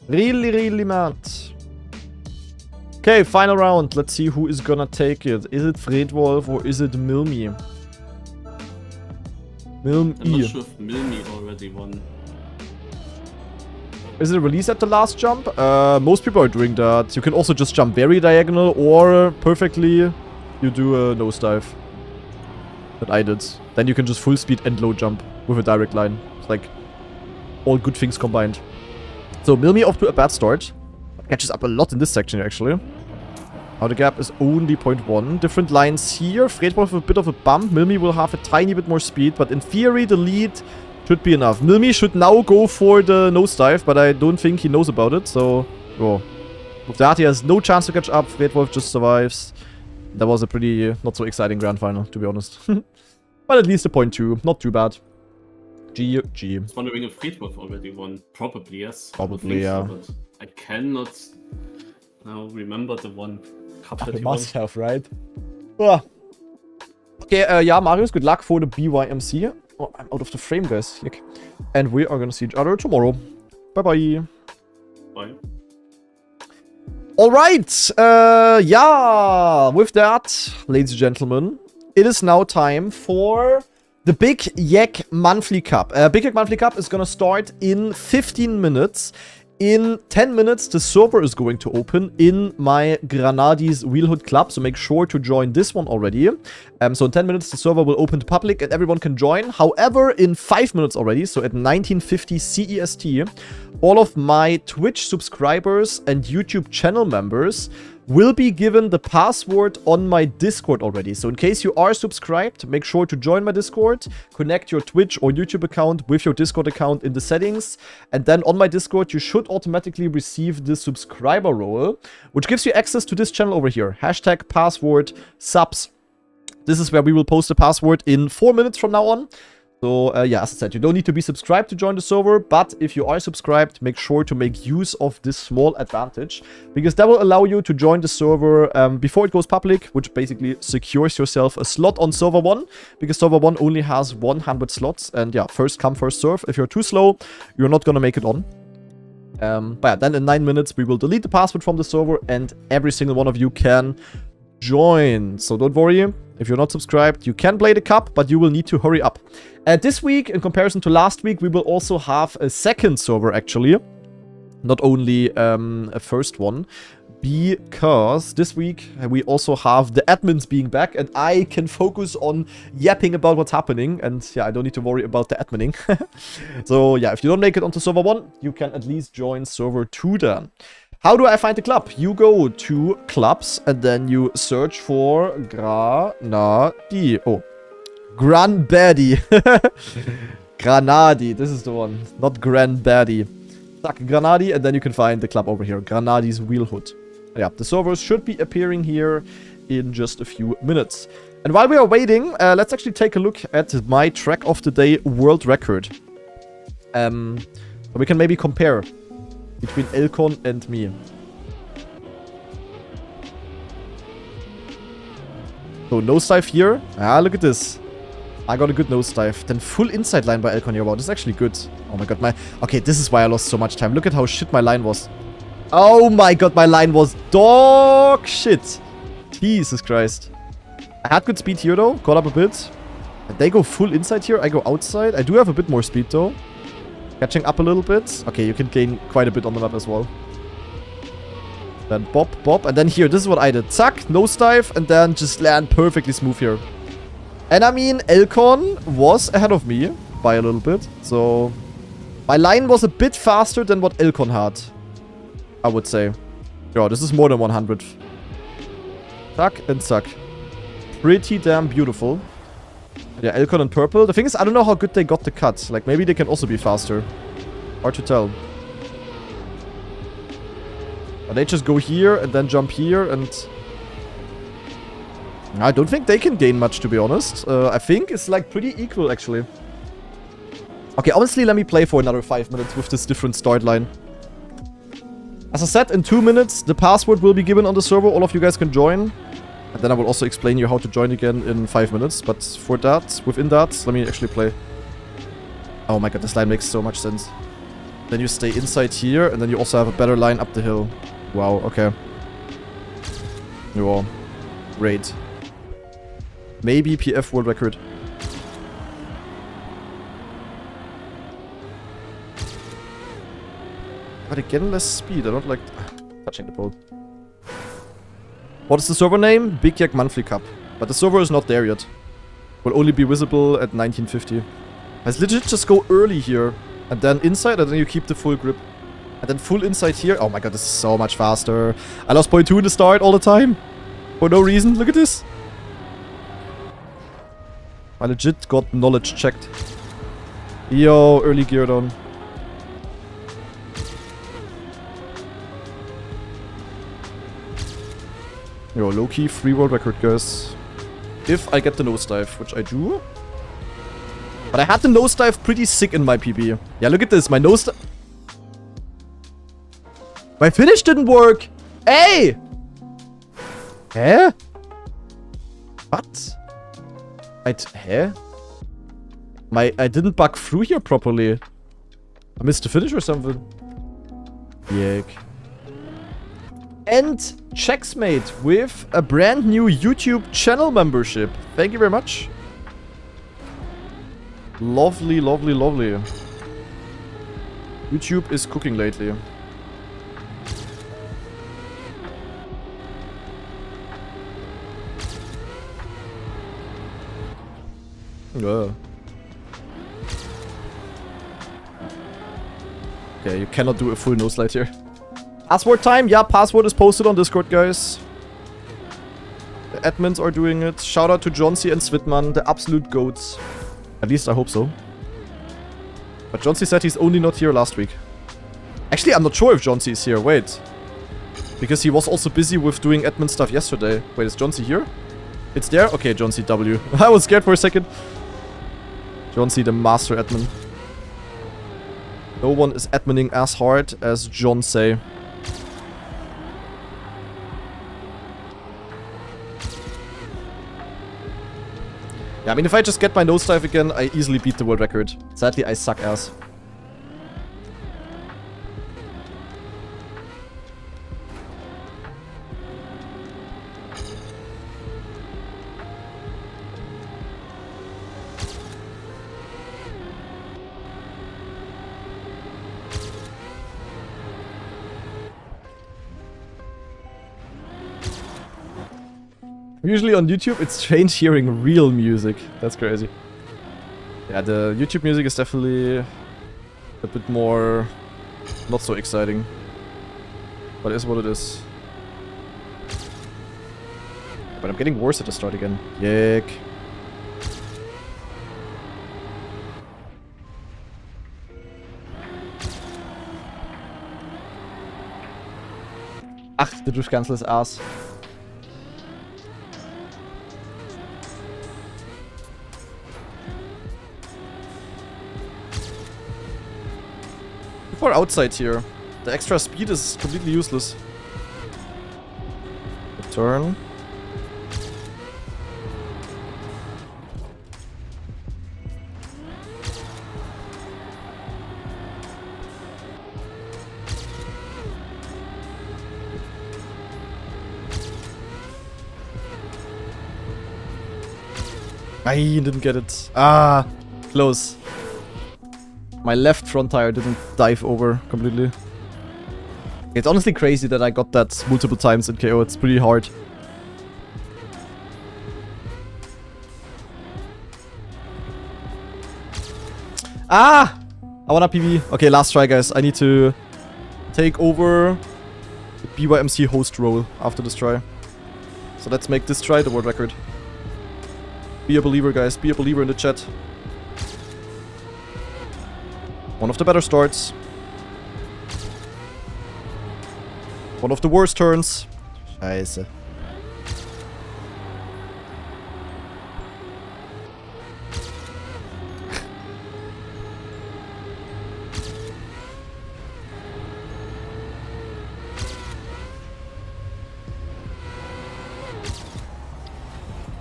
Really mad. Okay, final round. Let's see who is gonna take it. Is it Fredwolf or is it Milmi? I'm not sure if Milmi already won. Is it a release at the last jump? Most people are doing that. You can also just jump very diagonal or perfectly you do a nosedive. That I did. Then you can just full speed and low jump with a direct line. It's like all good things combined. So Milmi off to a bad start. Catches up a lot in this section actually. Now the gap is only 0.1. Different lines here. Fredwolf with a bit of a bump. Milmi will have a tiny bit more speed, but in theory the lead should be enough. Milmi should now go for the nosedive, but I don't think he knows about it, so... Oh. With that, he has no chance to catch up. Fredwolf just survives. That was a pretty not so exciting grand final, to be honest. But at least a 0.2. Not too bad. GG. I was wondering if Fredwolf already won. Probably, yes. Probably, yeah. So, but I cannot now remember the one cup that You he won. must have, right? Ah. Okay, yeah, Marius, good luck for the BYMC. Oh, I'm out of the frame, guys. Yuck. And we are gonna see each other tomorrow. Bye-bye. Bye. Alright, yeah, with that, ladies and gentlemen, it is now time for the Big YEK Monthly Cup. Big YEK Monthly Cup is gonna start in 15 minutes. In 10 minutes, the server is going to open in my Granadi's Wheelhood Club, so make sure to join this one already. So in 10 minutes, the server will open to public and everyone can join. However, in 5 minutes already, so at 1950 CEST, all of my Twitch subscribers and YouTube channel members will be given the password on my Discord already. So in case you are subscribed, make sure to join my Discord, connect your Twitch or YouTube account with your Discord account in the settings, and then on my Discord you should automatically receive the subscriber role, which gives you access to this channel over here. Hashtag password subs. This is where we will post the password in 4 minutes from now on. So, yeah, as I said, you don't need to be subscribed to join the server, but if you are subscribed, make sure to make use of this small advantage, because that will allow you to join the server before it goes public, which basically secures yourself a slot on server 1, because server 1 only has 100 slots, and yeah, first come, first serve. If you're too slow, you're not gonna make it on. But yeah, then in 9 minutes, we will delete the password from the server, and every single one of you can join. So don't worry, if you're not subscribed, you can play the cup, but you will need to hurry up. This week, in comparison to last week, we will also have a second server, actually. Not only a first one. Because this week, we also have the admins being back, and I can focus on yapping about what's happening. And yeah, I don't need to worry about the adminning. So yeah, if you don't make it onto server 1, you can at least join server 2 then. How do I find the club? You go to clubs, and then you search for Granadi. Oh. Granbaddy. Granadi. This is the one. Not Granbaddy. Zack, Granadi, and then you can find the club over here. Granadi's Wheelhood. Yeah, the servers should be appearing here in just a few minutes. And while we are waiting, let's actually take a look at my track of the day world record. We can maybe compare between Elkon and me. So, nosedive here. Ah, look at this. I got a good nosedive. Then full inside line by Elkon here. Wow, this is actually good. Oh my god, okay, this is why I lost so much time. Look at how shit my line was. Oh my god, my line was dog shit. Jesus Christ. I had good speed here though. Caught up a bit. And they go full inside here. I go outside. I do have a bit more speed though. Catching up a little bit. Okay, you can gain quite a bit on the map as well. Then bop, bop. And then here, this is what I did. Zack, nosedive, and then just land perfectly smooth here. And I mean, Elkon was ahead of me by a little bit. So, my line was a bit faster than what Elkon had, I would say. Yeah, this is more than 100. Zack and Zack. Pretty damn beautiful. Yeah, Elkon and purple. The thing is, I don't know how good they got the cut. Like, maybe they can also be faster. Hard to tell. But they just go here and then jump here and... I don't think they can gain much, to be honest. I think it's like pretty equal, actually. Okay, honestly, let me play for another 5 minutes with this different start line. As I said, in 2 minutes, the password will be given on the server. All of you guys can join. And then I will also explain you how to join again in 5 minutes. But for that, within that, let me actually play. Oh my god, this line makes so much sense. Then you stay inside here, and then you also have a better line up the hill. Wow, okay. Wow. Great. Maybe PF world record. But again, less speed. I don't like touching the pole. What is the server name? YEK Monthly Cup. But the server is not there yet. Will only be visible at 1950. Let's legit just go early here. And then inside, and then you keep the full grip. And then full inside here. Oh my god, this is so much faster. I lost 0.2 in the start all the time. For no reason. Look at this. I legit got knowledge checked. Yo, early gear down. Yo, low-key free world record, guys. If I get the nosedive, which I do. But I had the nosedive pretty sick in my PB. Yeah, look at this. My nosedive... My finish didn't work! Hey! Hä? What? Hä? I didn't bug through here properly. I missed the finish or something. Yek. And Checksmate with a brand new YouTube channel membership. Thank you very much. Lovely, lovely, lovely. YouTube is cooking lately. Okay, you cannot do a full no-slide here. Password time? Yeah, password is posted on Discord, guys. The admins are doing it. Shout out to Johnsy and Svitman, the absolute goats. At least I hope so. But Johnsy said he's only not here last week. Actually, I'm not sure if Johnsy is here. Wait. Because he was also busy with doing admin stuff yesterday. Wait, is Johnsy here? It's there? Okay, John C. W. I was scared for a second. John C. the master admin. No one is adminning as hard as John say. Yeah, I mean, if I just get my nosedive again, I easily beat the world record. Sadly, I suck ass. Usually on YouTube, it's strange hearing real music. That's crazy. Yeah, the YouTube music is definitely a bit more not so exciting. But it is what it is. But I'm getting worse at the start again. YEK. Ach, the douche cancel his ass. People are outside here. The extra speed is completely useless. Good turn. I didn't get it. Ah, close. My left front tire didn't dive over completely. It's honestly crazy that I got that multiple times in KO. It's pretty hard. Ah! I wanna PB. Okay, last try, guys. I need to take over the bymc host role after this try. So let's make this try the world record. Be a believer, guys. Be a believer in the chat. One of the better starts. One of the worst turns. Scheiße.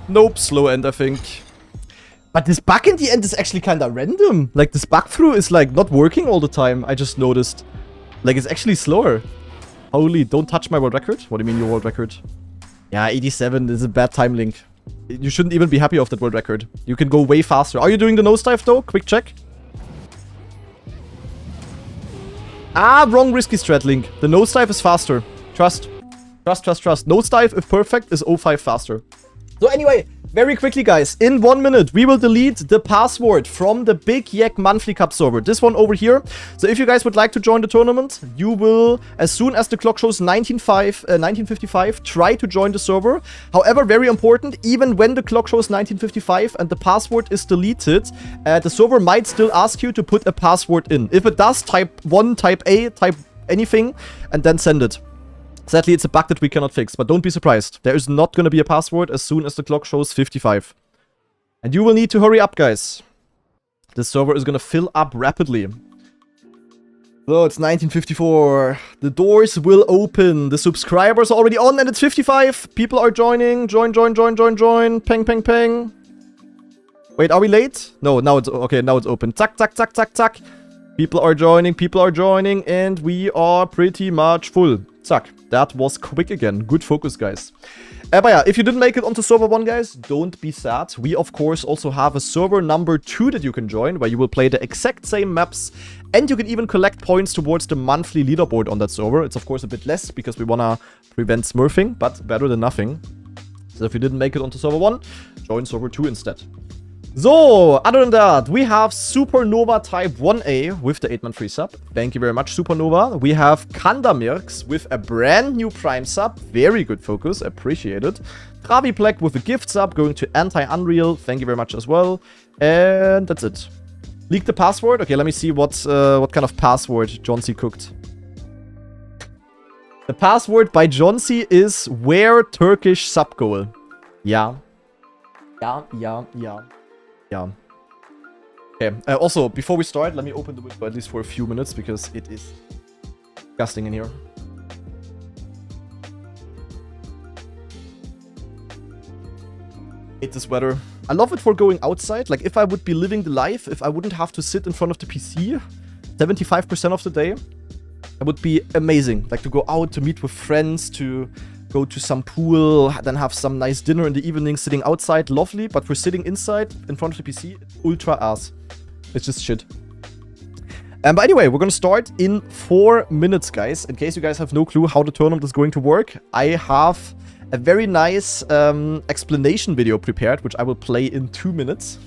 Nope, slow end, I think. But this bug in the end is actually kinda random. Like, this bug through is, like, not working all the time. I just noticed. Like, it's actually slower. Holy, don't touch my world record? What do you mean your world record? Yeah, 87 is a bad time link. You shouldn't even be happy of that world record. You can go way faster. Are you doing the nosedive, though? Quick check. Ah, wrong risky strat link. The nosedive is faster. Trust. Trust, trust, trust. Nosedive, if perfect, is 05 faster. So anyway, very quickly, guys, in 1 minute, we will delete the password from the big YEK Monthly Cup server. This one over here. So if you guys would like to join the tournament, you will, as soon as the clock shows 1955, try to join the server. However, very important, even when the clock shows 1955 and the password is deleted, the server might still ask you to put a password in. If it does, type 1, type A, type anything, and then send it. Sadly, it's a bug that we cannot fix, but don't be surprised. There is not going to be a password as soon as the clock shows 55. And you will need to hurry up, guys. This server is going to fill up rapidly. So, it's 1954. The doors will open. The subscribers are already on and it's 55. People are joining. Join, join, join, join, join. Peng, peng, peng. Wait, are we late? No, now it's... Okay, now it's open. Tack, tack, tack, tack, tack. People are joining, and we are pretty much full. Zack. That was quick again. Good focus, guys. But yeah, if you didn't make it onto server 1, guys, don't be sad. We, of course, also have a server number 2 that you can join, where you will play the exact same maps, and you can even collect points towards the monthly leaderboard on that server. It's, of course, a bit less, because we want to prevent smurfing, but better than nothing. So if you didn't make it onto server 1, join server 2 instead. So, other than that, we have Supernova Type 1A with the 8-man free sub. Thank you very much, Supernova. We have Kandamirks with a brand new Prime sub. Very good focus, appreciate it. Traviplek with a gift sub going to Anti-Unreal. Thank you very much as well. And that's it. Leak the password. Okay, let me see what kind of password John C cooked. The password by John C is where Turkish sub goal. Yeah. Yeah. Okay, also, before we start, let me open the window at least for a few minutes, because it is disgusting in here. Hate this weather. I love it for going outside. Like, if I would be living the life, if I wouldn't have to sit in front of the PC 75% of the day, that would be amazing. Like, to go out, to meet with friends, to go to some pool, then have some nice dinner in the evening, sitting outside, lovely. But for sitting inside in front of the PC, it's ultra ass. It's just shit. But anyway, we're gonna start in 4 minutes, guys. In case you guys have no clue how the tournament is going to work, I have a very nice explanation video prepared, which I will play in 2 minutes.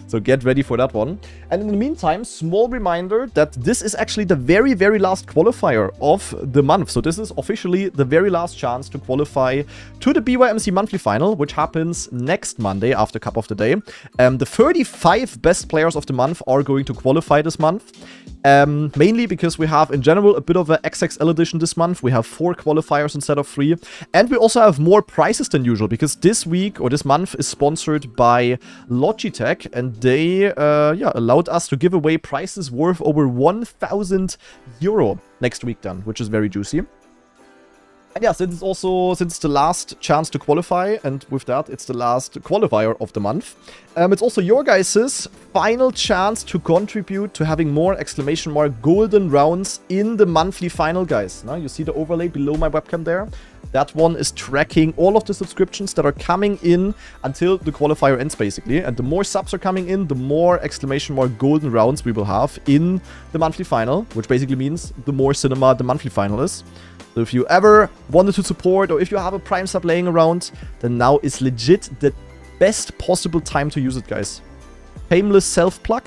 So get ready for that one. And in the meantime, small reminder that this is actually the very, very last qualifier of the month. So this is officially the very last chance to qualify to the bymc monthly final, which happens next Monday after Cup of the Day. The 35 best players of the month are going to qualify this month. Mainly because we have, in general, a bit of an XXL edition this month. We have 4 qualifiers instead of 3. And we also have more prizes than usual, because this week, or this month, is sponsored by Logitech. And they, allowed us to give away prizes worth over 1,000 euro next week then, which is very juicy. And yeah, since it's the last chance to qualify, and with that, it's the last qualifier of the month. It's also your guys' final chance to contribute to having more !golden rounds in the monthly final, guys. Now, you see the overlay below my webcam there? That one is tracking all of the subscriptions that are coming in until the qualifier ends, basically. And the more subs are coming in, the more !golden rounds we will have in the monthly final, which basically means the more cinema the monthly final is. So if you ever wanted to support, or if you have a Prime sub laying around, then now is legit the best possible time to use it, guys. Shameless self-plug,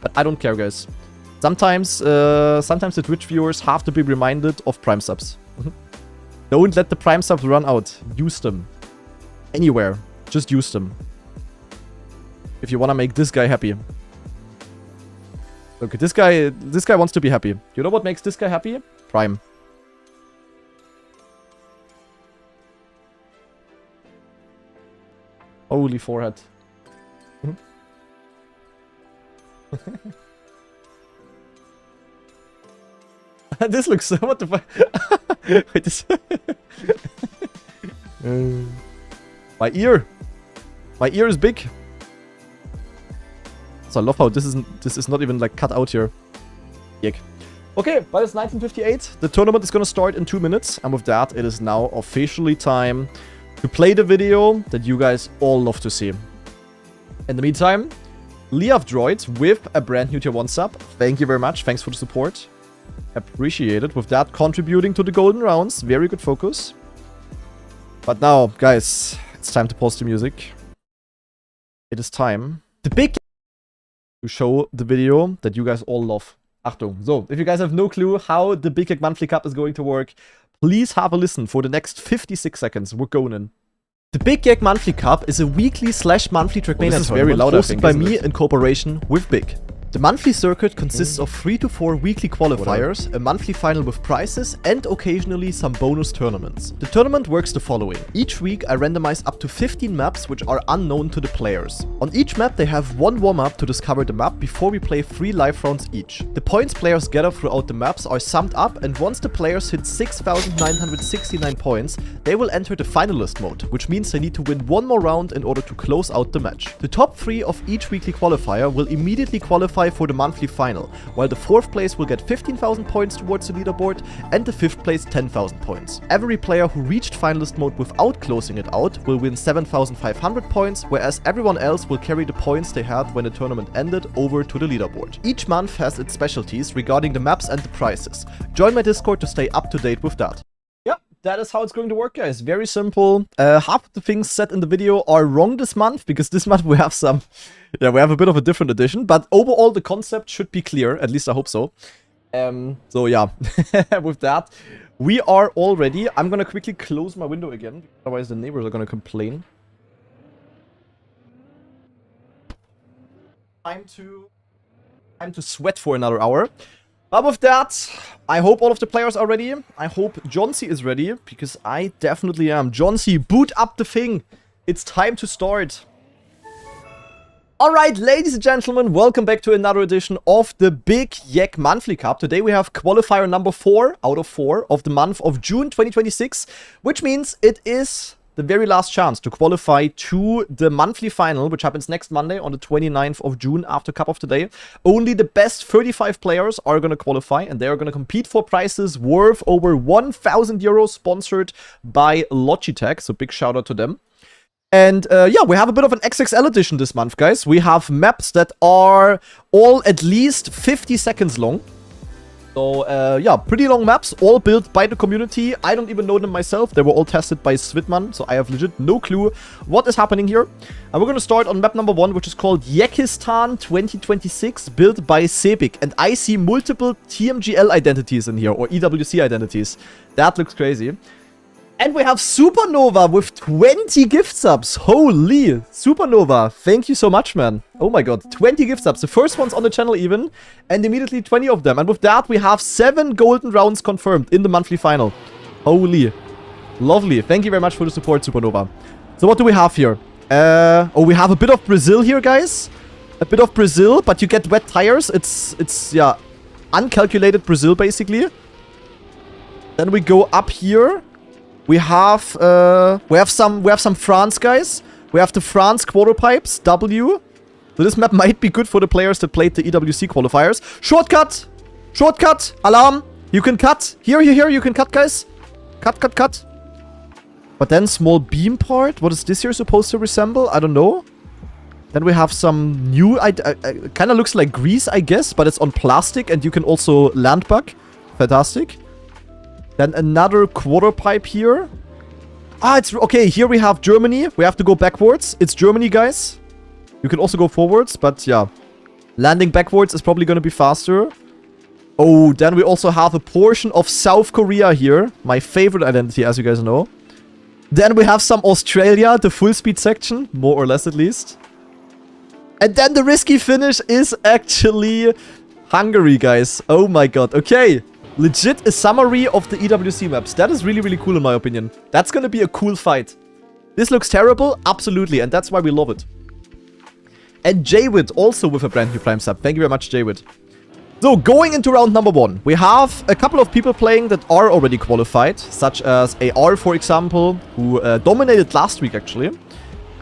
but I don't care, guys. Sometimes the Twitch viewers have to be reminded of Prime subs. Don't let the Prime subs run out. Use them. Anywhere. Just use them. If you want to make this guy happy. Okay, this guy wants to be happy. You know what makes this guy happy? Prime. Holy forehead. This looks so... What the fuck? Wait, this... My ear! My ear is big! So I love how this is not even like cut out here. Yuck. Okay, but it's 1958. The tournament is gonna start in 2 minutes. And with that, it is now officially time to play the video that you guys all love to see. In the meantime, Leaf Droid with a brand new tier 1 sub. Thank you very much. Thanks for the support. Appreciate it. With that, contributing to the golden rounds. Very good focus. But now, guys, it's time to pause the music. It is time to show the video that you guys all love. Achtung. So, if you guys have no clue how the YEK Monthly Cup is going to work, please have a listen for the next 56 seconds. We're going in. The YEK Monthly Cup is a weekly/monthly trackmania tournament hosted by me in cooperation with BIG. The monthly circuit consists of 3 to 4 weekly qualifiers, a monthly final with prizes, and occasionally some bonus tournaments. The tournament works the following. Each week I randomize up to 15 maps which are unknown to the players. On each map they have 1 warm-up to discover the map before we play 3 live rounds each. The points players gather throughout the maps are summed up, and once the players hit 6,969 points, they will enter the finalist mode, which means they need to win 1 more round in order to close out the match. The top 3 of each weekly qualifier will immediately qualify for the monthly final, while the 4th place will get 15,000 points towards the leaderboard and the 5th place 10,000 points. Every player who reached finalist mode without closing it out will win 7,500 points, whereas everyone else will carry the points they had when the tournament ended over to the leaderboard. Each month has its specialties regarding the maps and the prizes. Join my Discord to stay up to date with that. That is how it's going to work, guys. Very simple. Half of the things said in the video are wrong this month, because this month we have some... Yeah, we have a bit of a different edition. But overall, the concept should be clear. At least I hope so. So, yeah. With that, we are all ready. I'm going to quickly close my window again. Otherwise, the neighbors are going to complain. Time to sweat for another hour. But with that, I hope all of the players are ready. I hope John C is ready, because I definitely am. John C, boot up the thing. It's time to start. Alright, ladies and gentlemen, welcome back to another edition of the big YEK Monthly Cup. Today we have qualifier number 4 out of 4 of the month of June 2026, which means it is the very last chance to qualify to the monthly final, which happens next Monday on the 29th of June after Cup of the Day. Only the best 35 players are going to qualify, and they are going to compete for prizes worth over 1,000 euros, sponsored by Logitech, so big shout out to them. And yeah, we have a bit of an XXL edition this month, guys. We have maps that are all at least 50 seconds long. So yeah, pretty long maps, all built by the community. I don't even know them myself. They were all tested by Svitman, so I have legit no clue what is happening here. And we're going to start on map number 1, which is called Yekistan 2026, built by Sebik. And I see multiple TMGL identities in here, or EWC identities. That looks crazy. And we have Supernova with 20 gift subs. Holy, Supernova. Thank you so much, man. Oh my god, 20 gift subs. The first one's on the channel even. And immediately 20 of them. And with that, we have 7 golden rounds confirmed in the monthly final. Holy. Lovely. Thank you very much for the support, Supernova. So what do we have here? Oh, we have a bit of Brazil here, guys. A bit of Brazil, but you get wet tires. It's yeah, uncalculated Brazil, basically. Then we go up here. We have some France, guys. We have the France quarter pipes, W. So this map might be good for the players that played the EWC qualifiers. Shortcut! Shortcut! Alarm! You can cut. Here, you can cut, guys. Cut. But then small beam part. What is this here supposed to resemble? I don't know. Then we have some new... kind of looks like grease, I guess. But it's on plastic and you can also land bug. Fantastic. Then another quarter pipe here. Ah, it's... Okay, here we have Germany. We have to go backwards. It's Germany, guys. You can also go forwards, but yeah. Landing backwards is probably going to be faster. Oh, then we also have a portion of South Korea here. My favorite identity, as you guys know. Then we have some Australia, the full speed section. More or less, at least. And then the risky finish is actually Hungary, guys. Oh my god. Okay. Legit a summary of the EWC maps. That is really, really cool in my opinion. That's gonna be a cool fight. This looks terrible? Absolutely. And that's why we love it. And Jaywid also with a brand new Prime sub. Thank you very much, Jaywid. So, going into round number 1. We have a couple of people playing that are already qualified. Such as AR, for example, who dominated last week, actually.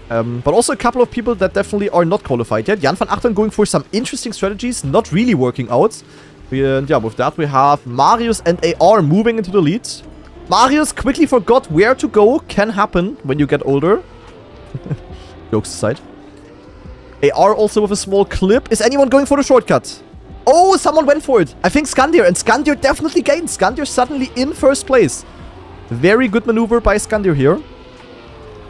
But also a couple of people that definitely are not qualified yet. Jan van Achtern going for some interesting strategies. Not really working out. And yeah, with that we have Marius and AR moving into the lead. Marius quickly forgot where to go. Can happen when you get older. Jokes aside. AR also with a small clip. Is anyone going for the shortcut? Oh, someone went for it. I think Skandir. And Skandir definitely gained. Skandir suddenly in first place. Very good maneuver by Skandir here.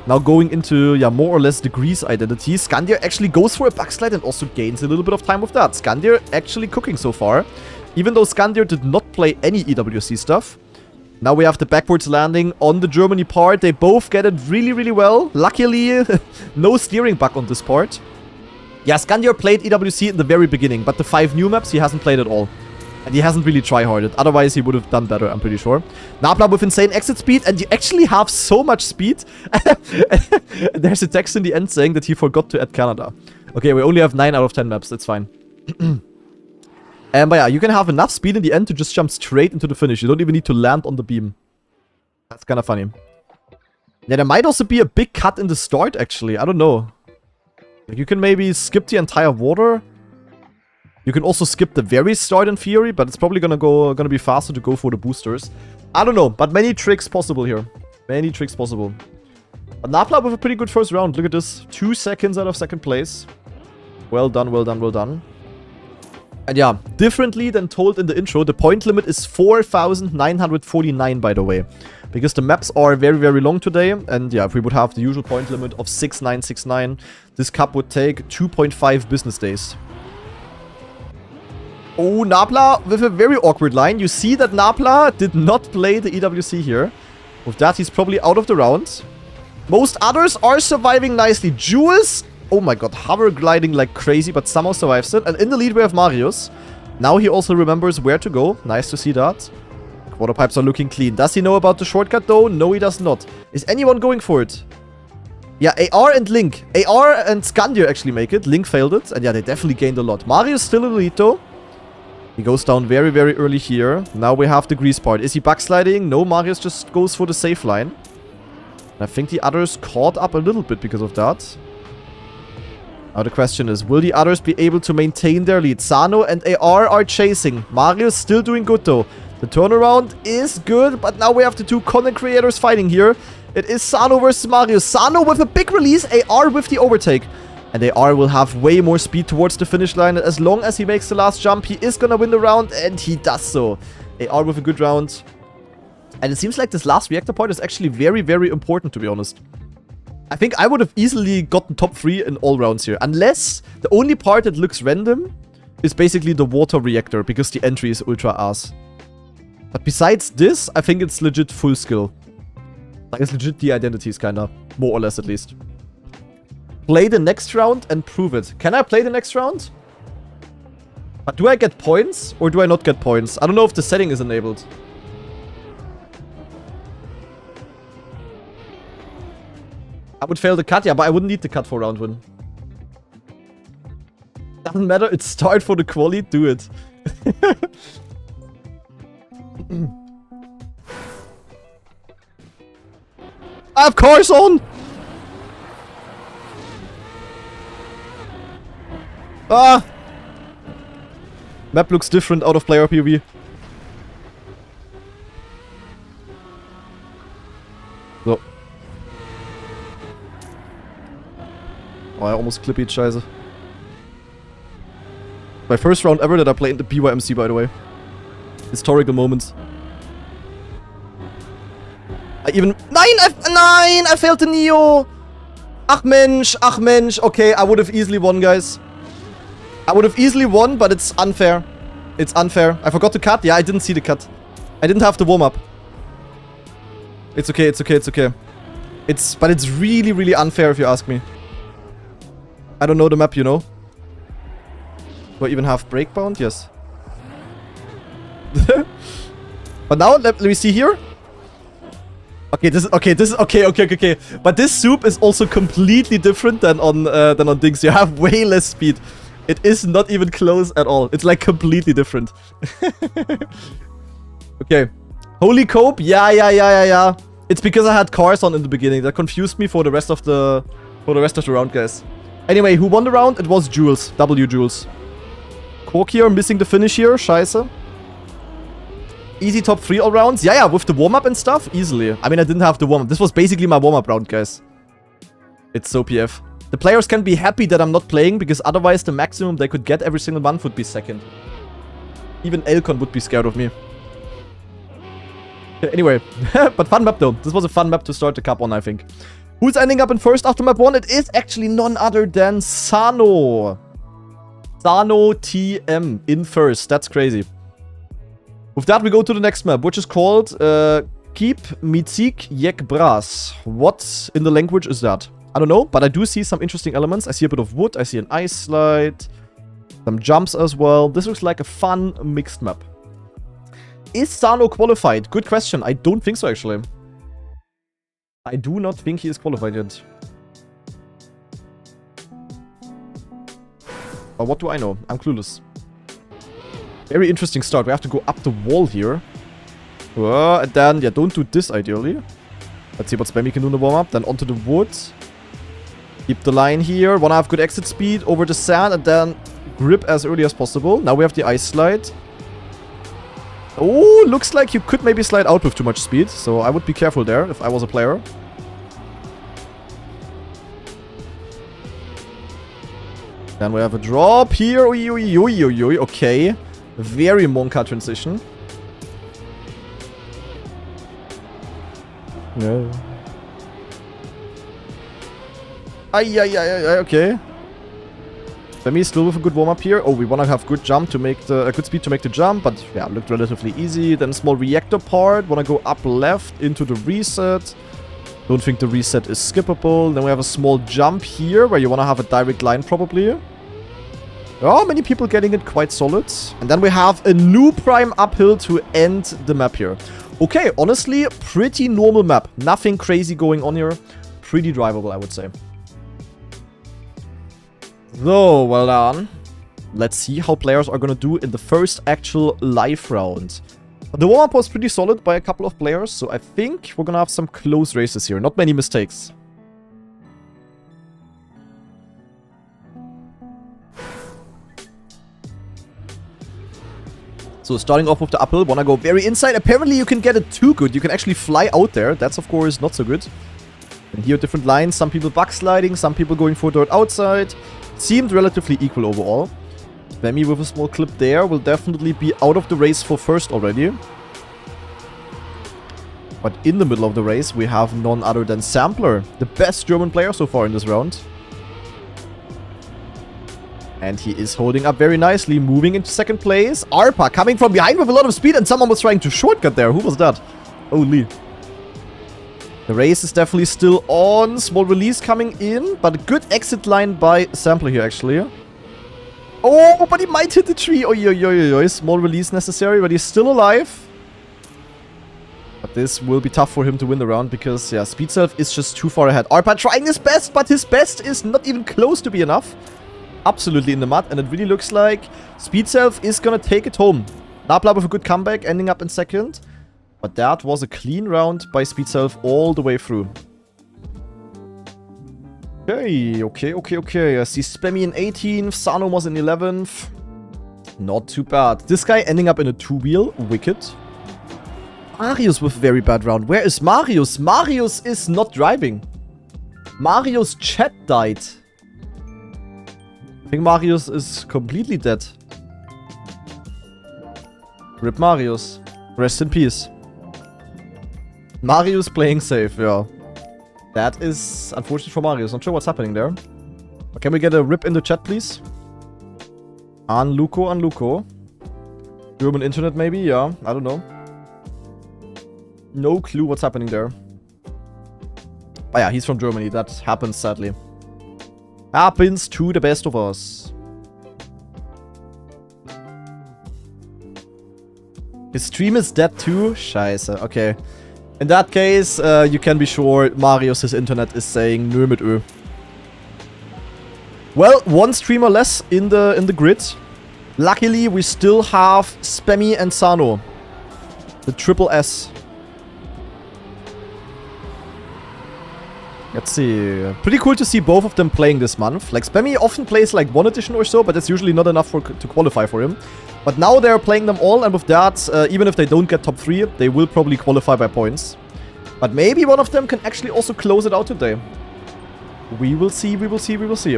Now going into, yeah, more or less the grease identity. Skandir actually goes for a backslide and also gains a little bit of time with that. Skandir actually cooking so far. Even though Skandir did not play any EWC stuff. Now we have the backwards landing on the Germany part. They both get it really, really well. Luckily, no steering bug on this part. Yeah, Skandir played EWC in the very beginning. But the 5 new maps, he hasn't played at all. And he hasn't really tryharded. Otherwise, he would have done better, I'm pretty sure. Nabla with insane exit speed. And you actually have so much speed. There's a text in the end saying that he forgot to add Canada. Okay, we only have 9 out of 10 maps. That's fine. But yeah, you can have enough speed in the end to just jump straight into the finish. You don't even need to land on the beam. That's kind of funny. Yeah, there might also be a big cut in the start, actually. I don't know. Like, you can maybe skip the entire water. You can also skip the very start in theory, but it's probably gonna be faster to go for the boosters. I don't know, but many tricks possible here. Many tricks possible. But Napla with a pretty good first round. Look at this. 2 seconds out of second place. Well done, well done, well done. And yeah, differently than told in the intro, the point limit is 4,949, by the way. Because the maps are very, very long today. And yeah, if we would have the usual point limit of 6,969, this cup would take 2.5 business days. Oh, Nabla with a very awkward line. You see that Nabla did not play the EWC here. With that, he's probably out of the round. Most others are surviving nicely. Jules, oh my god, hover gliding like crazy, but somehow survives it. And in the lead, we have Marius. Now he also remembers where to go. Nice to see that. Quarter pipes are looking clean. Does he know about the shortcut, though? No, he does not. Is anyone going for it? Yeah, AR and Link. AR and Scandia actually make it. Link failed it. And yeah, they definitely gained a lot. Mario's still a lead though. He goes down very, very early here. Now we have the grease part. Is he backsliding? No, Marius just goes for the safe line. And I think the others caught up a little bit because of that. Now the question is, will the others be able to maintain their lead? Sano and AR are chasing. Marius still doing good though. The turnaround is good, but now we have the two content creators fighting here. It is Sano versus Marius. Sano with a big release, AR with the overtake. And AR will have way more speed towards the finish line. As long as he makes the last jump, he is gonna win the round, and he does so. AR with a good round. And it seems like this last reactor part is actually very, very important, to be honest. I think I would have easily gotten top 3 in all rounds here. Unless the only part that looks random is basically the water reactor, because the entry is ultra ass. But besides this, I think it's legit full skill. Like, it's legit the identities, kinda. More or less, at least. Play the next round and prove it. Can I play the next round? But do I get points or do I not get points? I don't know if the setting is enabled. I would fail the cut, yeah, but I wouldn't need the cut for round 1. Doesn't matter, it's start for the quali, do it. I have cars on! Ah! Map looks different out of player POV. So. Oh, I almost clipped, scheiße. My first round ever that I played in the bymc, by the way. Historical moments. I even... Nein! I failed the Neo! Ach Mensch. Okay, I would have easily won, guys. I would have easily won, but it's unfair. It's unfair. I forgot to cut. Yeah, I didn't see the cut. I didn't have the warm-up. It's okay. But it's really, really unfair if you ask me. I don't know the map, you know. Do I even have breakbound? Yes. But now, let me see here. Okay, this is okay. But this soup is also completely different than on Dings. You have way less speed. It is not even close at all. It's like completely different. Okay. Holy cope? Yeah. It's because I had cars on in the beginning. That confused me for the rest of the round, guys. Anyway, who won the round? It was Jules. W Jules. Cork here, missing the finish here. Scheiße. Easy top 3 all rounds. Yeah, with the warm-up and stuff. Easily. I mean, I didn't have the warm-up. This was basically my warm-up round, guys. It's so PF. The players can be happy that I'm not playing, because otherwise the maximum they could get every single month would be second. Even Elcon would be scared of me. Okay, anyway, but fun map though. This was a fun map to start the cup on, I think. Who's ending up in first after map 1? It is actually none other than Sano. Sano TM in first. That's crazy. With that, we go to the next map, which is called Keep Mythique YEK Bras. What in the language is that? I don't know, but I do see some interesting elements. I see a bit of wood, I see an ice slide, some jumps as well. This looks like a fun mixed map. Is Sano qualified? Good question. I don't think so, actually. I do not think he is qualified yet. But what do I know? I'm clueless. Very interesting start. We have to go up the wall here. And then, yeah, don't do this ideally. Let's see what Spammy can do in the warm-up. Then onto the wood. Keep the line here. Wanna have good exit speed over the sand and then grip as early as possible. Now we have the ice slide. Oh, looks like you could maybe slide out with too much speed. So I would be careful there if I was a player. Then we have a drop here. Okay. Very Monka transition. No. Okay. Femi still with a good warm-up here. Oh, we want to have good jump to make the good speed to make the jump, but yeah, looked relatively easy. Then small reactor part. Want to go up left into the reset. Don't think the reset is skippable. Then we have a small jump here where you want to have a direct line probably. Oh, many people getting it quite solid. And then we have a new prime uphill to end the map here. Okay, honestly, pretty normal map. Nothing crazy going on here. pretty drivable, I would say. So, well done. Let's see how players are gonna do in the first actual live round. The warm-up was pretty solid by a couple of players, so I think we're gonna have some close races here. Not many mistakes. So starting off with the uphill, wanna go very inside. Apparently you can get it too good. You can actually fly out there. That's of course not so good. And here different lines. Some people backsliding, some people going for dirt outside. Seemed relatively equal overall. Bemy with a small clip there will definitely be out of the race for first already. But in the middle of the race we have none other than Sampler, the best German player so far in this round. And he is holding up very nicely, moving into second place. Arpa coming from behind with a lot of speed, and someone was trying to shortcut there. Who was that? Holy. The race is definitely still on. Small release coming in, but a good exit line by Sampler here, actually. Oh, but he might hit the tree. Oi. Small release necessary, but he's still alive. But this will be tough for him to win the round because, yeah, Speed Self is just too far ahead. Arpa trying his best, but his best is not even close to be enough. Absolutely in the mud, and it really looks like Speed Self is gonna take it home. Nabla with a good comeback, ending up in second. But that was a clean round by Speed Self all the way through. Okay. I see Spammy in 18th, Sano was in 11th. Not too bad. This guy ending up in a two-wheel, wicked. Marius with a very bad round. Where is Marius? Marius is not driving. Marius' chat died. I think Marius is completely dead. Rip Marius. Rest in peace. Marius playing safe, yeah. That is unfortunate for Marius. Not sure what's happening there. Can we get a rip in the chat, please? Anluko. German internet, maybe? Yeah, I don't know. No clue what's happening there. Oh yeah, he's from Germany. That happens, sadly. Happens to the best of us. His stream is dead too? Scheiße, okay. In that case, you can be sure Marius' internet is saying nö mit Ö. Well, one streamer less in the grid. Luckily, we still have Spammy and Sano. The triple S. Let's see. Pretty cool to see both of them playing this month. Like, Spammy often plays like one edition or so, but that's usually not enough to qualify for him. But now they're playing them all, and with that, even if they don't get top 3, they will probably qualify by points. But maybe one of them can actually also close it out today. We will see.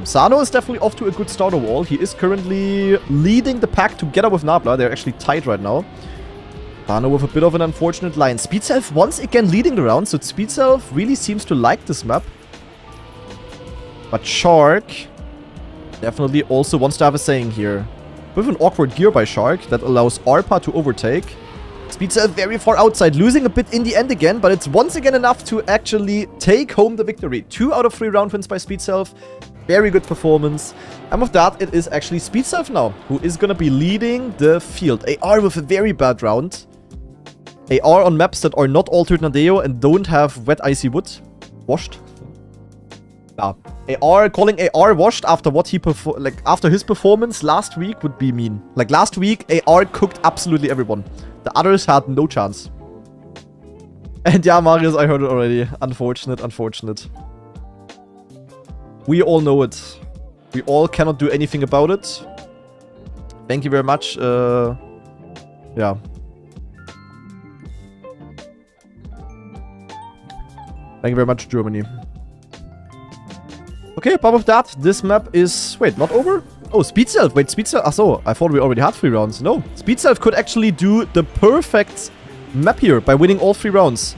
Sano is definitely off to a good start overall. He is currently leading the pack together with Nabla. They're actually tied right now. Sano with a bit of an unfortunate line. Speed Self once again leading the round, so Speed Self really seems to like this map. But Shark definitely also wants to have a saying here. With an awkward gear by Shark that allows Arpa to overtake. Speed Self very far outside, losing a bit in the end again, but it's once again enough to actually take home the victory. 2 out of 3 round wins by Speed Self. Very good performance. And with that, it is actually Speed Self now who is going to be leading the field. AR with a very bad round. AR on maps that are not altered Nadeo and don't have wet icy wood. Washed. Yeah. AR, calling AR washed after what he after his performance last week would be mean. Like last week, AR cooked absolutely everyone. The others had no chance. And yeah, Marius, I heard it already. Unfortunate. We all know it. We all cannot do anything about it. Thank you very much. Yeah. Thank you very much, Germany. Okay, apart of that, this map is... Wait, not over? Oh, Speed Self. Wait, Speed Self... Achso, I thought we already had 3 rounds. No, Speed Self could actually do the perfect map here by winning all 3 rounds.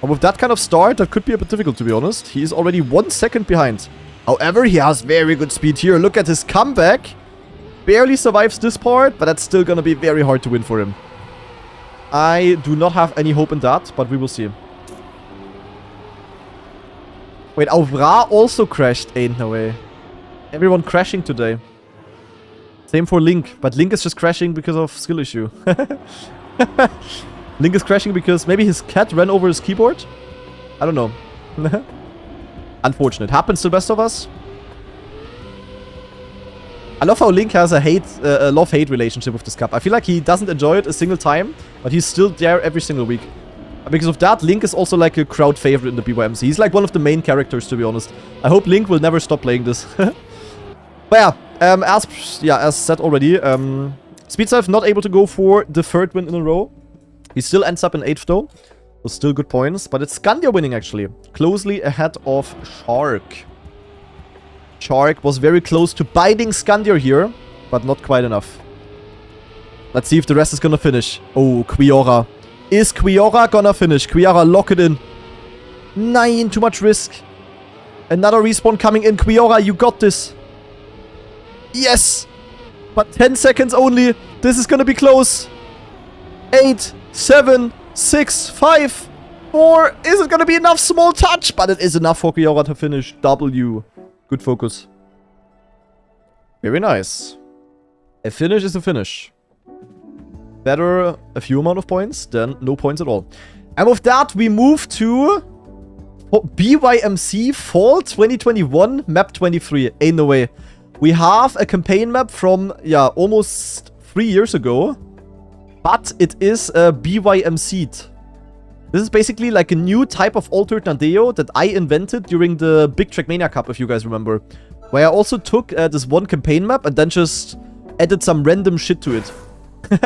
And with that kind of start, that could be a bit difficult, to be honest. He is already 1 second behind. However, he has very good speed here. Look at his comeback. Barely survives this part, but that's still gonna be very hard to win for him. I do not have any hope in that, but we will see. Wait, Auvra also crashed. Ain't no way. Everyone crashing today. Same for Link, but Link is just crashing because of skill issue. Link is crashing because maybe his cat ran over his keyboard? I don't know. Unfortunate. Happens to the best of us. I love how Link has a love-hate relationship with this cup. I feel like he doesn't enjoy it a single time, but he's still there every single week. Because of that, Link is also like a crowd favorite in the bymc. He's like one of the main characters, to be honest. I hope Link will never stop playing this. But yeah, as said already, Speedself not able to go for the third win in a row. He still ends up in 8th though. So still good points. But it's Scandia winning actually. Closely ahead of Shark. Shark was very close to biting Scandia here, but not quite enough. Let's see if the rest is gonna finish. Oh, Quiora. Is Quiora gonna finish? Quiora, lock it in. 9, too much risk. Another respawn coming in. Quiora, you got this. Yes! But 10 seconds only. This is gonna be close. 8, 7, 6, 5, 4. Is it gonna be enough? Small touch, but it is enough for Quiora to finish W. Good focus. Very nice. A finish is a finish. Better a few amount of points than no points at all. And with that, we move to bymc Fall 2021 Map 23. Ain't no way. We have a campaign map from, yeah, almost 3 years ago. But it is a bymc. This is basically like a new type of altered Nadeo that I invented during the big Trackmania Cup, if you guys remember. Where I also took this one campaign map and then just added some random shit to it.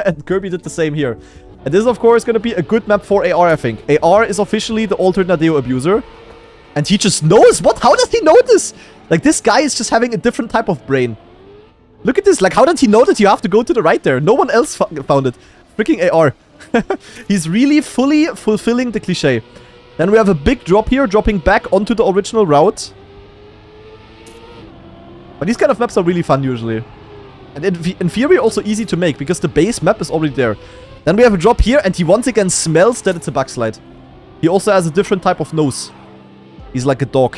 And Kirby did the same here. And this is, of course, going to be a good map for AR, I think. AR is officially the altered Nadeo abuser. And he just knows. What? How does he know this? Like, this guy is just having a different type of brain. Look at this. Like, how did he know that you have to go to the right there? No one else found it. Freaking AR. He's really fully fulfilling the cliche. Then we have a big drop here, dropping back onto the original route. But these kind of maps are really fun usually. And in theory also easy to make, because the base map is already there. Then we have a drop here, and he once again smells that it's a backslide. He also has a different type of nose. He's like a dog.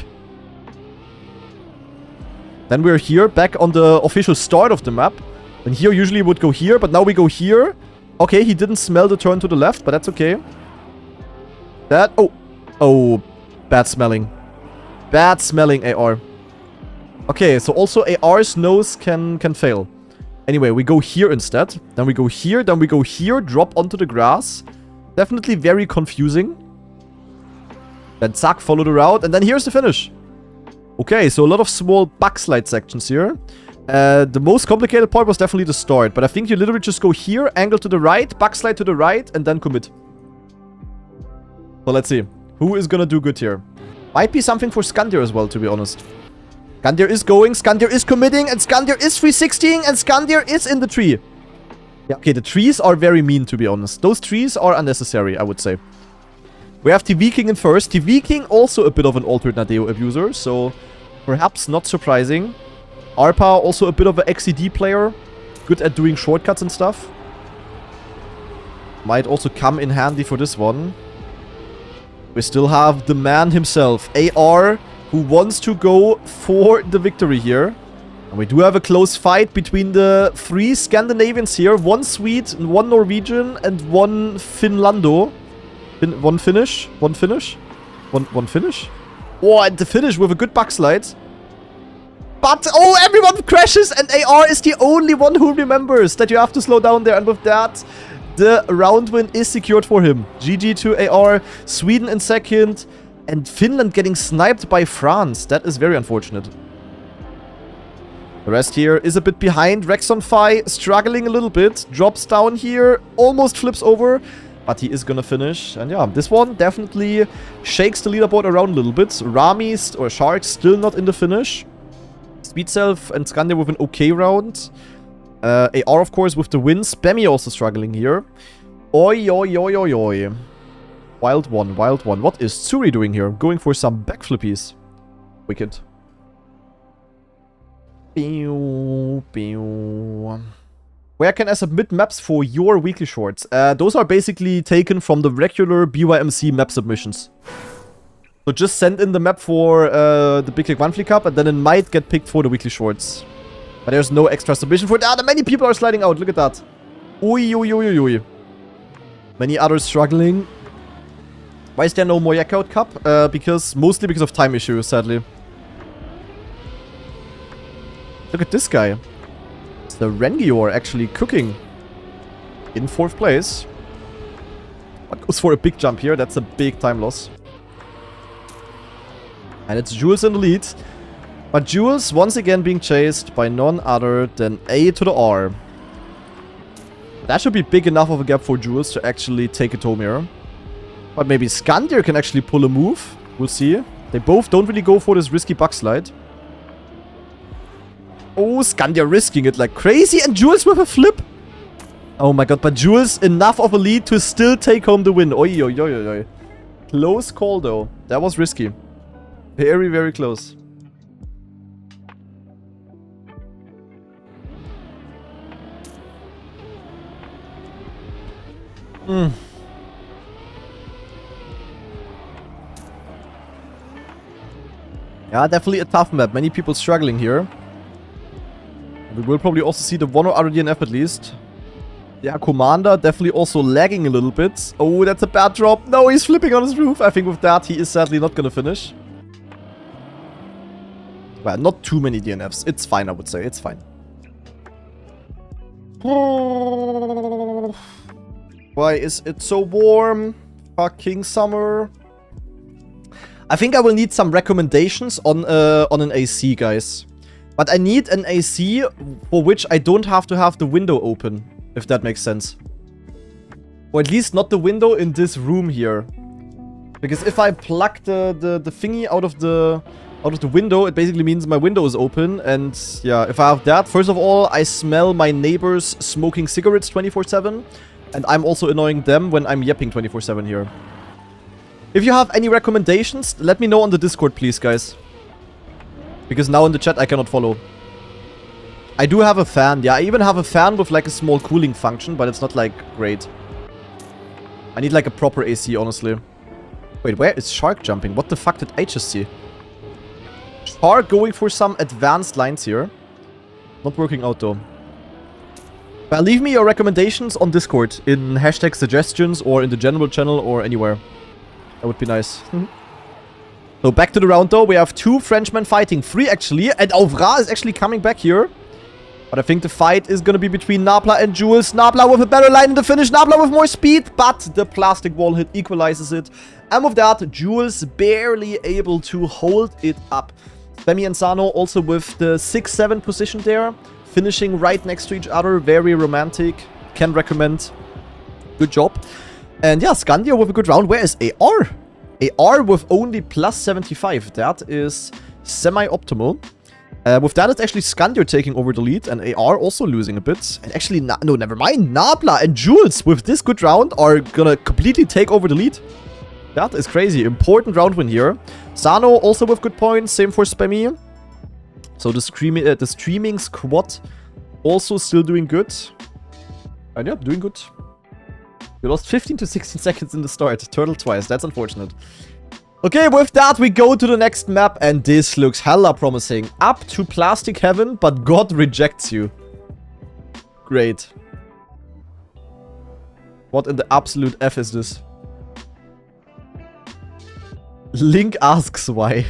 Then we're here, back on the official start of the map. And here usually would go here, but now we go here. Okay, he didn't smell the turn to the left, but that's okay. That... Oh, bad smelling. Bad smelling, AR. Okay, so also AR's nose can fail. Anyway, we go here instead. Then we go here, then we go here, drop onto the grass. Definitely very confusing. Then zack, follow the route, and then here's the finish. Okay, so a lot of small backslide sections here. The most complicated part was definitely the start, but I think you literally just go here, angle to the right, backslide to the right, and then commit. So let's see. Who is gonna do good here? Might be something for Scandia as well, to be honest. Scandia is going, Scandia is committing, and Scandia is 360ing, and Scandia is in the tree. Yeah, okay, the trees are very mean, to be honest. Those trees are unnecessary, I would say. We have TV King in first. TV King also a bit of an altered Nadeo abuser, so perhaps not surprising. Arpa also a bit of an XCD player. Good at doing shortcuts and stuff. Might also come in handy for this one. We still have the man himself, AR, who wants to go for the victory here. And we do have a close fight between the 3 Scandinavians here. 1 Swede, 1 Norwegian, and 1 Finlando. One finish. One finish. Oh, and the finish with a good backslide. But, oh, everyone crashes, and AR is the only one who remembers that you have to slow down there. And with that, the round win is secured for him. GG to AR, Sweden in second, and Finland getting sniped by France. That is very unfortunate. The rest here is a bit behind. Rexonfi struggling a little bit. Drops down here, almost flips over. But he is gonna finish. And yeah, this one definitely shakes the leaderboard around a little bit. Rami or Shark still not in the finish. Speedself and Scandia with an okay round. AR, of course, with the win. Spammy also struggling here. Oi, oi, oi, oi, oi. Wild one, wild one. What is Tsuri doing here? Going for some backflippies. Wicked. Pew, pew. Where can I submit maps for your weekly shorts? Those are basically taken from the regular bymc map submissions. So just send in the map for the Big YEK Monthly Cup, and then it might get picked for the weekly shorts. But there's no extra submission for that. Many people are sliding out. Look at that. Ui, ui, ui, ui, ui. Many others struggling. Why is there no more YEK Cup? Mostly because of time issues, sadly. Look at this guy. It's the Rengior actually cooking in 4th place. But goes for a big jump here. That's a big time loss. And it's Jules in the lead. But Jules once again being chased by none other than A to the R. That should be big enough of a gap for Jules to actually take it home here. But maybe Skandir can actually pull a move. We'll see. They both don't really go for this risky bug slide. Oh, Skandir risking it like crazy. And Jules with a flip. Oh my god, but Jules enough of a lead to still take home the win. Oi, oi, oi, oi, oi. Close call though. That was risky. Very, very close. Yeah, definitely a tough map. Many people struggling here. We will probably also see the one or other DNF at least. Yeah, Commander definitely also lagging a little bit. Oh, that's a bad drop. No, he's flipping on his roof. I think with that, he is sadly not going to finish. Well, not too many DNFs. It's fine, I would say. It's fine. Why is it so warm? Fucking summer. I think I will need some recommendations on an AC, guys. But I need an AC for which I don't have to have the window open, if that makes sense. Or at least not the window in this room here. Because if I plug the thingy out of the window, it basically means my window is open. And yeah, if I have that, first of all, I smell my neighbors smoking cigarettes 24/7. And I'm also annoying them when I'm yapping 24/7 here. If you have any recommendations, let me know on the Discord, please, guys. Because now in the chat I cannot follow. I do have a fan. Yeah, I even have a fan with like a small cooling function, but it's not like great. I need like a proper AC, honestly. Wait, where is Shark jumping? What the fuck did I just see? Shark going for some advanced lines here. Not working out though. But leave me your recommendations on Discord in hashtag suggestions or in the general channel or anywhere. That would be nice. So back to the round though. We have 2 Frenchmen fighting. 3 actually. And Auvra is actually coming back here. But I think the fight is going to be between Nabla and Jules. Nabla with a better line in the finish. Nabla with more speed. But the plastic wall hit equalizes it. And with that, Jules barely able to hold it up. Spammy and Sano also with the 6-7 position there. Finishing right next to each other. Very romantic. Can recommend. Good job. And yeah, Skandir with a good round. Where is AR? AR with only plus 75. That is semi-optimal. With that, it's actually Skandir taking over the lead. And AR also losing a bit. And actually, no, never mind. Nabla and Jules with this good round are gonna completely take over the lead. That is crazy. Important round win here. Sano also with good points. Same for Spammy. So the streaming squad also still doing good. And yeah, doing good. We lost 15 to 16 seconds in the start. Turtle twice. That's unfortunate. Okay, with that, we go to the next map. And this looks hella promising. Up to Plastic Heaven, but God rejects you. Great. What in the absolute F is this? Link asks why.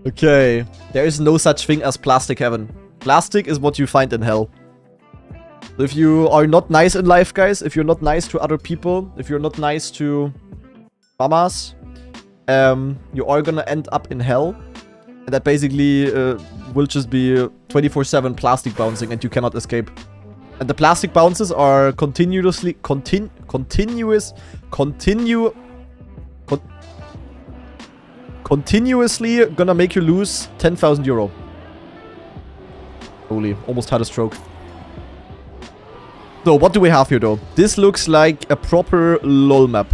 Okay. There is no such thing as Plastic Heaven. Plastic is what you find in hell. If you are not nice in life, guys, if you're not nice to other people, if you're not nice to mamas, you are gonna end up in hell. And that basically will just be 24/7 plastic bouncing and you cannot escape. And the plastic bounces are continuously gonna make you lose 10,000 euro. Holy, almost had a stroke. So, what do we have here, though? This looks like a proper LOL map.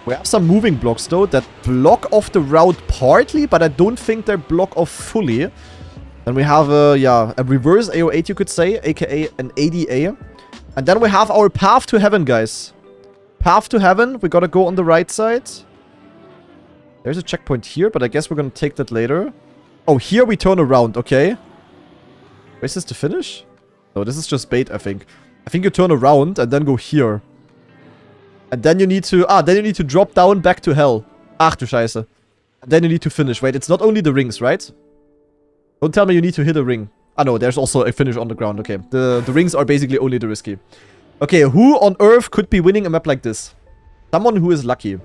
We have some moving blocks, though, that block off the route partly, but I don't think they block off fully. Then we have, a reverse AO8, you could say, aka an ADA. And then we have our path to heaven, guys. Path to heaven, we gotta go on the right side. There's a checkpoint here, but I guess we're gonna take that later. Oh, here we turn around, okay. Is this the finish? No, this is just bait, I think. I think you turn around and then go here. And then you need to... then you need to drop down back to hell. Ach du Scheiße. And then you need to finish. Wait, it's not only the rings, right? Don't tell me you need to hit a ring. Ah, no, there's also a finish on the ground. Okay, the rings are basically only the risky. Okay, who on earth could be winning a map like this? Someone who is lucky.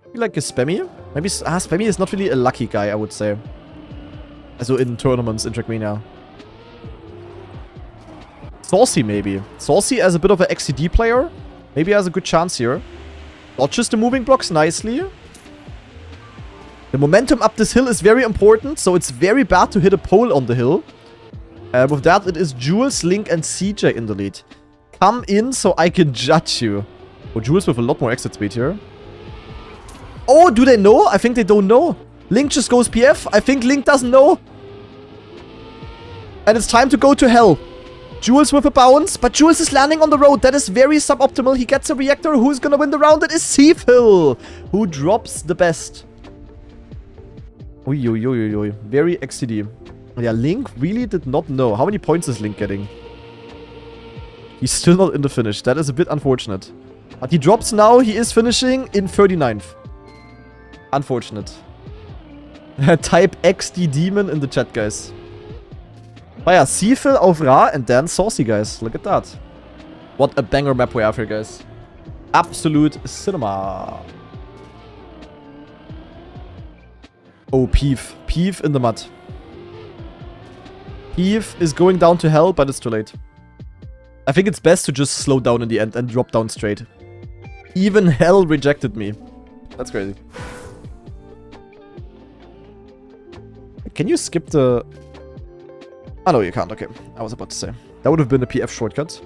Maybe like a Spammy? Maybe... Spammy is not really a lucky guy, I would say. Also in tournaments, in Trackmania. Saucy, maybe. Saucy as a bit of an XCD player. Maybe has a good chance here. Dodges the moving blocks nicely. The momentum up this hill is very important, so it's very bad to hit a pole on the hill. With that, it is Jules, Link, and CJ in the lead. Come in so I can judge you. Oh, Jules with a lot more exit speed here. Oh, do they know? I think they don't know. Link just goes PF. I think Link doesn't know. And it's time to go to hell. Jules with a bounce, but Jules is landing on the road. That is very suboptimal. He gets a reactor. Who's gonna win the round? It is Seafill, who drops the best. Oi. Very XCD. Yeah, Link really did not know. How many points is Link getting? He's still not in the finish. That is a bit unfortunate. But he drops now. He is finishing in 39th. Unfortunate. Type XD Demon in the chat, guys. But yeah, Seafill auf Ra and then Saucy, guys. Look at that. What a banger map we have here, guys. Absolute cinema. Oh, Peeve. Peeve in the mud. Peeve is going down to hell, but it's too late. I think it's best to just slow down in the end and drop down straight. Even hell rejected me. That's crazy. Can you skip the... Oh, no, you can't. Okay. I was about to say. That would have been a PF shortcut.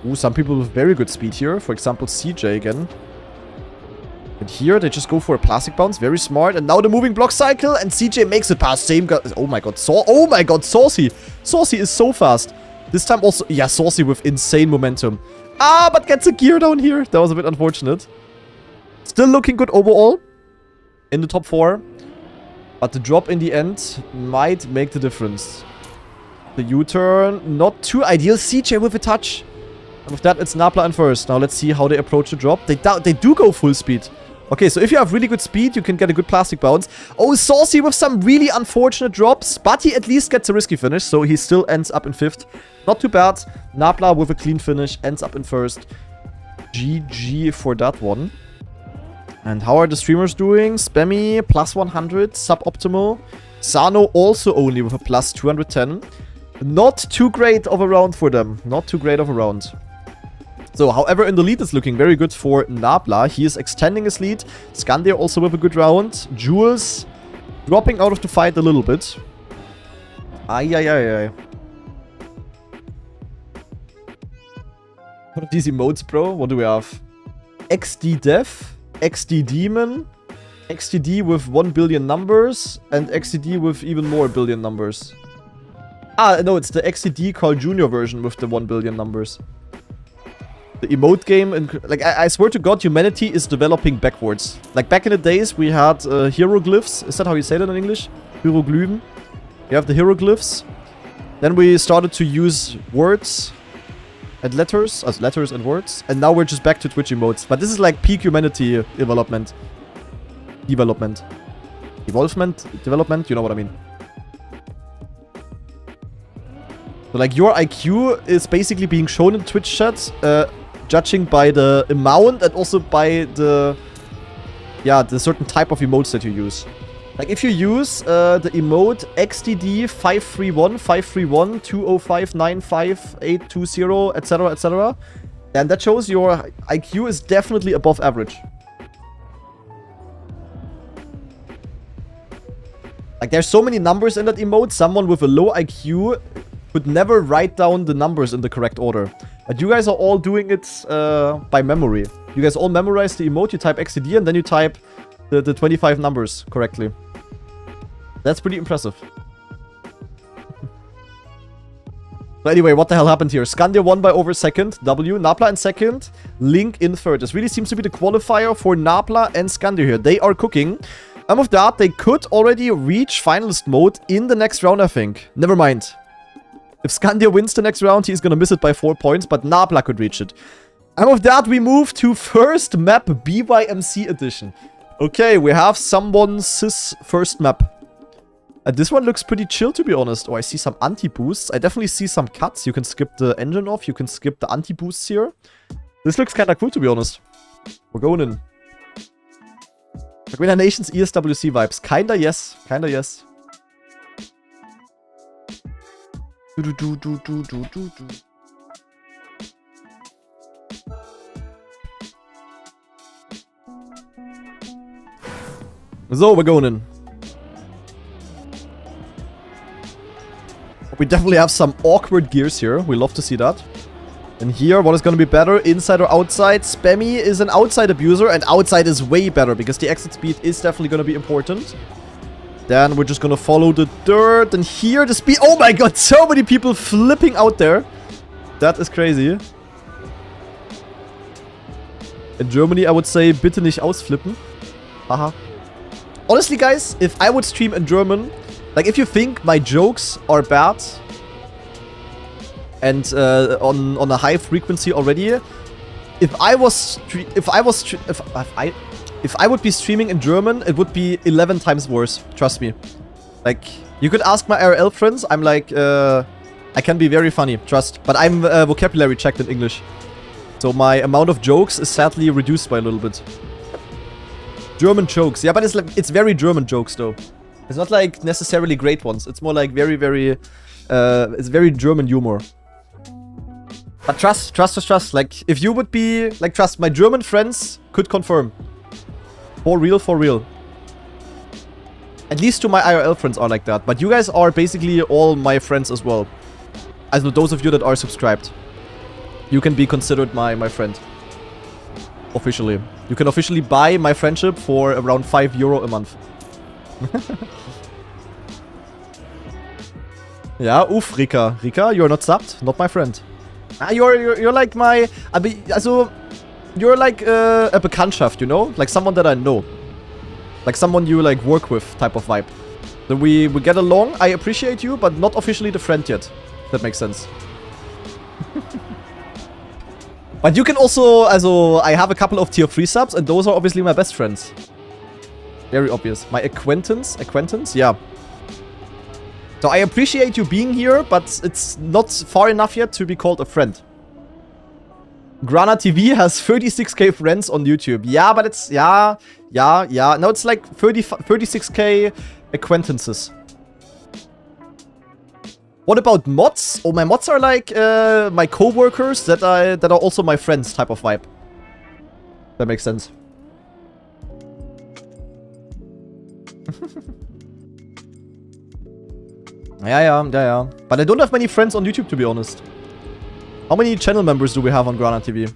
Ooh, some people with very good speed here. For example, CJ again. And here, they just go for a plastic bounce. Very smart. And now the moving block cycle. And CJ makes it past. Same guy. Oh my god. Oh my god, Saucy. Saucy is so fast. This time also... Yeah, Saucy with insane momentum. Ah, but gets a gear down here. That was a bit unfortunate. Still looking good overall. In the top 4. But the drop in the end might make the difference. The U-turn, not too ideal. CJ with a touch. And with that, it's Napla in first. Now let's see how they approach the drop. They do go full speed. Okay, so if you have really good speed, you can get a good plastic bounce. Oh, Saucy with some really unfortunate drops. But he at least gets a risky finish, so he still ends up in 5th. Not too bad. Napla with a clean finish ends up in 1st. GG for that one. And how are the streamers doing? Spammy, plus 100, suboptimal. Sano also only with a plus 210. Not too great of a round for them. Not too great of a round. So, however, in the lead, it's looking very good for Napla. He is extending his lead. Skandir also with a good round. Jules dropping out of the fight a little bit. Ay. What are these emotes, bro? What do we have? XD Dev. XD Demon, XTD with 1 billion numbers, and XTD with even more billion numbers. Ah, no, it's the XTD Carl Jr. version with the 1 billion numbers. The emote game, like, I swear to God, humanity is developing backwards. Like, back in the days, we had hieroglyphs. Is that how you say that in English? Hieroglyphen. We have the hieroglyphs. Then we started to use words and letters, as letters and words, and now we're just back to Twitch emotes. But this is like peak humanity development. Development, you know what I mean. So like your IQ is basically being shown in Twitch chat, judging by the amount and also by the certain type of emotes that you use. Like if you use the emote XDD 531 20595 820 etc, then that shows your IQ is definitely above average. Like there's so many numbers in that emote, someone with a low IQ could never write down the numbers in the correct order. But you guys are all doing it by memory. You guys all memorize the emote, you type XDD and then you type the 25 numbers correctly. That's pretty impressive. So anyway, what the hell happened here? Skandir won by over second. W. Napla in second. Link in third. This really seems to be the qualifier for Napla and Skandir here. They are cooking. And with that, they could already reach finalist mode in the next round, I think. Never mind. If Scandia wins the next round, he's gonna miss it by 4 points, but Nabla could reach it. And with that, we move to first map, bymc edition. Okay, we have someone's first map. And this one looks pretty chill, to be honest. Oh, I see some anti-boosts. I definitely see some cuts. You can skip the engine off. You can skip the anti-boosts here. This looks kind of cool, to be honest. We're going in. Trackmania Nations ESWC vibes. Kinda yes. Kinda yes. So, we're going in. We definitely have some awkward gears here. We love to see that. And here, what is going to be better? Inside or outside? Spammy is an outside abuser, and outside is way better because the exit speed is definitely going to be important. Then we're just going to follow the dirt. And here, the speed... Oh my god, so many people flipping out there. That is crazy. In Germany, I would say, bitte nicht ausflippen. Haha. Honestly, guys, if I would stream in German... Like, if you think my jokes are bad and on a high frequency already, if I would be streaming in German, it would be 11 times worse. Trust me. Like, you could ask my IRL friends. I'm like, I can be very funny. Trust. But I'm vocabulary checked in English, so my amount of jokes is sadly reduced by a little bit. German jokes, yeah, but it's very German jokes though. It's not like necessarily great ones. It's more like very, it's very German humor. But trust. Like, if you would be, like, trust, my German friends could confirm. For real, for real. At least to my IRL friends are like that. But you guys are basically all my friends as well. Also those of you that are subscribed. You can be considered my friend. Officially. You can officially buy my friendship for around €5 a month. Yeah, oof, Rika. Rika, you're not subbed. Not my friend. Ah, you're like my... Also, you're like a Bekanntschaft, you know? Like someone that I know. Like someone you like work with type of vibe. So we get along. I appreciate you, but not officially the friend yet. That makes sense. But you can also... I have a couple of tier 3 subs, and those are obviously my best friends. Very obvious. My acquaintance? Yeah. So I appreciate you being here, but it's not far enough yet to be called a friend. Grana TV has 36k friends on YouTube. Yeah, but it's... Yeah. No, it's like 36k acquaintances. What about mods? Oh, my mods are like my co-workers that are also my friends type of vibe. That makes sense. Yeah. But I don't have many friends on YouTube, to be honest. How many channel members do we have on Grana TV?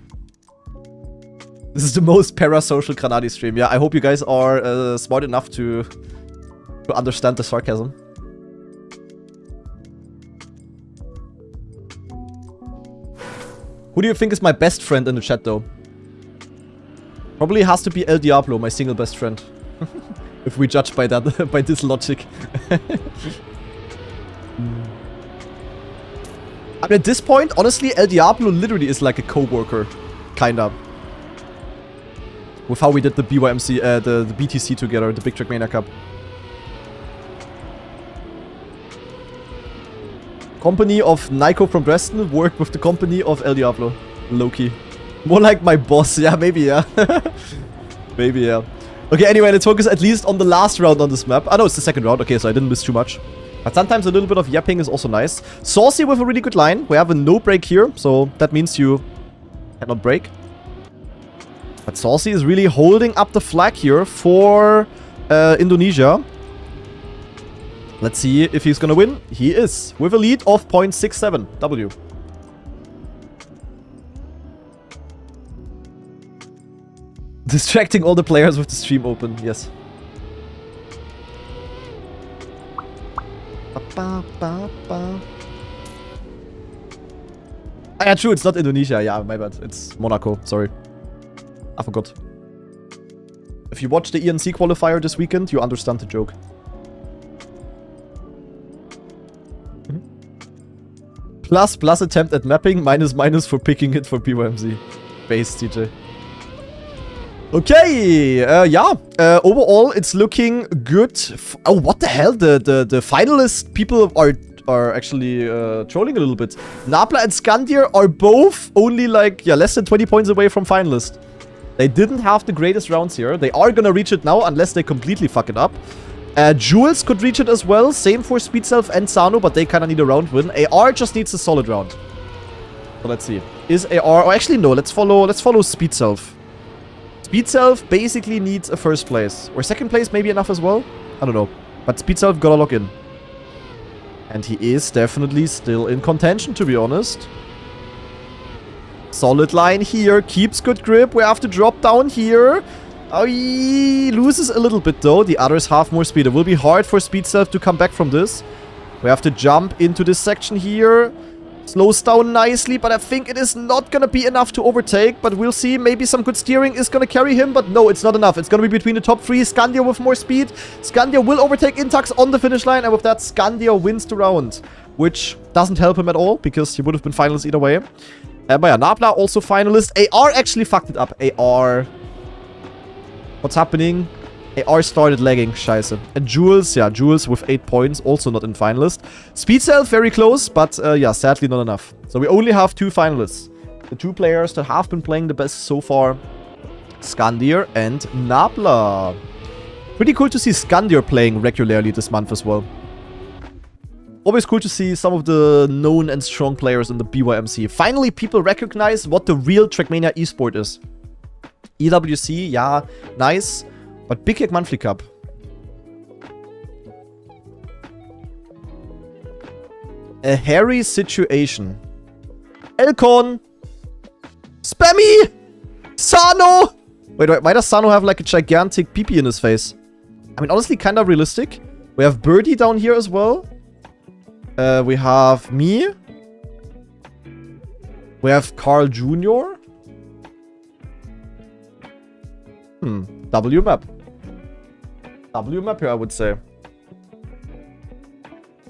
This is the most parasocial Granadi stream. Yeah, I hope you guys are smart enough to understand the sarcasm. Who do you think is my best friend in the chat, though? Probably has to be El Diablo, my single best friend. If we judge by that, by this logic. I mean, at this point, honestly, El Diablo literally is like a co-worker. Kinda. With how we did the bymc, the BTC together, the Big Trackmania Cup. Company of Nico from Dresden worked with the company of El Diablo. Low-key. More like my boss. Yeah, maybe, yeah. Maybe, yeah. Okay, anyway, let's focus at least on the last round on this map. Oh, no, it's the second round. Okay, so I didn't miss too much. But sometimes a little bit of yapping is also nice. Saucy with a really good line. We have a no break here, so that means you cannot break. But Saucy is really holding up the flag here for Indonesia. Let's see if he's gonna win. He is, with a lead of 0.67 W. Distracting all the players with the stream open, yes. Ah, yeah, true, it's not Indonesia. Yeah, my bad. It's Monaco, sorry. I forgot. If you watched the ENC qualifier this weekend, you understand the joke. Plus attempt at mapping, minus for picking it for bymc. Base, TJ. Okay, yeah. Overall, it's looking good. Oh, what the hell? The finalist people are actually trolling a little bit. Napla and Skandir are both only like, yeah, less than 20 points away from finalist. They didn't have the greatest rounds here. They are gonna reach it now unless they completely fuck it up. Jules could reach it as well. Same for Speed Self and Sano, but they kind of need a round win. AR just needs a solid round. So let's see. Is AR... Oh, actually, no. Let's follow Speed Self. Speed Self basically needs a first place. Or second place maybe enough as well? I don't know. But Speed Self gotta lock in. And he is definitely still in contention, to be honest. Solid line here. Keeps good grip. We have to drop down here. Oh, he loses a little bit, though. The others have more speed. It will be hard for Speed Self to come back from this. We have to jump into this section here. Slows down nicely, but I think it is not going to be enough to overtake. But we'll see. Maybe some good steering is going to carry him. But no, it's not enough. It's going to be between the top three. Skandia with more speed. Skandia will overtake Intax on the finish line. And with that, Skandia wins the round. Which doesn't help him at all, because he would have been finalist either way. But yeah, Napla also finalist. AR actually fucked it up. AR... What's happening? AR started lagging. Scheiße. And Jules, yeah, Jules with 8 points, also not in finalist. Speed Self, very close, but yeah, sadly not enough. So we only have 2 finalists. The 2 players that have been playing the best so far, Skandir and Napla. Pretty cool to see Skandir playing regularly this month as well. Always cool to see some of the known and strong players in the bymc. Finally, people recognize what the real Trackmania esport is. EWC, yeah, nice. But Big YEK Monthly Cup. A hairy situation. Elcon! Spammy! Sano! Wait, why does Sano have like a gigantic pee-pee in his face? I mean, honestly, kind of realistic. We have Birdie down here as well. We have me. We have Carl Jr. W map. W map here, I would say.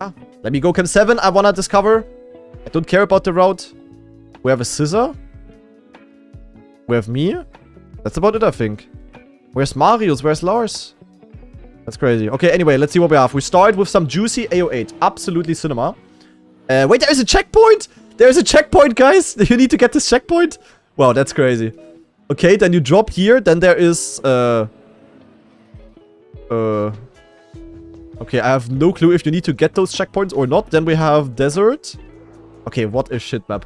Ah, let me go Cam 7. I wanna discover. I don't care about the route. We have a scissor. We have me. That's about it, I think. Where's Marius? Where's Lars? That's crazy. Okay, anyway, let's see what we have. We start with some juicy AO8. Absolutely cinema. Wait, there is a checkpoint! There is a checkpoint, guys! You need to get this checkpoint? Wow, that's crazy. Okay, then you drop here. Then there is, okay, I have no clue if you need to get those checkpoints or not. Then we have desert. Okay, what a shit map.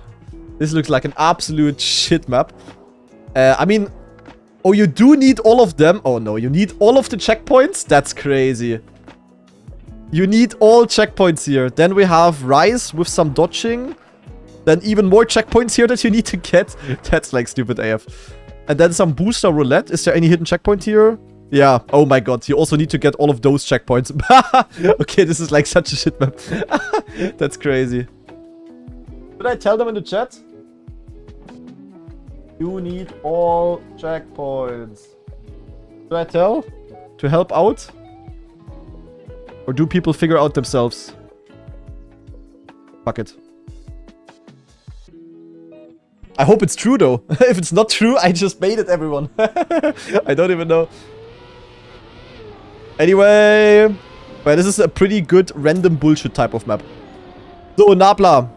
This looks like an absolute shit map. I mean... Oh, you do need all of them? Oh, no. You need all of the checkpoints? That's crazy. You need all checkpoints here. Then we have Rise with some dodging. Then even more checkpoints here that you need to get. That's like stupid AF. And then some booster roulette. Is there any hidden checkpoint here? Yeah. Oh my god. You also need to get all of those checkpoints. Okay, this is like such a shit map. That's crazy. Did I tell them in the chat? You need all checkpoints. Should I tell? To help out? Or do people figure out themselves? Fuck it. I hope it's true though. If it's not true, I just made it, everyone. I don't even know. Anyway. Well, this is a pretty good random bullshit type of map. So, Napla.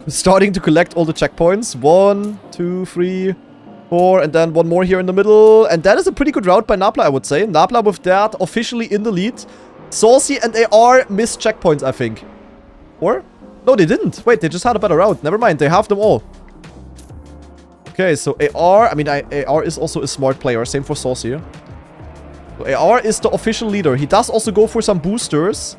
Starting to collect all the checkpoints. 1, 2, 3, 4, and then one more here in the middle. And that is a pretty good route by Napla, I would say. Napla with that officially in the lead. Saucy and AR missed checkpoints, I think. Or? No, they didn't. Wait, they just had a better route. Never mind, they have them all. Okay, so AR, I mean, AR is also a smart player. Same for Saucy. So AR is the official leader. He does also go for some boosters.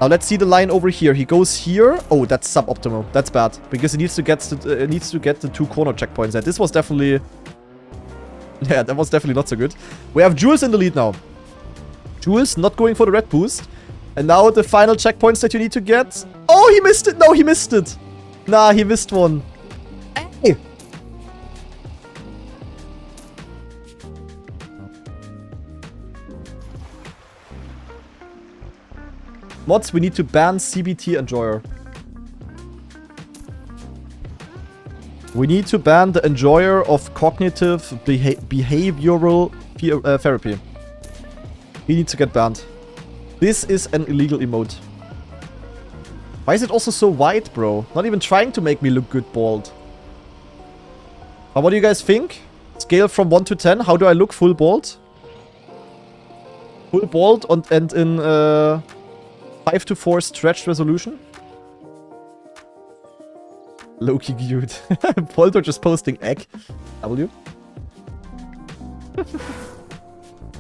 Now let's see the line over here. He goes here. Oh, that's suboptimal. That's bad because he needs to get the 2 corner checkpoints. And this was definitely, yeah, that was definitely not so good. We have Jules in the lead now. Jules not going for the red boost, and now the final checkpoints that you need to get. Oh, he missed it. No, he missed it. Nah, he missed one. Hey. Mods, we need to ban CBT Enjoyer. We need to ban the enjoyer of cognitive behavioral therapy. He needs to get banned. This is an illegal emote. Why is it also so white, bro? Not even trying to make me look good bald. But what do you guys think? Scale from 1 to 10. How do I look full bald? Full bald and in 5 to 4 stretched resolution? Low-key cute. Poldo just posting egg. W.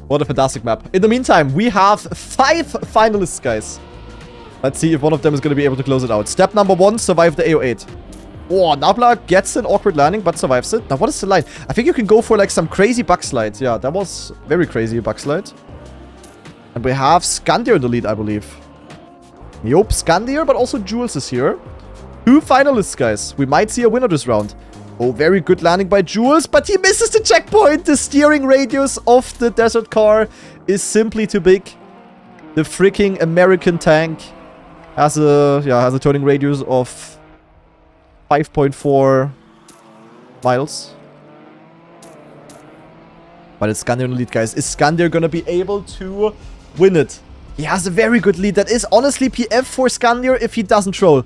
What a fantastic map. In the meantime, we have 5 finalists, guys. Let's see if one of them is going to be able to close it out. Step number 1, survive the AO8. Oh, Nabla gets an awkward landing, but survives it. Now, what is the line? I think you can go for, like, some crazy backslide. Yeah, that was very crazy backslide. And we have Skandir in the lead, I believe. Yup, Skandir, but also Jules is here. 2 finalists, guys. We might see a winner this round. Oh, very good landing by Jules, but he misses the checkpoint. The steering radius of the desert car is simply too big. The freaking American tank has a turning radius of 5.4 miles. But it's Skandir in the lead, guys. Is Skandir gonna be able to win it? He has a very good lead. That is honestly PF for Skandir if he doesn't troll.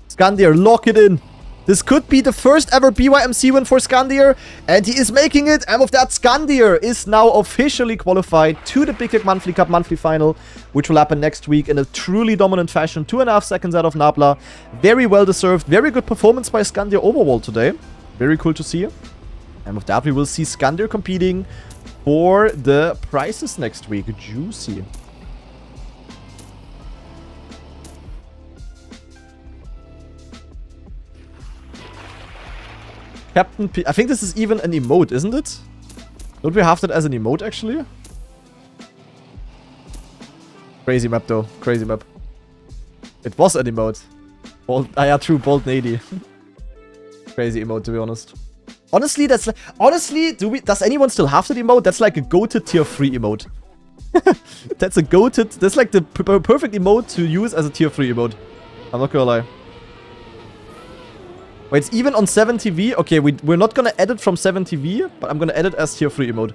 Skandir, lock it in. This could be the first ever BYMC win for Skandir, and he is making it. And with that, Skandir is now officially qualified to the YEK Monthly Cup monthly final, which will happen next week in a truly dominant fashion. 2.5 seconds out of Nabla. Very well deserved. Very good performance by Skandir overall today. Very cool to see. And with that, we will see Skandir competing for the prizes next week. Juicy. Captain P. I think this is even an emote, isn't it? Don't we have that as an emote, actually? Crazy map, though. Crazy map. It was an emote. Bold, yeah, true. Bold Nady. Crazy emote, to be honest. Honestly, that's like... Honestly, does anyone still have that emote? That's like a goated tier 3 emote. That's a goated... That's like the perfect emote to use as a tier 3 emote. I'm not gonna lie. Wait, it's even on 7TV? Okay, we're not gonna edit from 7TV, but I'm gonna edit as tier 3 emote.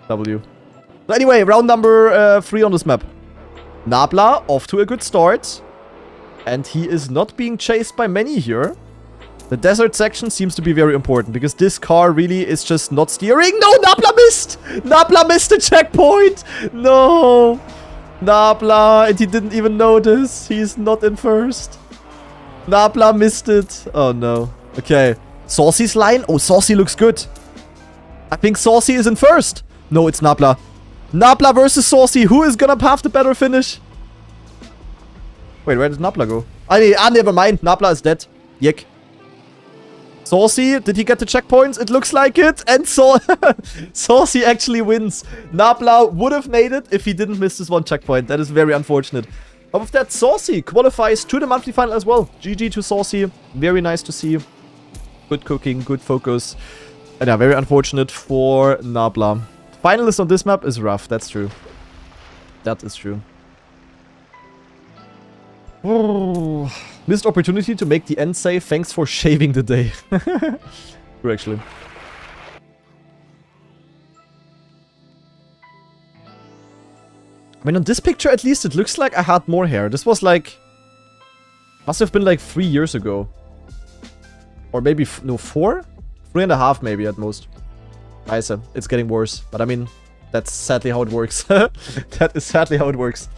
W. So anyway, round number 3 on this map. Nabla off to a good start. And he is not being chased by many here. The desert section seems to be very important, because this car really is just not steering. No, Nabla missed! Nabla missed the checkpoint! No! Nabla, and he didn't even notice. He's not in first. Nabla missed it. Oh, no. Okay. Saucy's line? Oh, Saucy looks good. I think Saucy is in first. No, it's Nabla. Nabla versus Saucy. Who is gonna have the better finish? Wait, where did Nabla go? Never mind. Nabla is dead. YEK. Saucy, did he get the checkpoints? It looks like it. And Saucy actually wins. Nabla would have made it if he didn't miss this one checkpoint. That is very unfortunate. But with that, Saucy qualifies to the monthly final as well. GG to Saucy. Very nice to see. Good cooking, good focus. And yeah, very unfortunate for Nabla. Finalist on this map is rough. That's true. That is true. Oh, missed opportunity to make the end say, thanks for shaving the day. True, actually. I mean, on this picture, at least, it looks like I had more hair. This was like... Must have been like 3 years ago. Or maybe, no, 4? 3.5 maybe at most. Nice, it's getting worse. But I mean, that's sadly how it works. That is sadly how it works.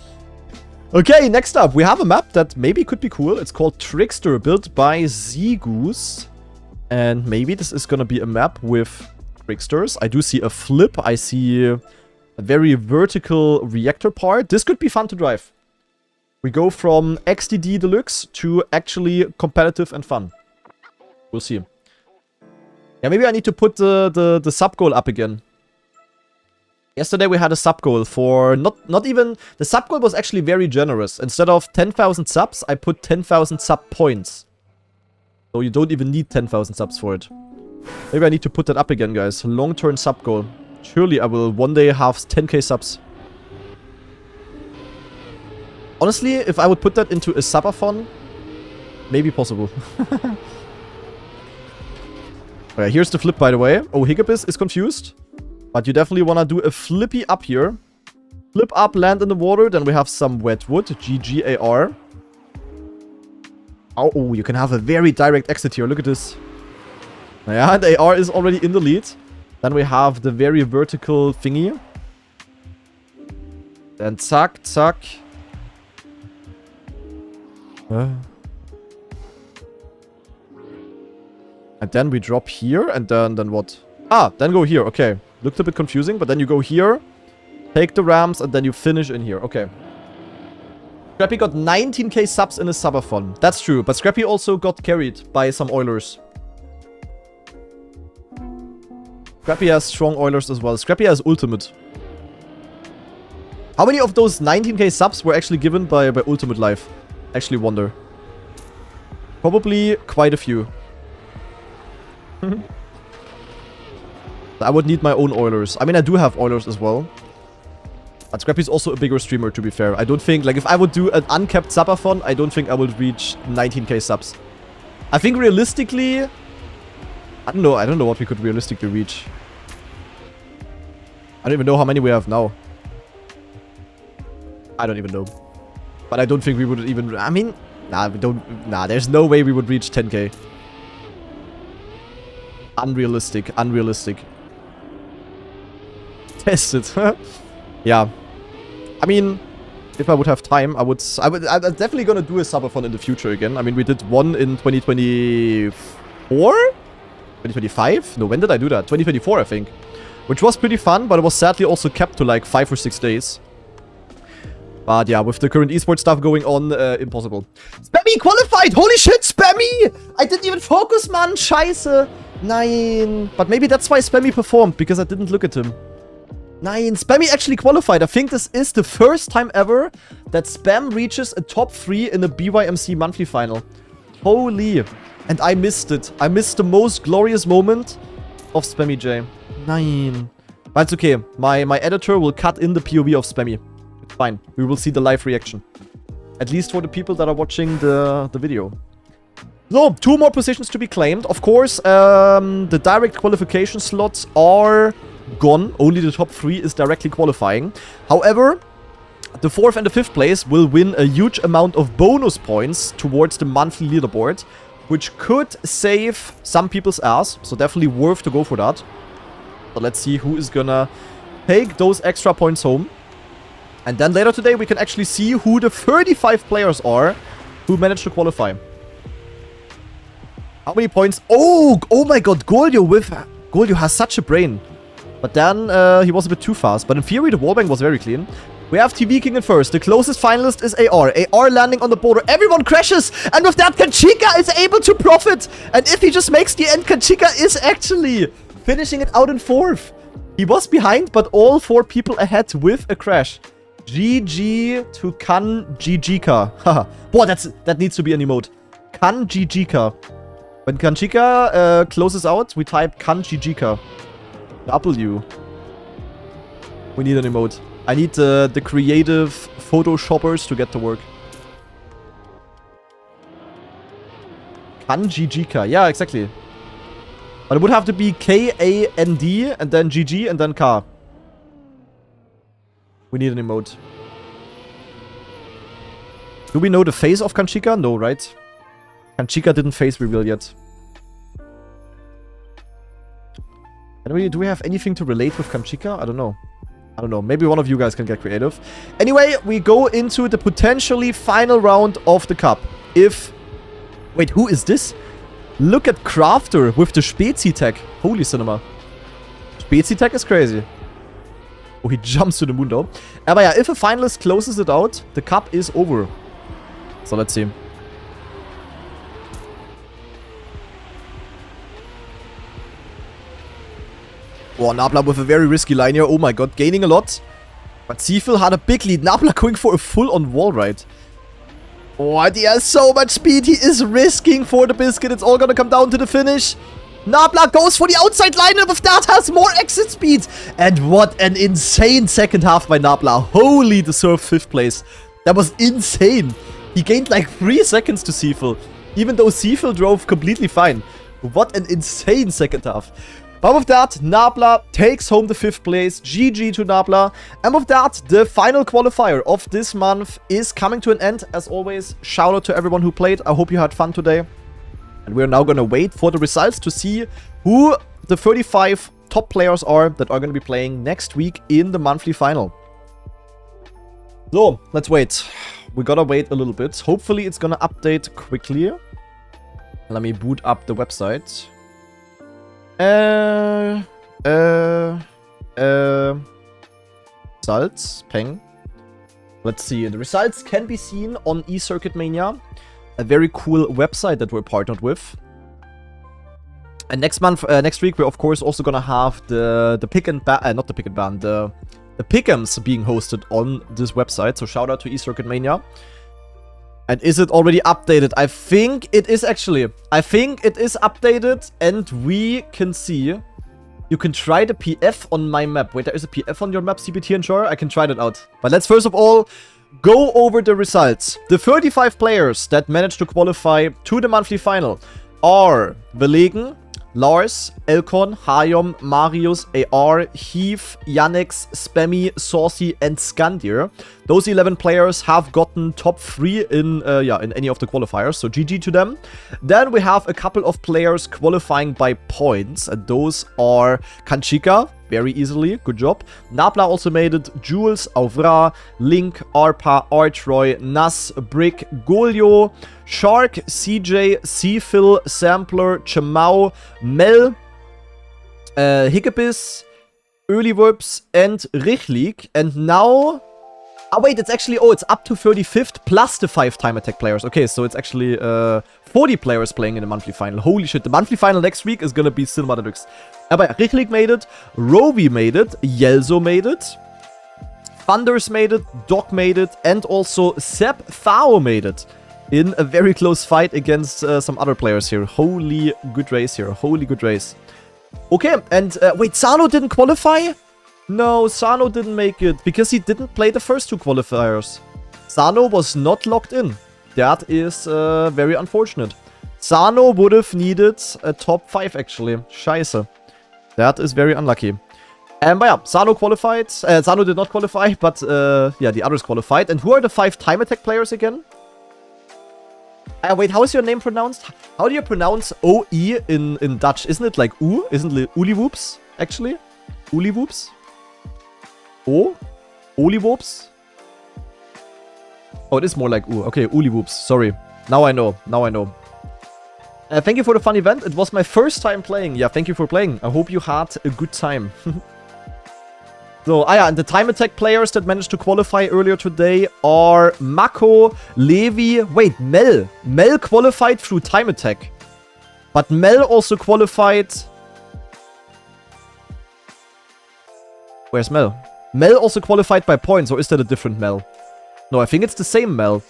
Okay, next up, we have a map that maybe could be cool. It's called Trickster, built by Zegoose. And maybe this is gonna be a map with Tricksters. I do see a flip. I see... a very vertical reactor part. This could be fun to drive. We go from XDD Deluxe to actually competitive and fun. We'll see. Yeah, maybe I need to put the sub goal up again. Yesterday we had a sub goal for not even... The sub goal was actually very generous. Instead of 10,000 subs, I put 10,000 sub points. So you don't even need 10,000 subs for it. Maybe I need to put that up again, guys. Long-term sub goal. Surely I will one day have 10k subs. Honestly, if I would put that into a subathon, Maybe possible. Okay, here's the flip, by the way. Oh, Higgabis is confused. But you definitely want to do a flippy up here. Flip up, land in the water. Then we have some wet wood. GGAR. Oh, you can have a very direct exit here. Look at this. Yeah, and AR is already in the lead. Then we have the very vertical thingy. Then zack, zack. And then we drop here, and then what? Ah, then go here, okay. Looked a bit confusing, but then you go here, take the ramps, and then you finish in here, okay. Scrappy got 19k subs in a subathon. That's true, but Scrappy also got carried by some Oilers. Scrappy has strong Oilers as well. Scrappy has ultimate. How many of those 19k subs were actually given by Ultimate Life? Actually wonder. Probably quite a few. I would need my own Oilers. I mean, I do have Oilers as well. But Scrappy's also a bigger streamer, to be fair. I don't think, like, if I would do an uncapped subathon, I don't think I would reach 19k subs. I think realistically... I don't know what we could realistically reach. I don't even know how many we have now. I don't even know. But I don't think we would even... I mean... Nah, we don't... Nah, there's no way we would reach 10k. Unrealistic. Unrealistic. Test it. Yeah. I mean, if I would have time, I'm definitely gonna do a subathon in the future again. I mean, we did one in 2024? 2025? No, when did I do that? 2024, I think. Which was pretty fun, but it was sadly also kept to like 5 or 6 days. But yeah, with the current esports stuff going on, impossible. Spammy qualified! Holy shit, Spammy! I didn't even focus, man! Scheiße! Nein. But maybe that's why Spammy performed, because I didn't look at him. Nein, Spammy actually qualified. I think this is the first time ever that Spam reaches a top 3 in the BYMC monthly final. Holy. And I missed it. I missed the most glorious moment of Spammy J. Nein. But it's okay. My editor will cut in the POV of Spammy. It's fine. We will see the live reaction. At least for the people that are watching the video. So, 2 more positions to be claimed. Of course, the direct qualification slots are gone. Only the top 3 is directly qualifying. However, the 4th and the 5th place will win a huge amount of bonus points towards the monthly leaderboard, which could save some people's ass. So definitely worth to go for that. So let's see who is gonna take those extra points home. And then later today we can actually see who the 35 players are who managed to qualify. How many points? Oh my god, Goldio has such a brain. But then he was a bit too fast. But in theory, the wallbang was very clean. We have TV King in first. The closest finalist is AR. AR landing on the border. Everyone crashes. And with that, Kanchika is able to profit. And if he just makes the end, Kanchika is actually finishing it out in 4th. He was behind, but all 4 people ahead with a crash. GG to Kan GGka. Haha. Boah, that needs to be an emote. Kan GGka. When Kanchika closes out, we type Kan GGka. W. We need an emote. I need the creative photoshoppers to get to work. Kan GGka. Yeah, exactly. But it would have to be K-A-N-D and then GG and then K. We need an emote. Do we know the face of Kanchika? No, right? Kanchika didn't face reveal yet. Do we have anything to relate with Kanchika? I don't know. I don't know. Maybe one of you guys can get creative. Anyway, we go into the potentially final round of the cup. If... Wait, who is this? Look at Crafter with the Spezi tag. Holy cinema. Spezi tag is crazy. Oh, he jumps to the moon though. But yeah, if a finalist closes it out, the cup is over. So let's see. Oh, Nabla with a very risky line here. Oh my god, gaining a lot. But Seafil had a big lead. Nabla going for a full-on wall ride. Oh, and he has so much speed. He is risking for the biscuit. It's all gonna come down to the finish. Nabla goes for the outside line and with that has more exit speed. And what an insane second half by Nabla. Holy deserved 5th place. That was insane. He gained like 3 seconds to Seafil. Even though Seafill drove completely fine. What an insane second half. But with that, Nabla takes home the 5th place. GG to Nabla. And with that, the final qualifier of this month is coming to an end. As always, shout out to everyone who played. I hope you had fun today. And we're now going to wait for the results to see who the 35 top players are that are going to be playing next week in the monthly final. So, let's wait. We gotta wait a little bit. Hopefully it's gonna update quickly. Let me boot up the website. Results. Peng. Let's see. The results can be seen on eCircuitMania. A very cool website that we're partnered with. And next week, we're of course also gonna have the pick and ban, not the pick and ban, the pick'ems being hosted on this website. So shout out to eCircuitMania. And is it already updated? I think it is actually. I think it is updated, and we can see. You can try the PF on my map. Wait, there is a PF on your map, CBT and Shore? I can try that out. But let's first of all go over the results. The 35 players that managed to qualify to the monthly final are Velegen, Lars, Elkon, Hayom, Marius, AR, Heath, Yannex, Spammy, Saucy, and Skandir. Those 11 players have gotten top 3 in any of the qualifiers, so GG to them. Then we have a couple of players qualifying by points, and those are Kanchika, very easily, good job. Nabla also made it, Jules, Auvra, Link, Arpa, Artroy, Nas, Brick, Golio, Shark, CJ, Seafill, Sampler, Chamau, Mel, Hickebis, Öliwurps, and Richlik. And now... Oh, wait, it's actually... Oh, it's up to 35th plus the 5 time attack players. Okay, so it's actually 40 players playing in the monthly final. Holy shit, the monthly final next week is gonna be Cinema Deluxe. Aber Richlik made it, Rovi made it, Yelzo made it, Thunders made it, Doc made it, and also Seb Thao made it. In a very close fight against some other players here. Holy good race here. Holy good race. Okay, and wait, Sano didn't qualify? No, Sano didn't make it because he didn't play the first 2 qualifiers. Sano was not locked in. That is very unfortunate. Sano would have needed a top 5 actually. Scheiße. That is very unlucky. But yeah, Sano qualified. Sano did not qualify, but yeah, the others qualified. And who are the 5 time attack players again? Wait, how is your name pronounced? How do you pronounce OE in Dutch? Isn't it like U? Isn't it Uliwoops, actually? Uliwoops? O? Uliwoops? Oh, it is more like U. Okay, Uliwoops. Sorry. Now I know. Now I know. Thank you for the fun event. It was my first time playing. Yeah, thank you for playing. I hope you had a good time. So, and the time attack players that managed to qualify earlier today are Mako, Levi, wait, Mel. Mel qualified through time attack. But Mel also qualified... Where's Mel? Mel also qualified by points, or is that a different Mel? No, I think it's the same Mel.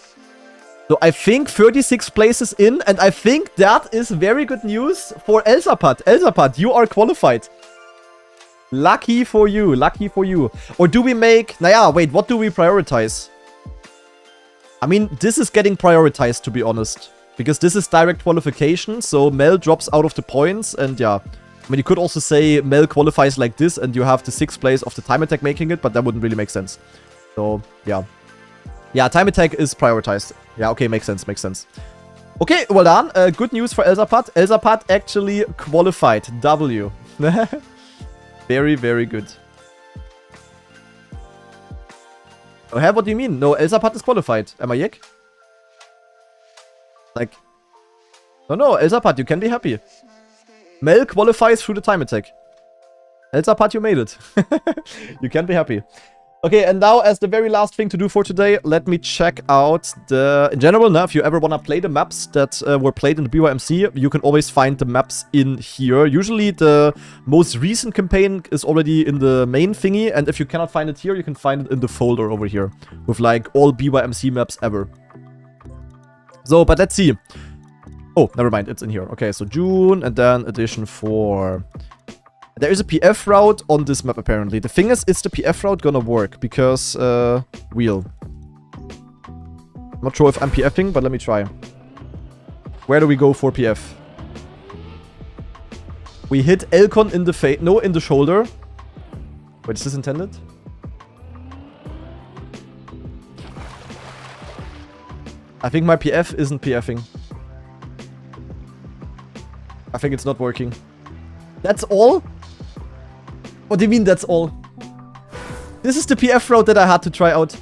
So I think 36 places in, and I think that is very good news for Elzapat. Elzapat, you are qualified. Lucky for you, lucky for you. Or do we make... Naja, wait, what do we prioritize? I mean, this is getting prioritized, to be honest. Because this is direct qualification, so Mel drops out of the points, and yeah. I mean, you could also say Mel qualifies like this, and you have the 6th place of the time attack making it, but that wouldn't really make sense. So, yeah. Yeah, time attack is prioritized. Yeah, okay, makes sense, makes sense. Okay, well done. Good news for Elzapat. Elzapat actually qualified. W. Very, very good. Oh, what do you mean? No, Elzapat is qualified. Am I YEK? Like... No, Elzapat, you can be happy. Mel qualifies through the time attack. Elzapat, you made it. You can be happy. Okay, and now as the very last thing to do for today, let me check out the... In general, now, if you ever want to play the maps that were played in the bymc, you can always find the maps in here. Usually the most recent campaign is already in the main thingy, and if you cannot find it here, you can find it in the folder over here. With like all bymc maps ever. So, but let's see. Oh, never mind, it's in here. Okay, so June, and then edition 4... There is a PF route on this map, apparently. The thing is the PF route gonna work? Because, wheel. I'm not sure if I'm PFing, but let me try. Where do we go for PF? We hit Elcon in the face. No, in the shoulder. Wait, is this intended? I think my PF isn't PFing. I think it's not working. That's all? What do you mean that's all? This is the PF route that I had to try out.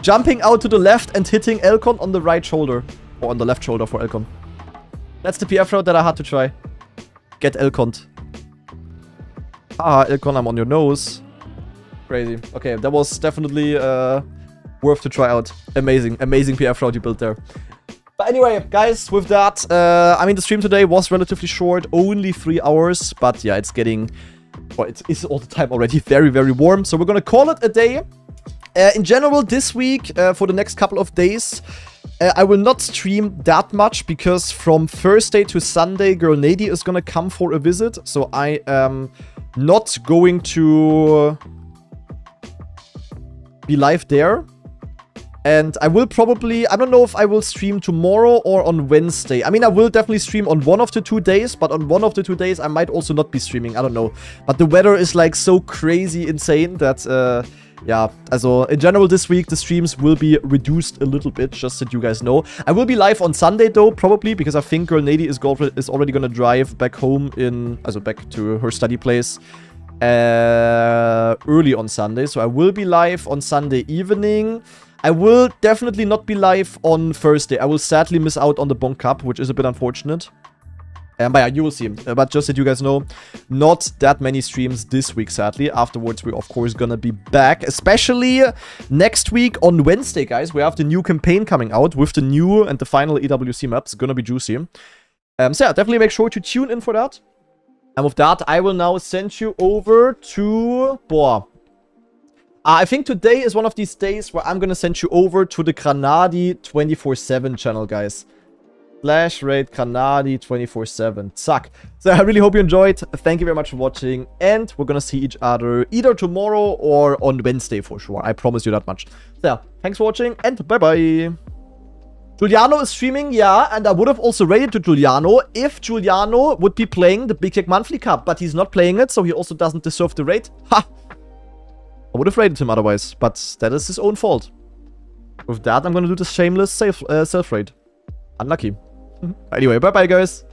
Jumping out to the left and hitting Elcon on the right shoulder. Or on the left shoulder for Elcon. That's the PF route that I had to try. Get Elcon. Ah, Elcon, I'm on your nose. Crazy. Okay, that was definitely worth to try out. Amazing. Amazing PF route you built there. But anyway, guys, with that, I mean, the stream today was relatively short. Only 3 hours. But yeah, it's getting... Well, it is all the time already very, very warm. So we're gonna call it a day. In general, this week, for the next couple of days, I will not stream that much because from Thursday to Sunday, Girl Nady is gonna come for a visit. So I am not going to be live there. And I will probably... I don't know if I will stream tomorrow or on Wednesday. I mean, I will definitely stream on one of the 2 days. But on one of the 2 days, I might also not be streaming. I don't know. But the weather is like so crazy insane that... yeah, also in general this week the streams will be reduced a little bit, just so you guys know. I will be live on Sunday though, probably, because I think Girl Nady is already gonna drive back home back to her study place early on Sunday. So I will be live on Sunday evening. I will definitely not be live on Thursday. I will sadly miss out on the Bonk Cup, which is a bit unfortunate. But yeah, you will see. But just that you guys know, not that many streams this week, sadly. Afterwards, we're of course gonna be back. Especially next week on Wednesday, guys. We have the new campaign coming out with the new and the final EWC maps. It's gonna be juicy. So yeah, definitely make sure to tune in for that. And with that, I will now send you over to... Boah. I think today is one of these days where I'm gonna send you over to the Granadi 24/7 channel, guys. /raid Granadi 24/7. Zack. So I really hope you enjoyed. Thank you very much for watching. And we're gonna see each other either tomorrow or on Wednesday for sure. I promise you that much. So yeah, thanks for watching and bye-bye. Giuliano is streaming, yeah, and I would have also raided to Giuliano if Giuliano would be playing the YEK Monthly Cup, but he's not playing it, so he also doesn't deserve the raid. Ha! I would have raided him otherwise, but that is his own fault. With that, I'm gonna do the shameless self-raid. Unlucky. Anyway, bye-bye, guys.